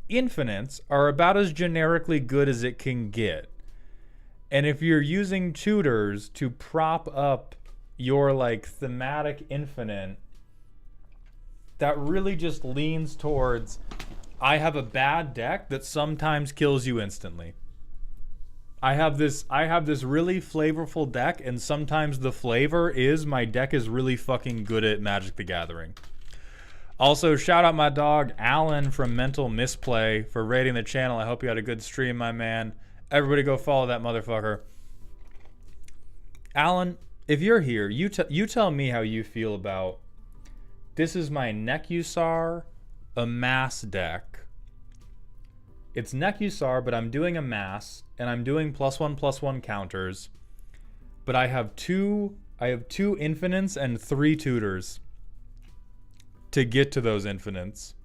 Speaker 1: infinites are about as generically good as it can get. And if you're using tutors to prop up your like thematic infinite, that really just leans towards, I have a bad deck that sometimes kills you instantly. I have this really flavorful deck, and sometimes the flavor is my deck is really fucking good at Magic the Gathering. Also, shout out my dog Alan from Mental Misplay for rating the channel. I hope you had a good stream, my man. Everybody go follow that motherfucker. Alan, if you're here, you tell me how you feel about, this is my Nekusar Amass deck. It's Nekusar, but I'm doing Amass, and I'm doing +1/+1 counters. But I have two infinites and 3 tutors to get to those infinites.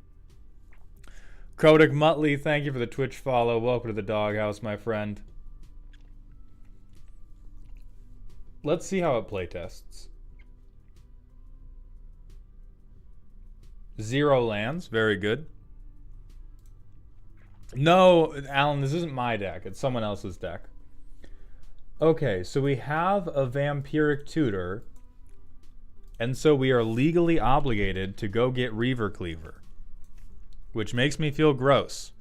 Speaker 1: Kodak Muttley, thank you for the Twitch follow. Welcome to the doghouse, my friend. Let's see how it playtests. 0 lands, very good. No, Alan, this isn't my deck. It's someone else's deck. Okay, so we have a vampiric tutor, and so we are legally obligated to go get Reaver Cleaver, which makes me feel gross.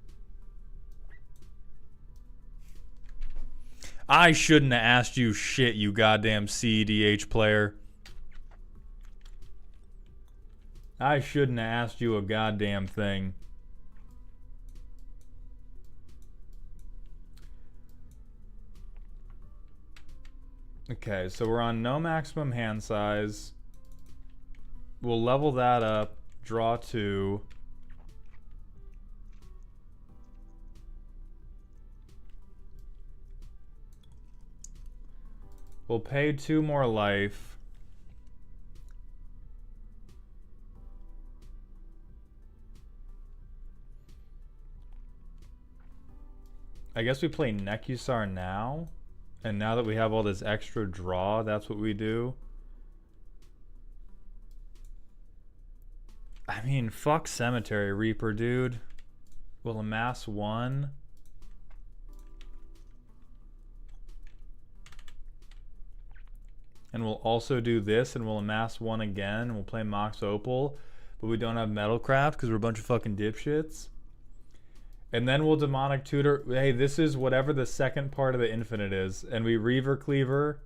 Speaker 1: I shouldn't have asked you shit, you goddamn CEDH player. I shouldn't have asked you a goddamn thing. Okay, so we're on no maximum hand size. We'll level that up, draw 2. We'll pay 2 more life. I guess we play Nekusar now. And now that we have all this extra draw, that's what we do. I mean, fuck Cemetery Reaper, dude. We'll amass 1. And we'll also do this, and we'll amass 1 again, and we'll play Mox Opal, but we don't have Metalcraft because we're a bunch of fucking dipshits. And then we'll Demonic Tutor. Hey, this is whatever the second part of the infinite is. And we Reaver Cleaver.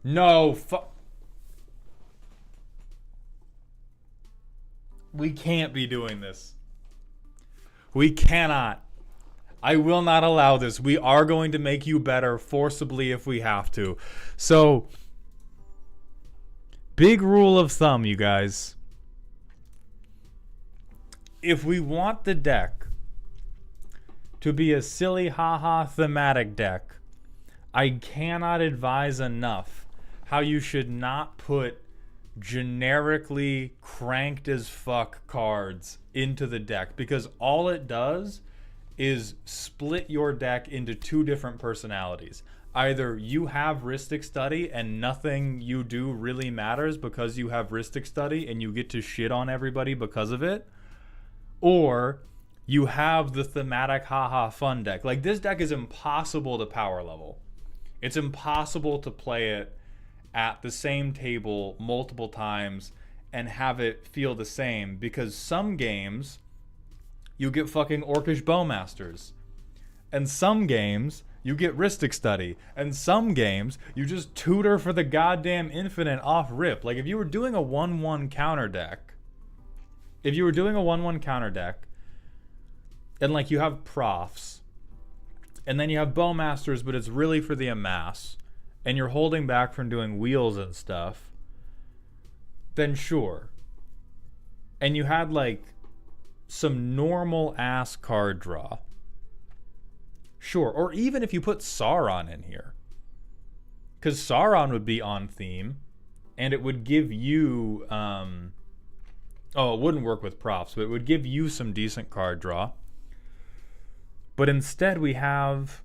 Speaker 1: No, fuck. We can't be doing this. We cannot. I will not allow this. We are going to make you better forcibly if we have to. So, big rule of thumb, you guys. If we want the deck to be a silly haha thematic deck, I cannot advise enough how you should not put generically cranked as fuck cards into the deck, because all it does is split your deck into 2 different personalities. Either you have Rhystic Study and nothing you do really matters because you have Rhystic Study and you get to shit on everybody because of it, or you have the thematic haha fun deck. Like, this deck is impossible to power level. It's impossible to play it at the same table multiple times and have it feel the same, because some games you get fucking Orcish Bowmasters, and some games you get Rhystic Study, and some games you just tutor for the goddamn infinite off rip. Like, if you were doing a 1/1 counter deck, and like you have profs, and then you have Bowmasters, but it's really for the amass, and you're holding back from doing wheels and stuff, then sure. And you had like some normal ass card draw, sure. Or even if you put Sauron in here, because Sauron would be on theme. and it would give you oh, it wouldn't work with props, but it would give you some decent card draw. But instead we have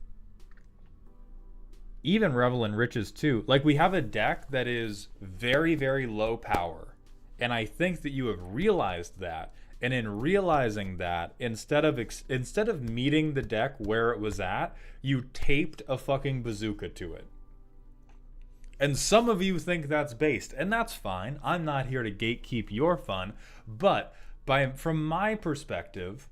Speaker 1: even Revel in Riches too. Like, we have a deck that is very, very low power. And I think that you have realized that. And in realizing that, instead of meeting the deck where it was at, you taped a fucking bazooka to it. And some of you think that's based, and that's fine. I'm not here to gatekeep your fun, but from my perspective,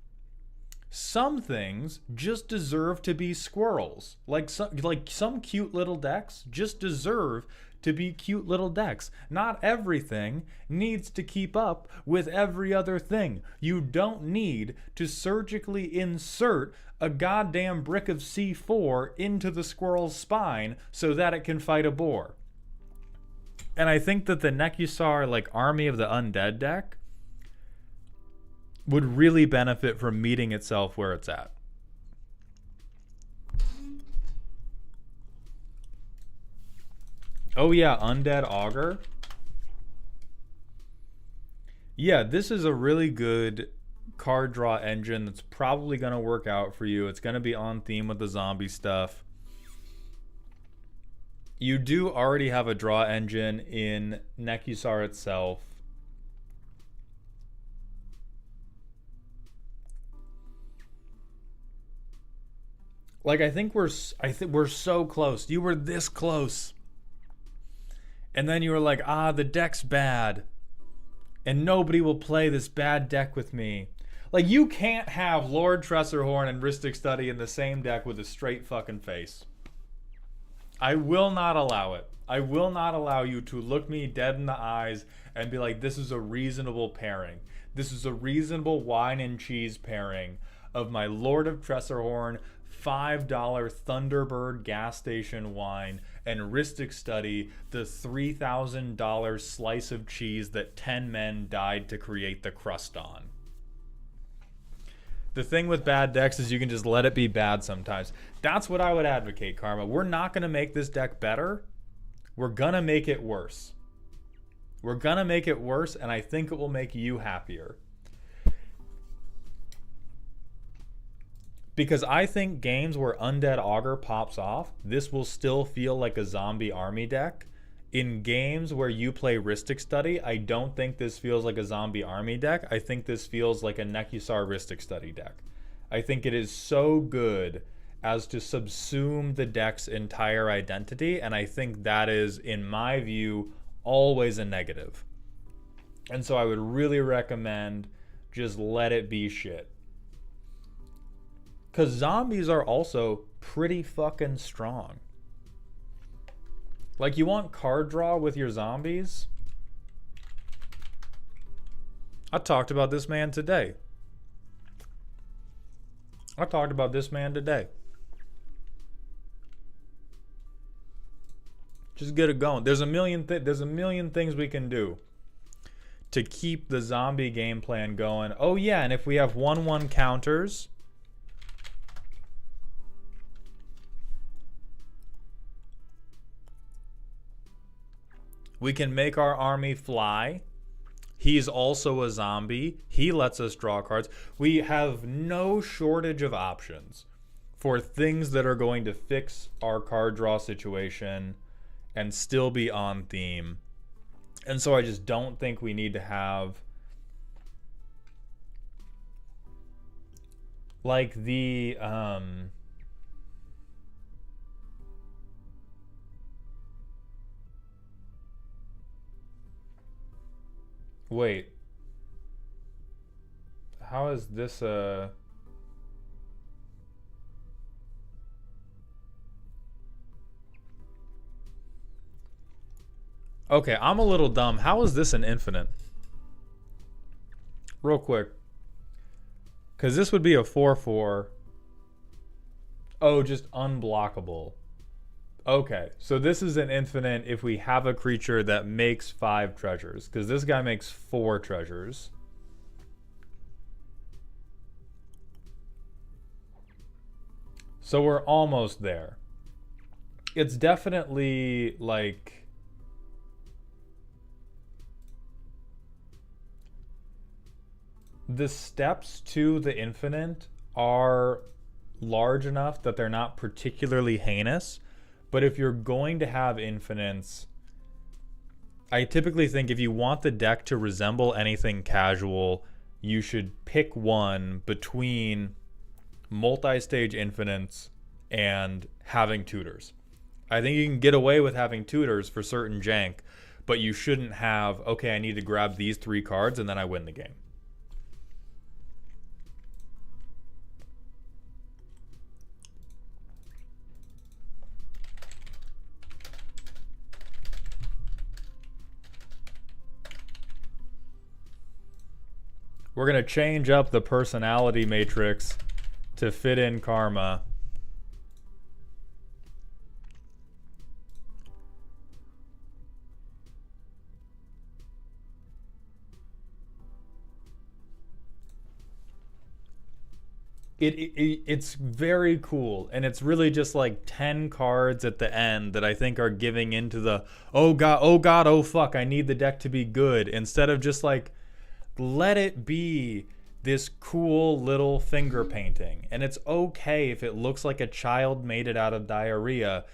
Speaker 1: some things just deserve to be squirrels. Like some cute little decks just deserve to be cute little decks. Not everything needs to keep up with every other thing. You don't need to surgically insert a goddamn brick of C4 into the squirrel's spine so that it can fight a boar. And I think that the Nekusar, like, Army of the Undead deck would really benefit from meeting itself where it's at. Oh yeah, Undead Augur. Yeah, this is a really good card draw engine that's probably going to work out for you. It's going to be on theme with the zombie stuff. You do already have a draw engine in Nekusar itself. Like, I think we're so close. You were this close. And then you were like, the deck's bad. And nobody will play this bad deck with me. Like, you can't have Lord Tressorhorn and Rhystic Study in the same deck with a straight fucking face. I will not allow it. I will not allow you to look me dead in the eyes and be like, this is a reasonable pairing. This is a reasonable wine and cheese pairing of my Lord of Tressorhorn $5 Thunderbird gas station wine and Rhystic Study, the $3,000 slice of cheese that 10 men died to create the crust on. The thing with bad decks is you can just let it be bad sometimes. That's what I would advocate, Karma. We're not going to make this deck better. We're going to make it worse. We're going to make it worse, and I think it will make you happier. Because I think games where Undead Augur pops off, this will still feel like a zombie army deck. In games where you play Rhystic Study, I don't think this feels like a zombie army deck. I think this feels like a Nekusar Rhystic Study deck. I think it is so good as to subsume the deck's entire identity, and I think that is, in my view, always a negative. And so I would really recommend just let it be shit. Because zombies are also pretty fucking strong. Like, you want card draw with your zombies? I talked about this man today. Just get it going. There's a million things we can do to keep the zombie game plan going. Oh yeah, and if we have 1/1 counters, we can make our army fly. He's also a zombie. He lets us draw cards. We have no shortage of options for things that are going to fix our card draw situation and still be on theme. And so I just don't think we need to have like the wait. How is this a... Okay, I'm a little dumb. How is this an infinite? Real quick. Because this would be a 4/4. Oh, just unblockable. Okay, so this is an infinite if we have a creature that makes 5 treasures, because this guy makes 4 treasures. So we're almost there. It's definitely like... The steps to the infinite are large enough that they're not particularly heinous, but if you're going to have infinites, I typically think if you want the deck to resemble anything casual, you should pick one between multi-stage infinites and having tutors. I think you can get away with having tutors for certain jank, but you shouldn't have, okay, I need to grab these 3 cards and then I win the game. We're going to change up the personality matrix to fit in karma. It's very cool, and it's really just like 10 cards at the end that I think are giving into the oh god, oh fuck, I need the deck to be good, instead of just like let it be this cool little finger painting. And it's okay if it looks like a child made it out of diarrhea,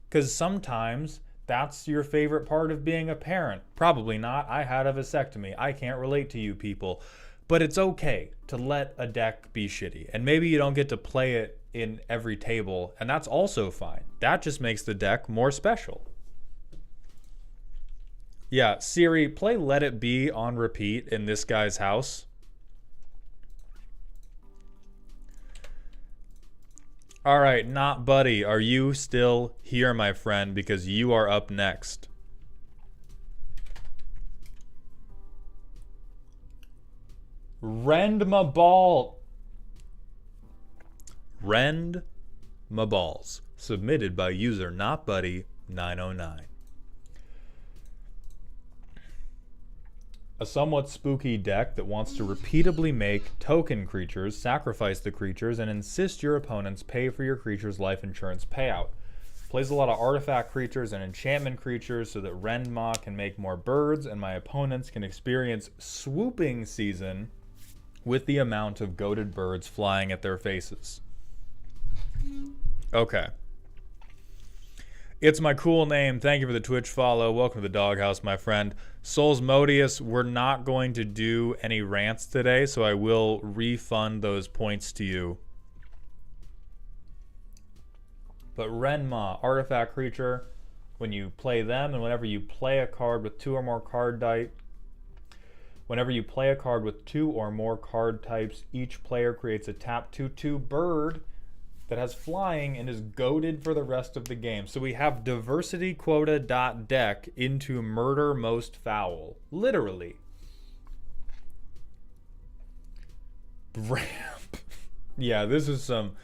Speaker 1: because sometimes that's your favorite part of being a parent. Probably not. I had a vasectomy. I can't relate to you people. But it's okay to let a deck be shitty. And maybe you don't get to play it in every table, and that's also fine. That just makes the deck more special. Yeah, Siri, play Let It Be on repeat in this guy's house. All right, Not Buddy, are you still here, my friend? Because you are up next. Rend my ball. Rend my balls. Submitted by user NotBuddy909. A somewhat spooky deck that wants to repeatably make token creatures, sacrifice the creatures, and insist your opponents pay for your creature's life insurance payout. Plays a lot of artifact creatures and enchantment creatures so that Rendma can make more birds, and my opponents can experience swooping season with the amount of goated birds flying at their faces. Okay. It's my cool name. Thank you for the Twitch follow. Welcome to the doghouse, my friend. Souls Modius, we're not going to do any rants today, so I will refund those points to you. But Renma, artifact creature, when you play them, and whenever you play a card with 2 or more card type, whenever you play a card with 2 or more card types, each player creates a tap 2/2 bird that has flying and is goaded for the rest of the game. So we have diversity quota deck into murder most foul. Literally. Ramp. Yeah, this is some...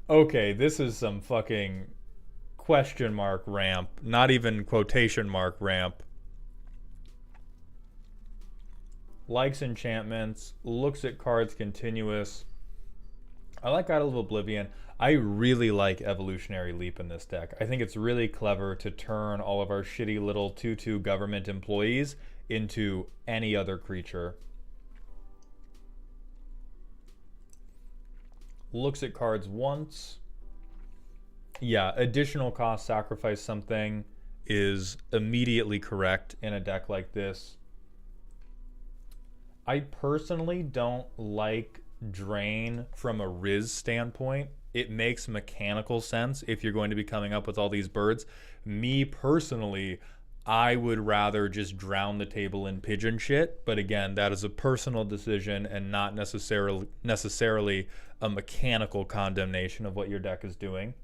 Speaker 1: Okay, this is some fucking question mark ramp. Not even quotation mark ramp. Likes enchantments. Looks at cards continuous. I like Idol of Oblivion. I really like Evolutionary Leap in this deck. I think it's really clever to turn all of our shitty little 2/2 government employees into any other creature. Looks at cards once. Yeah, additional cost, sacrifice something is immediately correct in a deck like this. I personally don't like Drain from a Riz standpoint. It makes mechanical sense if you're going to be coming up with all these birds. Me personally, I would rather just drown the table in pigeon shit. But again, that is a personal decision and not necessarily a mechanical condemnation of what your deck is doing.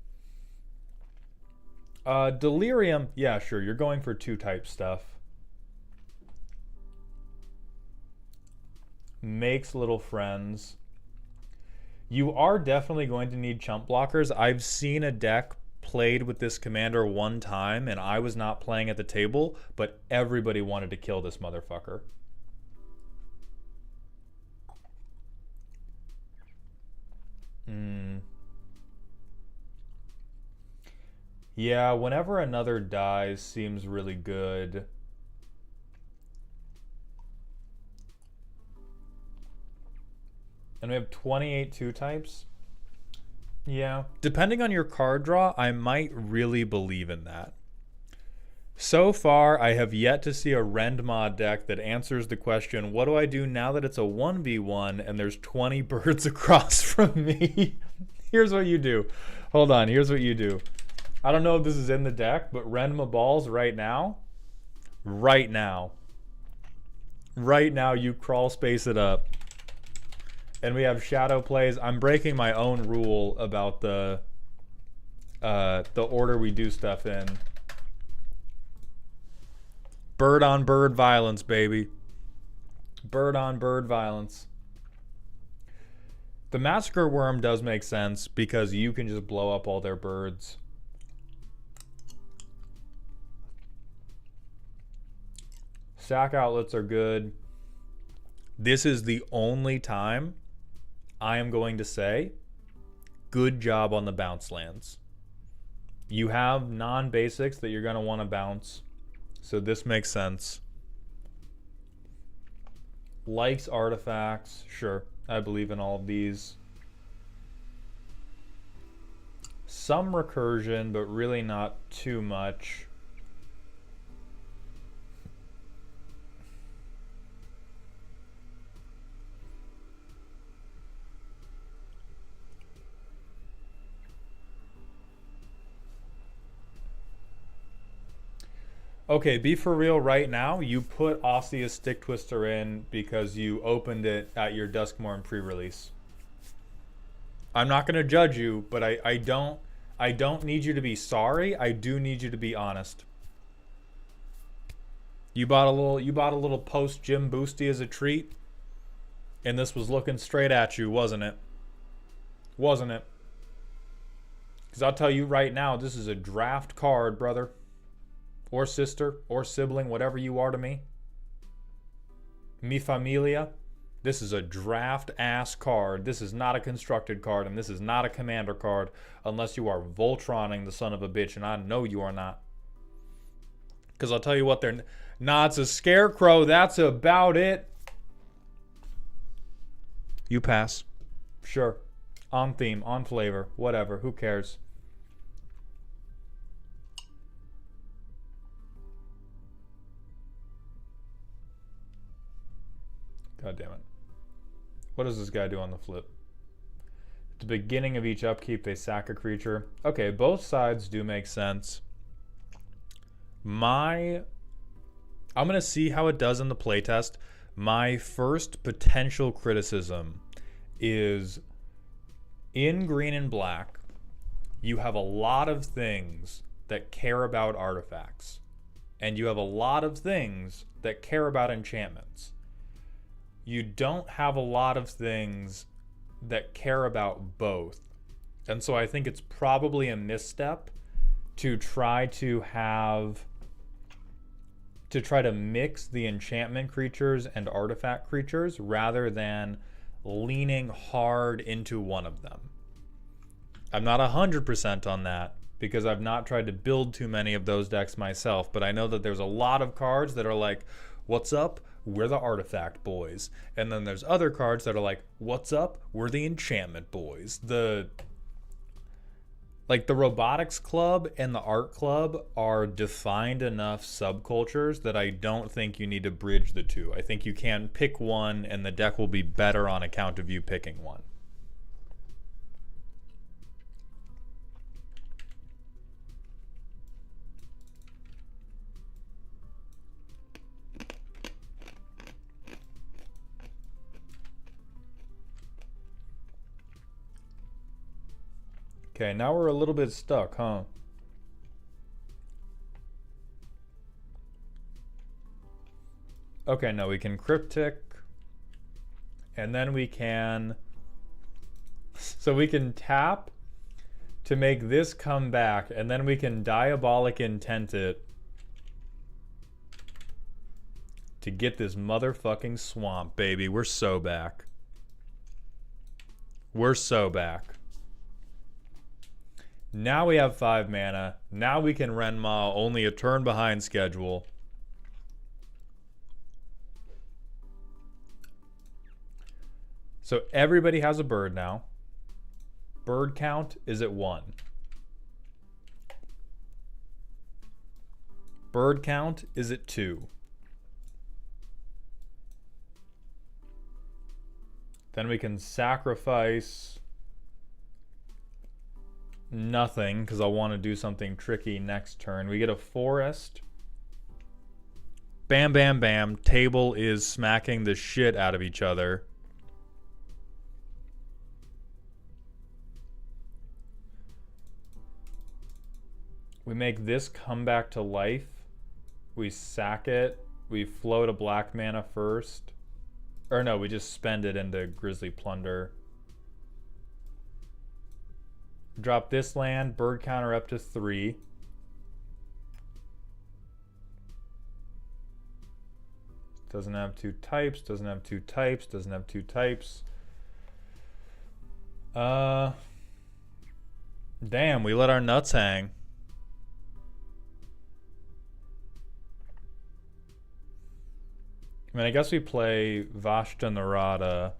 Speaker 1: Delirium, yeah, sure. You're going for 2-type stuff. Makes little friends. You are definitely going to need chump blockers. I've seen a deck played with this commander one time, and I was not playing at the table, but everybody wanted to kill this motherfucker. Yeah, whenever another dies seems really good. And we have 28 two types. Yeah. Depending on your card draw, I might really believe in that. So far, I have yet to see a Rend mod deck that answers the question, what do I do now that it's a 1v1 and there's 20 birds across from me? Here's what you do. Hold on, here's what you do. I don't know if this is in the deck, but Rend my balls right now. Right now. Right now, you crawl space it up. And we have shadow plays. I'm breaking my own rule about the order we do stuff in. Bird on bird violence, baby. Bird on bird violence. The Massacre Worm does make sense because you can just blow up all their birds. Sack outlets are good. This is the only time I am going to say, good job on the bounce lands. You have non-basics that you're going to want to bounce. So this makes sense. Likes artifacts. Sure, I believe in all of these. Some recursion, but really not too much. Okay, be for real right now. You put Osseous Stick Twister in because you opened it at your Duskmorn pre-release. I'm not going to judge you, but I don't need you to be sorry. I do need you to be honest. You bought a little post gym boosty as a treat, and this was looking straight at you, wasn't it? Wasn't it? Because I'll tell you right now, this is a draft card, brother. Or sister, or sibling, whatever you are to me. Mi familia. This is a draft-ass card. This is not a constructed card, and this is not a commander card, unless you are Voltroning the son of a bitch, and I know you are not. Because I'll tell you what, they're... Nah, it's a scarecrow. That's about it. You pass. Sure. On theme, on flavor, whatever. Who cares? God damn it. What does this guy do on the flip? At the beginning of each upkeep, they sack a creature. Okay, both sides do make sense. I'm going to see how it does in the playtest. My first potential criticism is in green and black, you have a lot of things that care about artifacts. And you have a lot of things that care about enchantments. You don't have a lot of things that care about both. And so I think it's probably a misstep to try to mix the enchantment creatures and artifact creatures rather than leaning hard into one of them. I'm not 100% on that because I've not tried to build too many of those decks myself, but I know that there's a lot of cards that are like, what's up? We're the artifact boys. And then there's other cards that are like, what's up? We're the enchantment boys. The robotics club and the art club are defined enough subcultures that I don't think you need to bridge the two. I think you can pick one and the deck will be better on account of you picking one. Okay, now we're a little bit stuck, huh? Okay, no, we can Cryptic. And then we can... So we can tap to make this come back. And then we can Diabolic Intent it to get this motherfucking swamp, baby. We're so back. We're so back. Now we have 5 mana. Now we can Renma only a turn behind schedule. So everybody has a bird now. Bird count is at 1. Bird count is at 2. Then we can sacrifice nothing because I want to do something tricky next turn. We get a forest. Bam, bam, bam. Table is smacking the shit out of each other. We make this come back to life. We sack it. We float a black mana first. Or no, we just spend it into Grisly Plunder. Drop this land, bird counter up to 3. Doesn't have 2 types, doesn't have 2 types, doesn't have 2 types. Damn, we let our nuts hang. I mean, I guess we play Vashta Narada,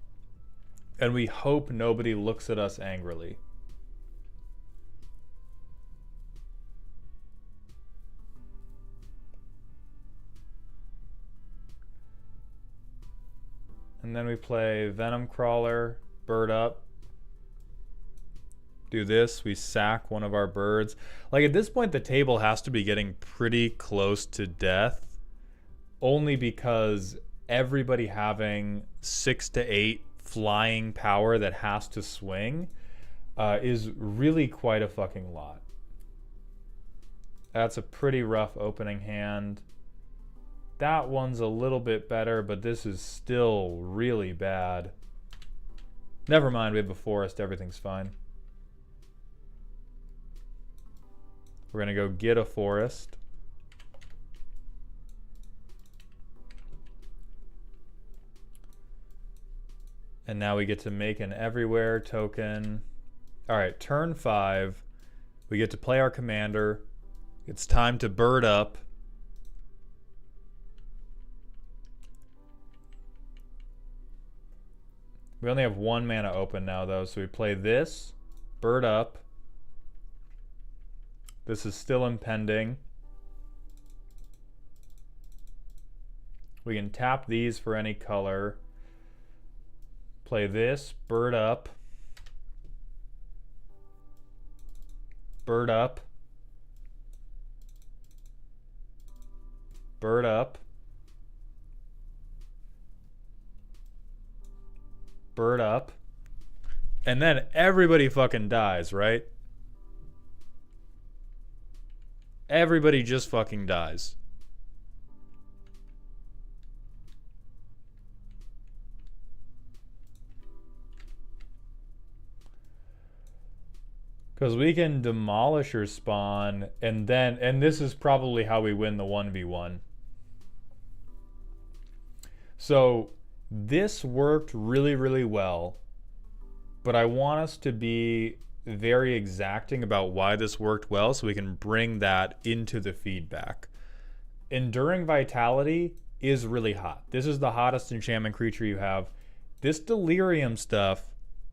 Speaker 1: and we hope nobody looks at us angrily. And then we play Venom Crawler, bird up. Do this, we sack one of our birds. Like at this point, the table has to be getting pretty close to death. Only because everybody having 6 to 8 flying power that has to swing is really quite a fucking lot. That's a pretty rough opening hand. That one's a little bit better, but this is still really bad. Never mind, we have a forest, everything's fine. We're gonna go get a forest. And now we get to make an everywhere token. All right, turn 5. We get to play our commander. It's time to bird up. We only have 1 mana open now though, so we play this, bird up. This is still impending. We can tap these for any color. Play this, bird up. Bird up. Bird up. Bird up. And then everybody fucking dies, right? Everybody just fucking dies. Because we can demolish your spawn, and this is probably how we win the 1v1. So this worked really, really well, but I want us to be very exacting about why this worked well so we can bring that into the feedback. Enduring Vitality is really hot. This is the hottest enchantment creature you have. This delirium stuff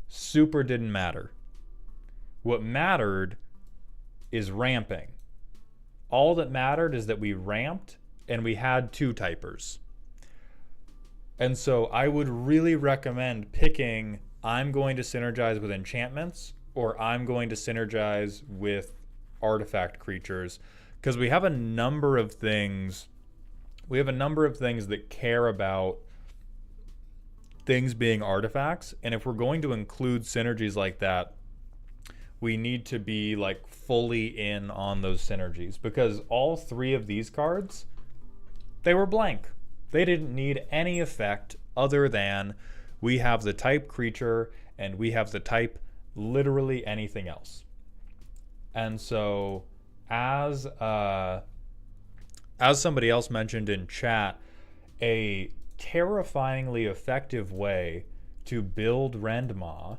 Speaker 1: super didn't matter. What mattered is ramping. All that mattered is that we ramped and we had 2 typers. And so I would really recommend picking I'm going to synergize with enchantments or I'm going to synergize with artifact creatures, because we have a number of things. We have a number of things that care about things being artifacts, and if we're going to include synergies like that, we need to be like fully in on those synergies, because all 3 of these cards, they were blank. They didn't need any effect other than we have the type creature and we have the type literally anything else. And so as somebody else mentioned in chat, a terrifyingly effective way to build Rendmaw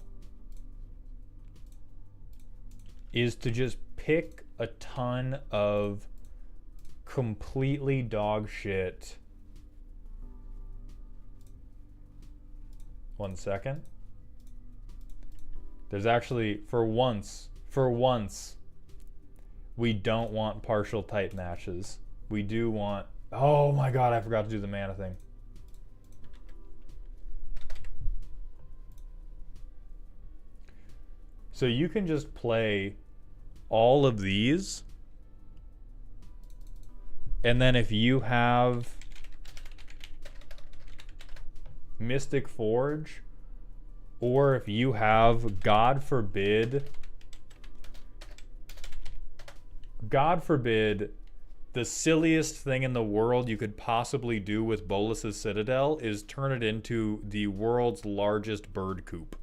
Speaker 1: is to just pick a ton of completely dog shit. 1 second. There's actually, for once, we don't want partial type matches. We do want, oh my god, I forgot to do the mana thing. So you can just play all of these, and then if you have Mystic Forge, or if you have, God forbid, the silliest thing in the world you could possibly do with Bolas's Citadel is turn it into the world's largest bird coop.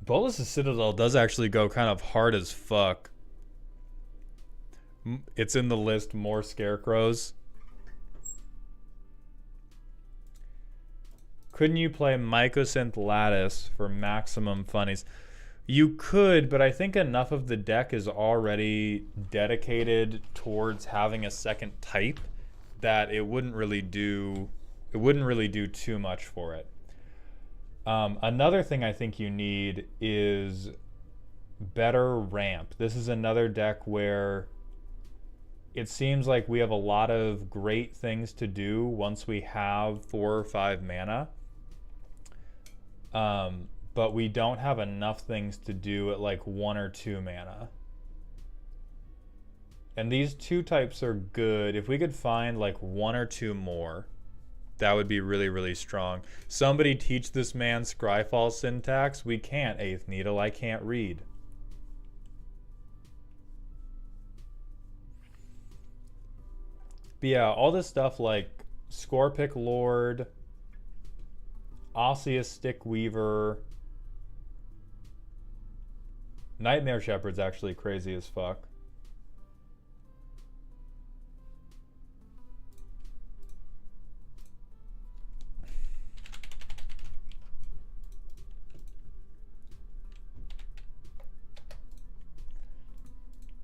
Speaker 1: Bolas' Citadel does actually go kind of hard as fuck. It's in the list, more scarecrows. Couldn't you play Mycosynth Lattice for maximum funnies? You could, but I think enough of the deck is already dedicated towards having a second type that it wouldn't really do too much for it. Another thing I think you need is better ramp. This is another deck where it seems like we have a lot of great things to do once we have 4 or 5 mana. But we don't have enough things to do at like 1 or 2 mana. And these 2 types are good. If we could find like 1 or 2 more, that would be really, really strong. Somebody teach this man Scryfall syntax. We can't, 8th Needle. I can't read. But yeah, all this stuff like Scorpic Lord, Osseous Stick Weaver, Nightmare Shepherd's actually crazy as fuck.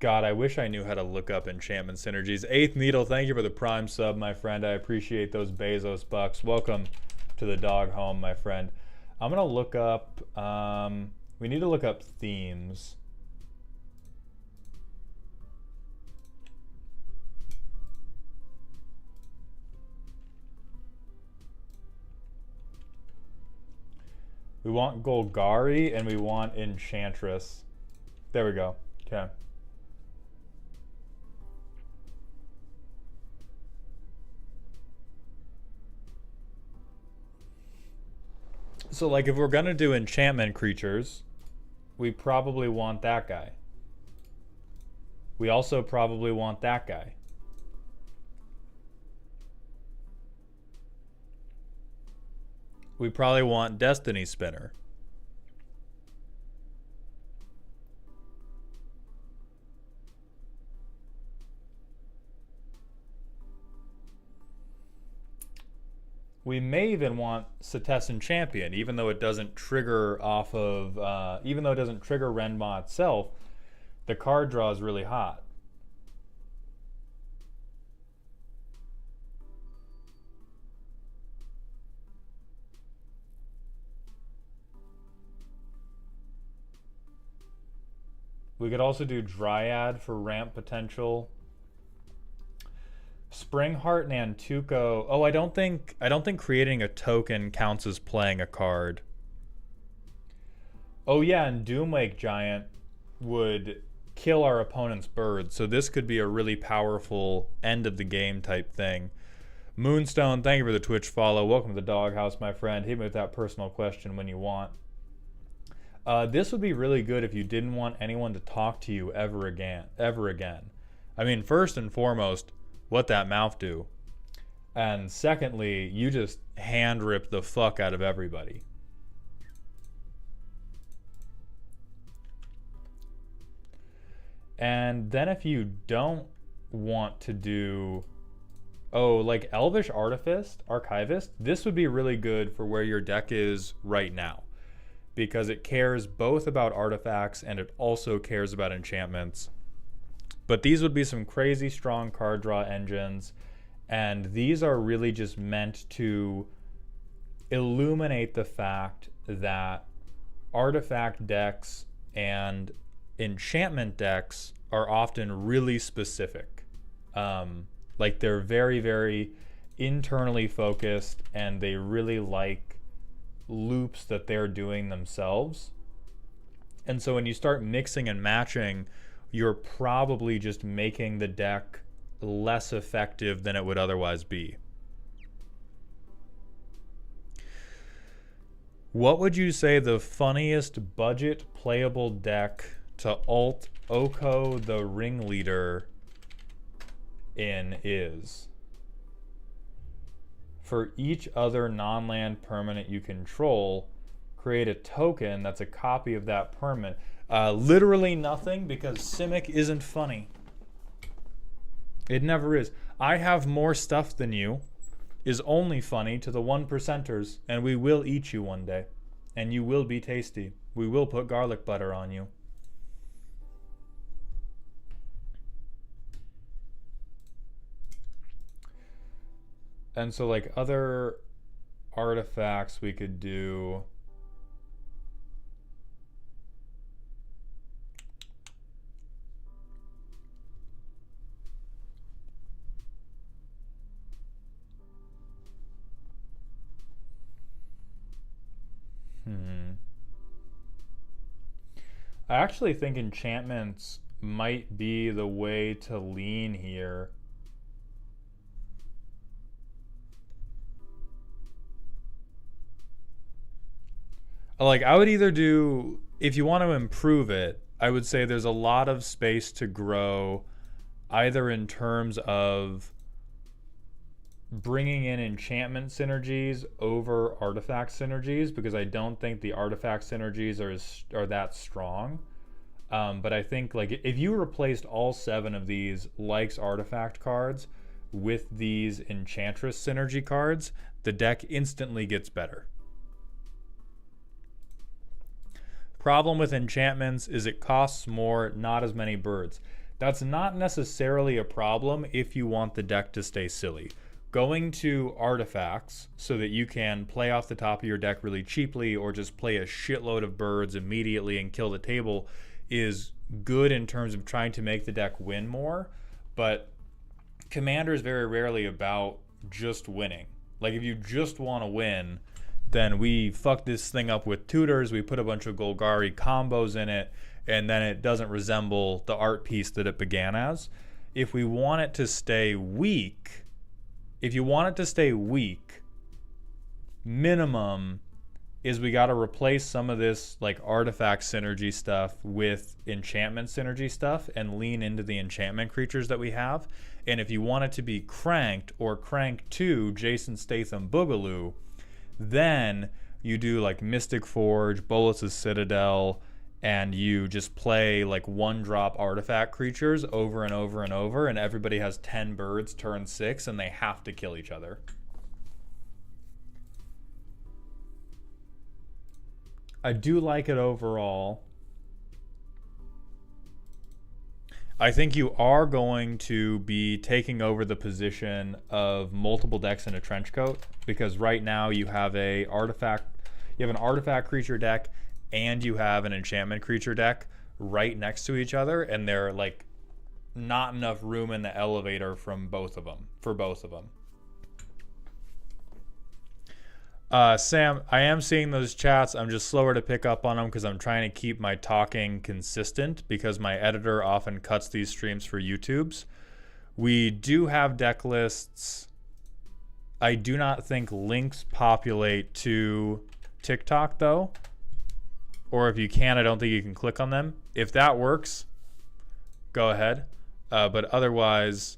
Speaker 1: God, I wish I knew how to look up enchantment synergies. 8th Needle, thank you for the Prime sub, my friend. I appreciate those Bezos bucks. Welcome to the dog home, my friend. I'm going to look up... we need to look up themes. We want Golgari and we want Enchantress. There we go. Okay. So like if we're gonna do enchantment creatures, we probably want that guy. We also probably want that guy. We probably want Destiny Spinner. We may even want Setessan Champion, even though it doesn't trigger off of, even though it doesn't trigger Renma itself, the card draw is really hot. We could also do Dryad for ramp potential. Springheart and Nantuko. Oh, I don't think creating a token counts as playing a card. Oh yeah, and Doomwake Giant would kill our opponent's bird, so this could be a really powerful end of the game type thing. Moonstone, thank you for the Twitch follow. Welcome to the doghouse, my friend. Hit me with that personal question when you want. This would be really good if you didn't want anyone to talk to you ever again. I mean, first and foremost, what that mouth do, and secondly, you just hand rip the fuck out of everybody. And then if you don't want to do, oh, like Elvish Archivist, this would be really good for where your deck is right now, because it cares both about artifacts and it also cares about enchantments. But these would be some crazy strong card draw engines, And these are really just meant to illuminate the fact that artifact decks and enchantment decks are often really specific. Like they're very, very internally focused, and they really like loops that they're doing themselves. And so when you start mixing and matching, you're probably just making the deck less effective than it would otherwise be. What would you say the funniest budget playable deck to alt Oko the Ringleader in is? For each other non-land permanent you control, create a token that's a copy of that permanent. Literally nothing, because Simic isn't funny. It never is. I have more stuff than you is only funny to the 1%ers, and we will eat you one day. And you will be tasty. We will put garlic butter on you. And so like other artifacts we could do. I actually think enchantments might be the way to lean here. Like, I would either do, if you want to improve it, I would say there's a lot of space to grow, either in terms of bringing in enchantment synergies over artifact synergies, because I don't think the artifact synergies are that strong. But I think like if you replaced all 7 of these likes artifact cards with these enchantress synergy cards, the deck instantly gets better. Problem with enchantments is it costs more, not as many birds. That's not necessarily a problem if you want the deck to stay silly. Going to artifacts so that you can play off the top of your deck really cheaply, or just play a shitload of birds immediately and kill the table, is good in terms of trying to make the deck win more. But Commander is very rarely about just winning. Like if you just want to win, then we fuck this thing up with tutors, we put a bunch of Golgari combos in it, and then it doesn't resemble the art piece that it began as. If we want it to stay weak, if you want it to stay weak, minimum is we got to replace some of this like artifact synergy stuff with enchantment synergy stuff and lean into the enchantment creatures that we have. And if you want it to be cranked or crank 2 Jason Statham Boogaloo, then you do like Mystic Forge, Bolas' Citadel, and you just play like 1-drop artifact creatures over and over and over, and everybody has 10 birds turn 6 and they have to kill each other. I do like it overall. I think you are going to be taking over the position of multiple decks in a trench coat, because right now you have an artifact creature deck and you have an enchantment creature deck right next to each other, and they're like not enough room in the elevator for both of them. Sam, I am seeing those chats. I'm just slower to pick up on them because I'm trying to keep my talking consistent, because my editor often cuts these streams for YouTube's. We do have deck lists. I do not think links populate to TikTok though. Or if you can, I don't think you can click on them. If that works, go ahead. But otherwise...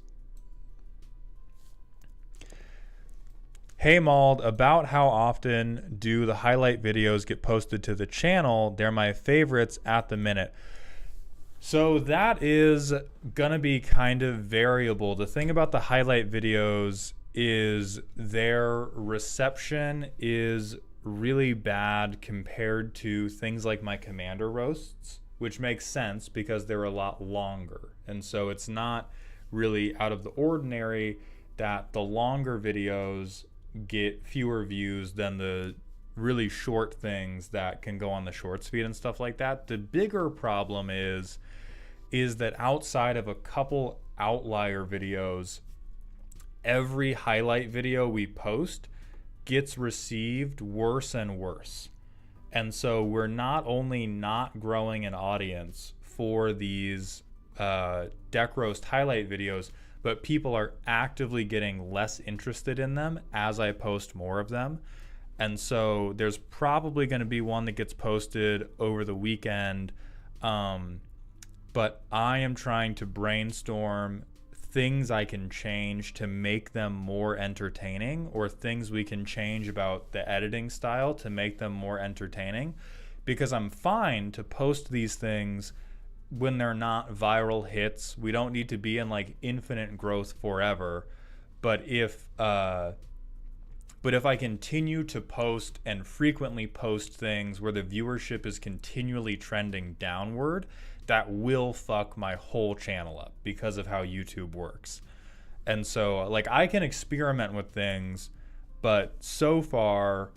Speaker 1: Hey Mauled, about how often do the highlight videos get posted to the channel? They're my favorites at the minute. So that is gonna be kind of variable. The thing about the highlight videos is their reception is really bad compared to things like my Commander roasts, which makes sense because they're a lot longer. And so it's not really out of the ordinary that the longer videos get fewer views than the really short things that can go on the shorts feed and stuff like that. The bigger problem is that outside of a couple outlier videos, every highlight video we post gets received worse and worse. And so we're not only not growing an audience for these deck roast highlight videos, but people are actively getting less interested in them as I post more of them. And so there's probably going to be one that gets posted over the weekend. But I am trying to brainstorm things I can change to make them more entertaining, or things we can change about the editing style to make them more entertaining, because I'm fine to post these things when they're not viral hits. We don't need to be in like infinite growth forever. But if I continue to post and frequently post things where the viewership is continually trending downward, that will fuck my whole channel up because of how YouTube works. And so like I can experiment with things, but so far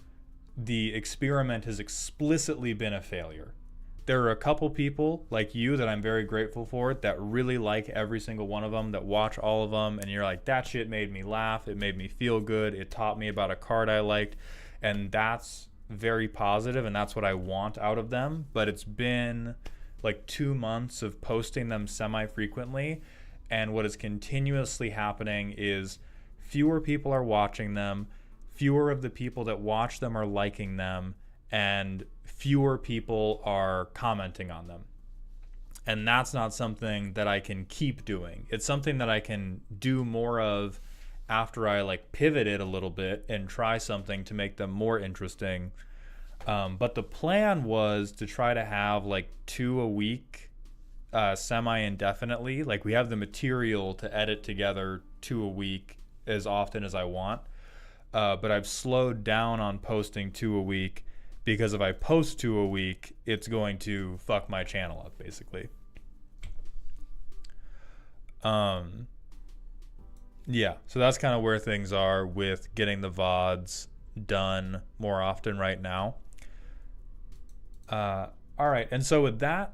Speaker 1: the experiment has explicitly been a failure. There are a couple people like you that I'm very grateful for that really like every single one of them, that watch all of them, and you're like, that shit made me laugh, it made me feel good, it taught me about a card I liked, and that's very positive, and that's what I want out of them. But it's been like 2 months of posting them semi-frequently, and what is continuously happening is fewer people are watching them, fewer of the people that watch them are liking them, and fewer people are commenting on them. And that's not something that I can keep doing. It's something that I can do more of after I like pivot it a little bit and try something to make them more interesting. But the plan was to try to have like 2 a week, semi-indefinitely. Like we have the material to edit together 2 a week as often as I want. But I've slowed down on posting 2 a week, because if I post 2 a week, it's going to fuck my channel up, basically. Yeah, so that's kind of where things are with getting the VODs done more often right now. All right, and so with that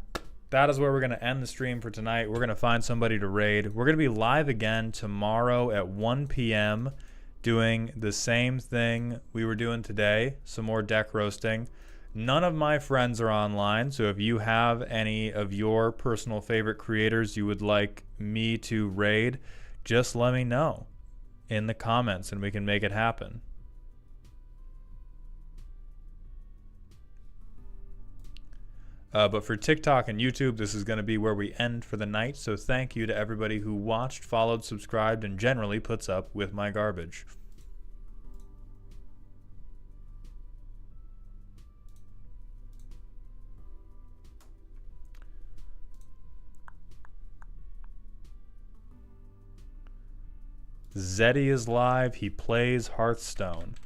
Speaker 1: is where we're going to end the stream for tonight. We're going to find somebody to raid. We're going to be live again tomorrow at 1 p.m. doing the same thing we were doing today, some more deck roasting. None of my friends are online, so if you have any of your personal favorite creators you would like me to raid, just let me know in the comments and we can make it happen. But for TikTok and YouTube, this is going to be where we end for the night. So thank you to everybody who watched, followed, subscribed, and generally puts up with my garbage. Zeddy is live. He plays Hearthstone.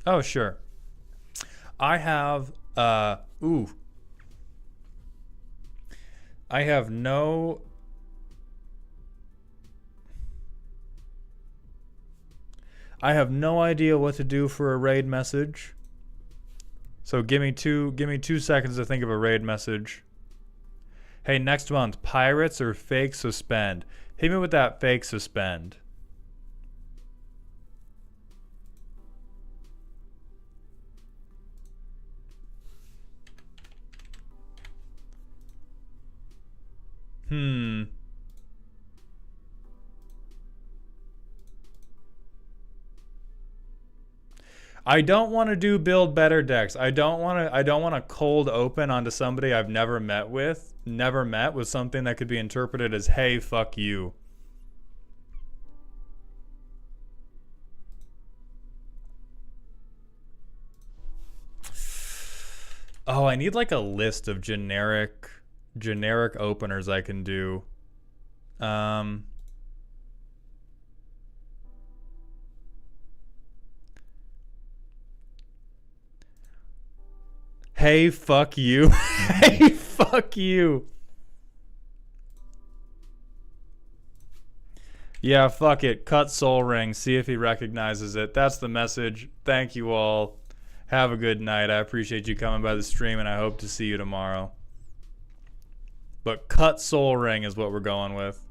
Speaker 1: Oh, sure. I have, I have no idea what to do for a raid message. So give me 2 seconds to think of a raid message. Hey, next month, pirates or fake suspend? Hit me with that fake suspend. I don't want to do build better decks. I don't want to cold open onto somebody I've never met with something that could be interpreted as, hey, fuck you. Oh, I need like a list of generic openers I can do. Hey, fuck you. Hey, fuck you. Yeah, fuck it. Cut Soul Ring. See if he recognizes it. That's the message. Thank you all. Have a good night. I appreciate you coming by the stream, and I hope to see you tomorrow. But Cut Soul Ring is what we're going with.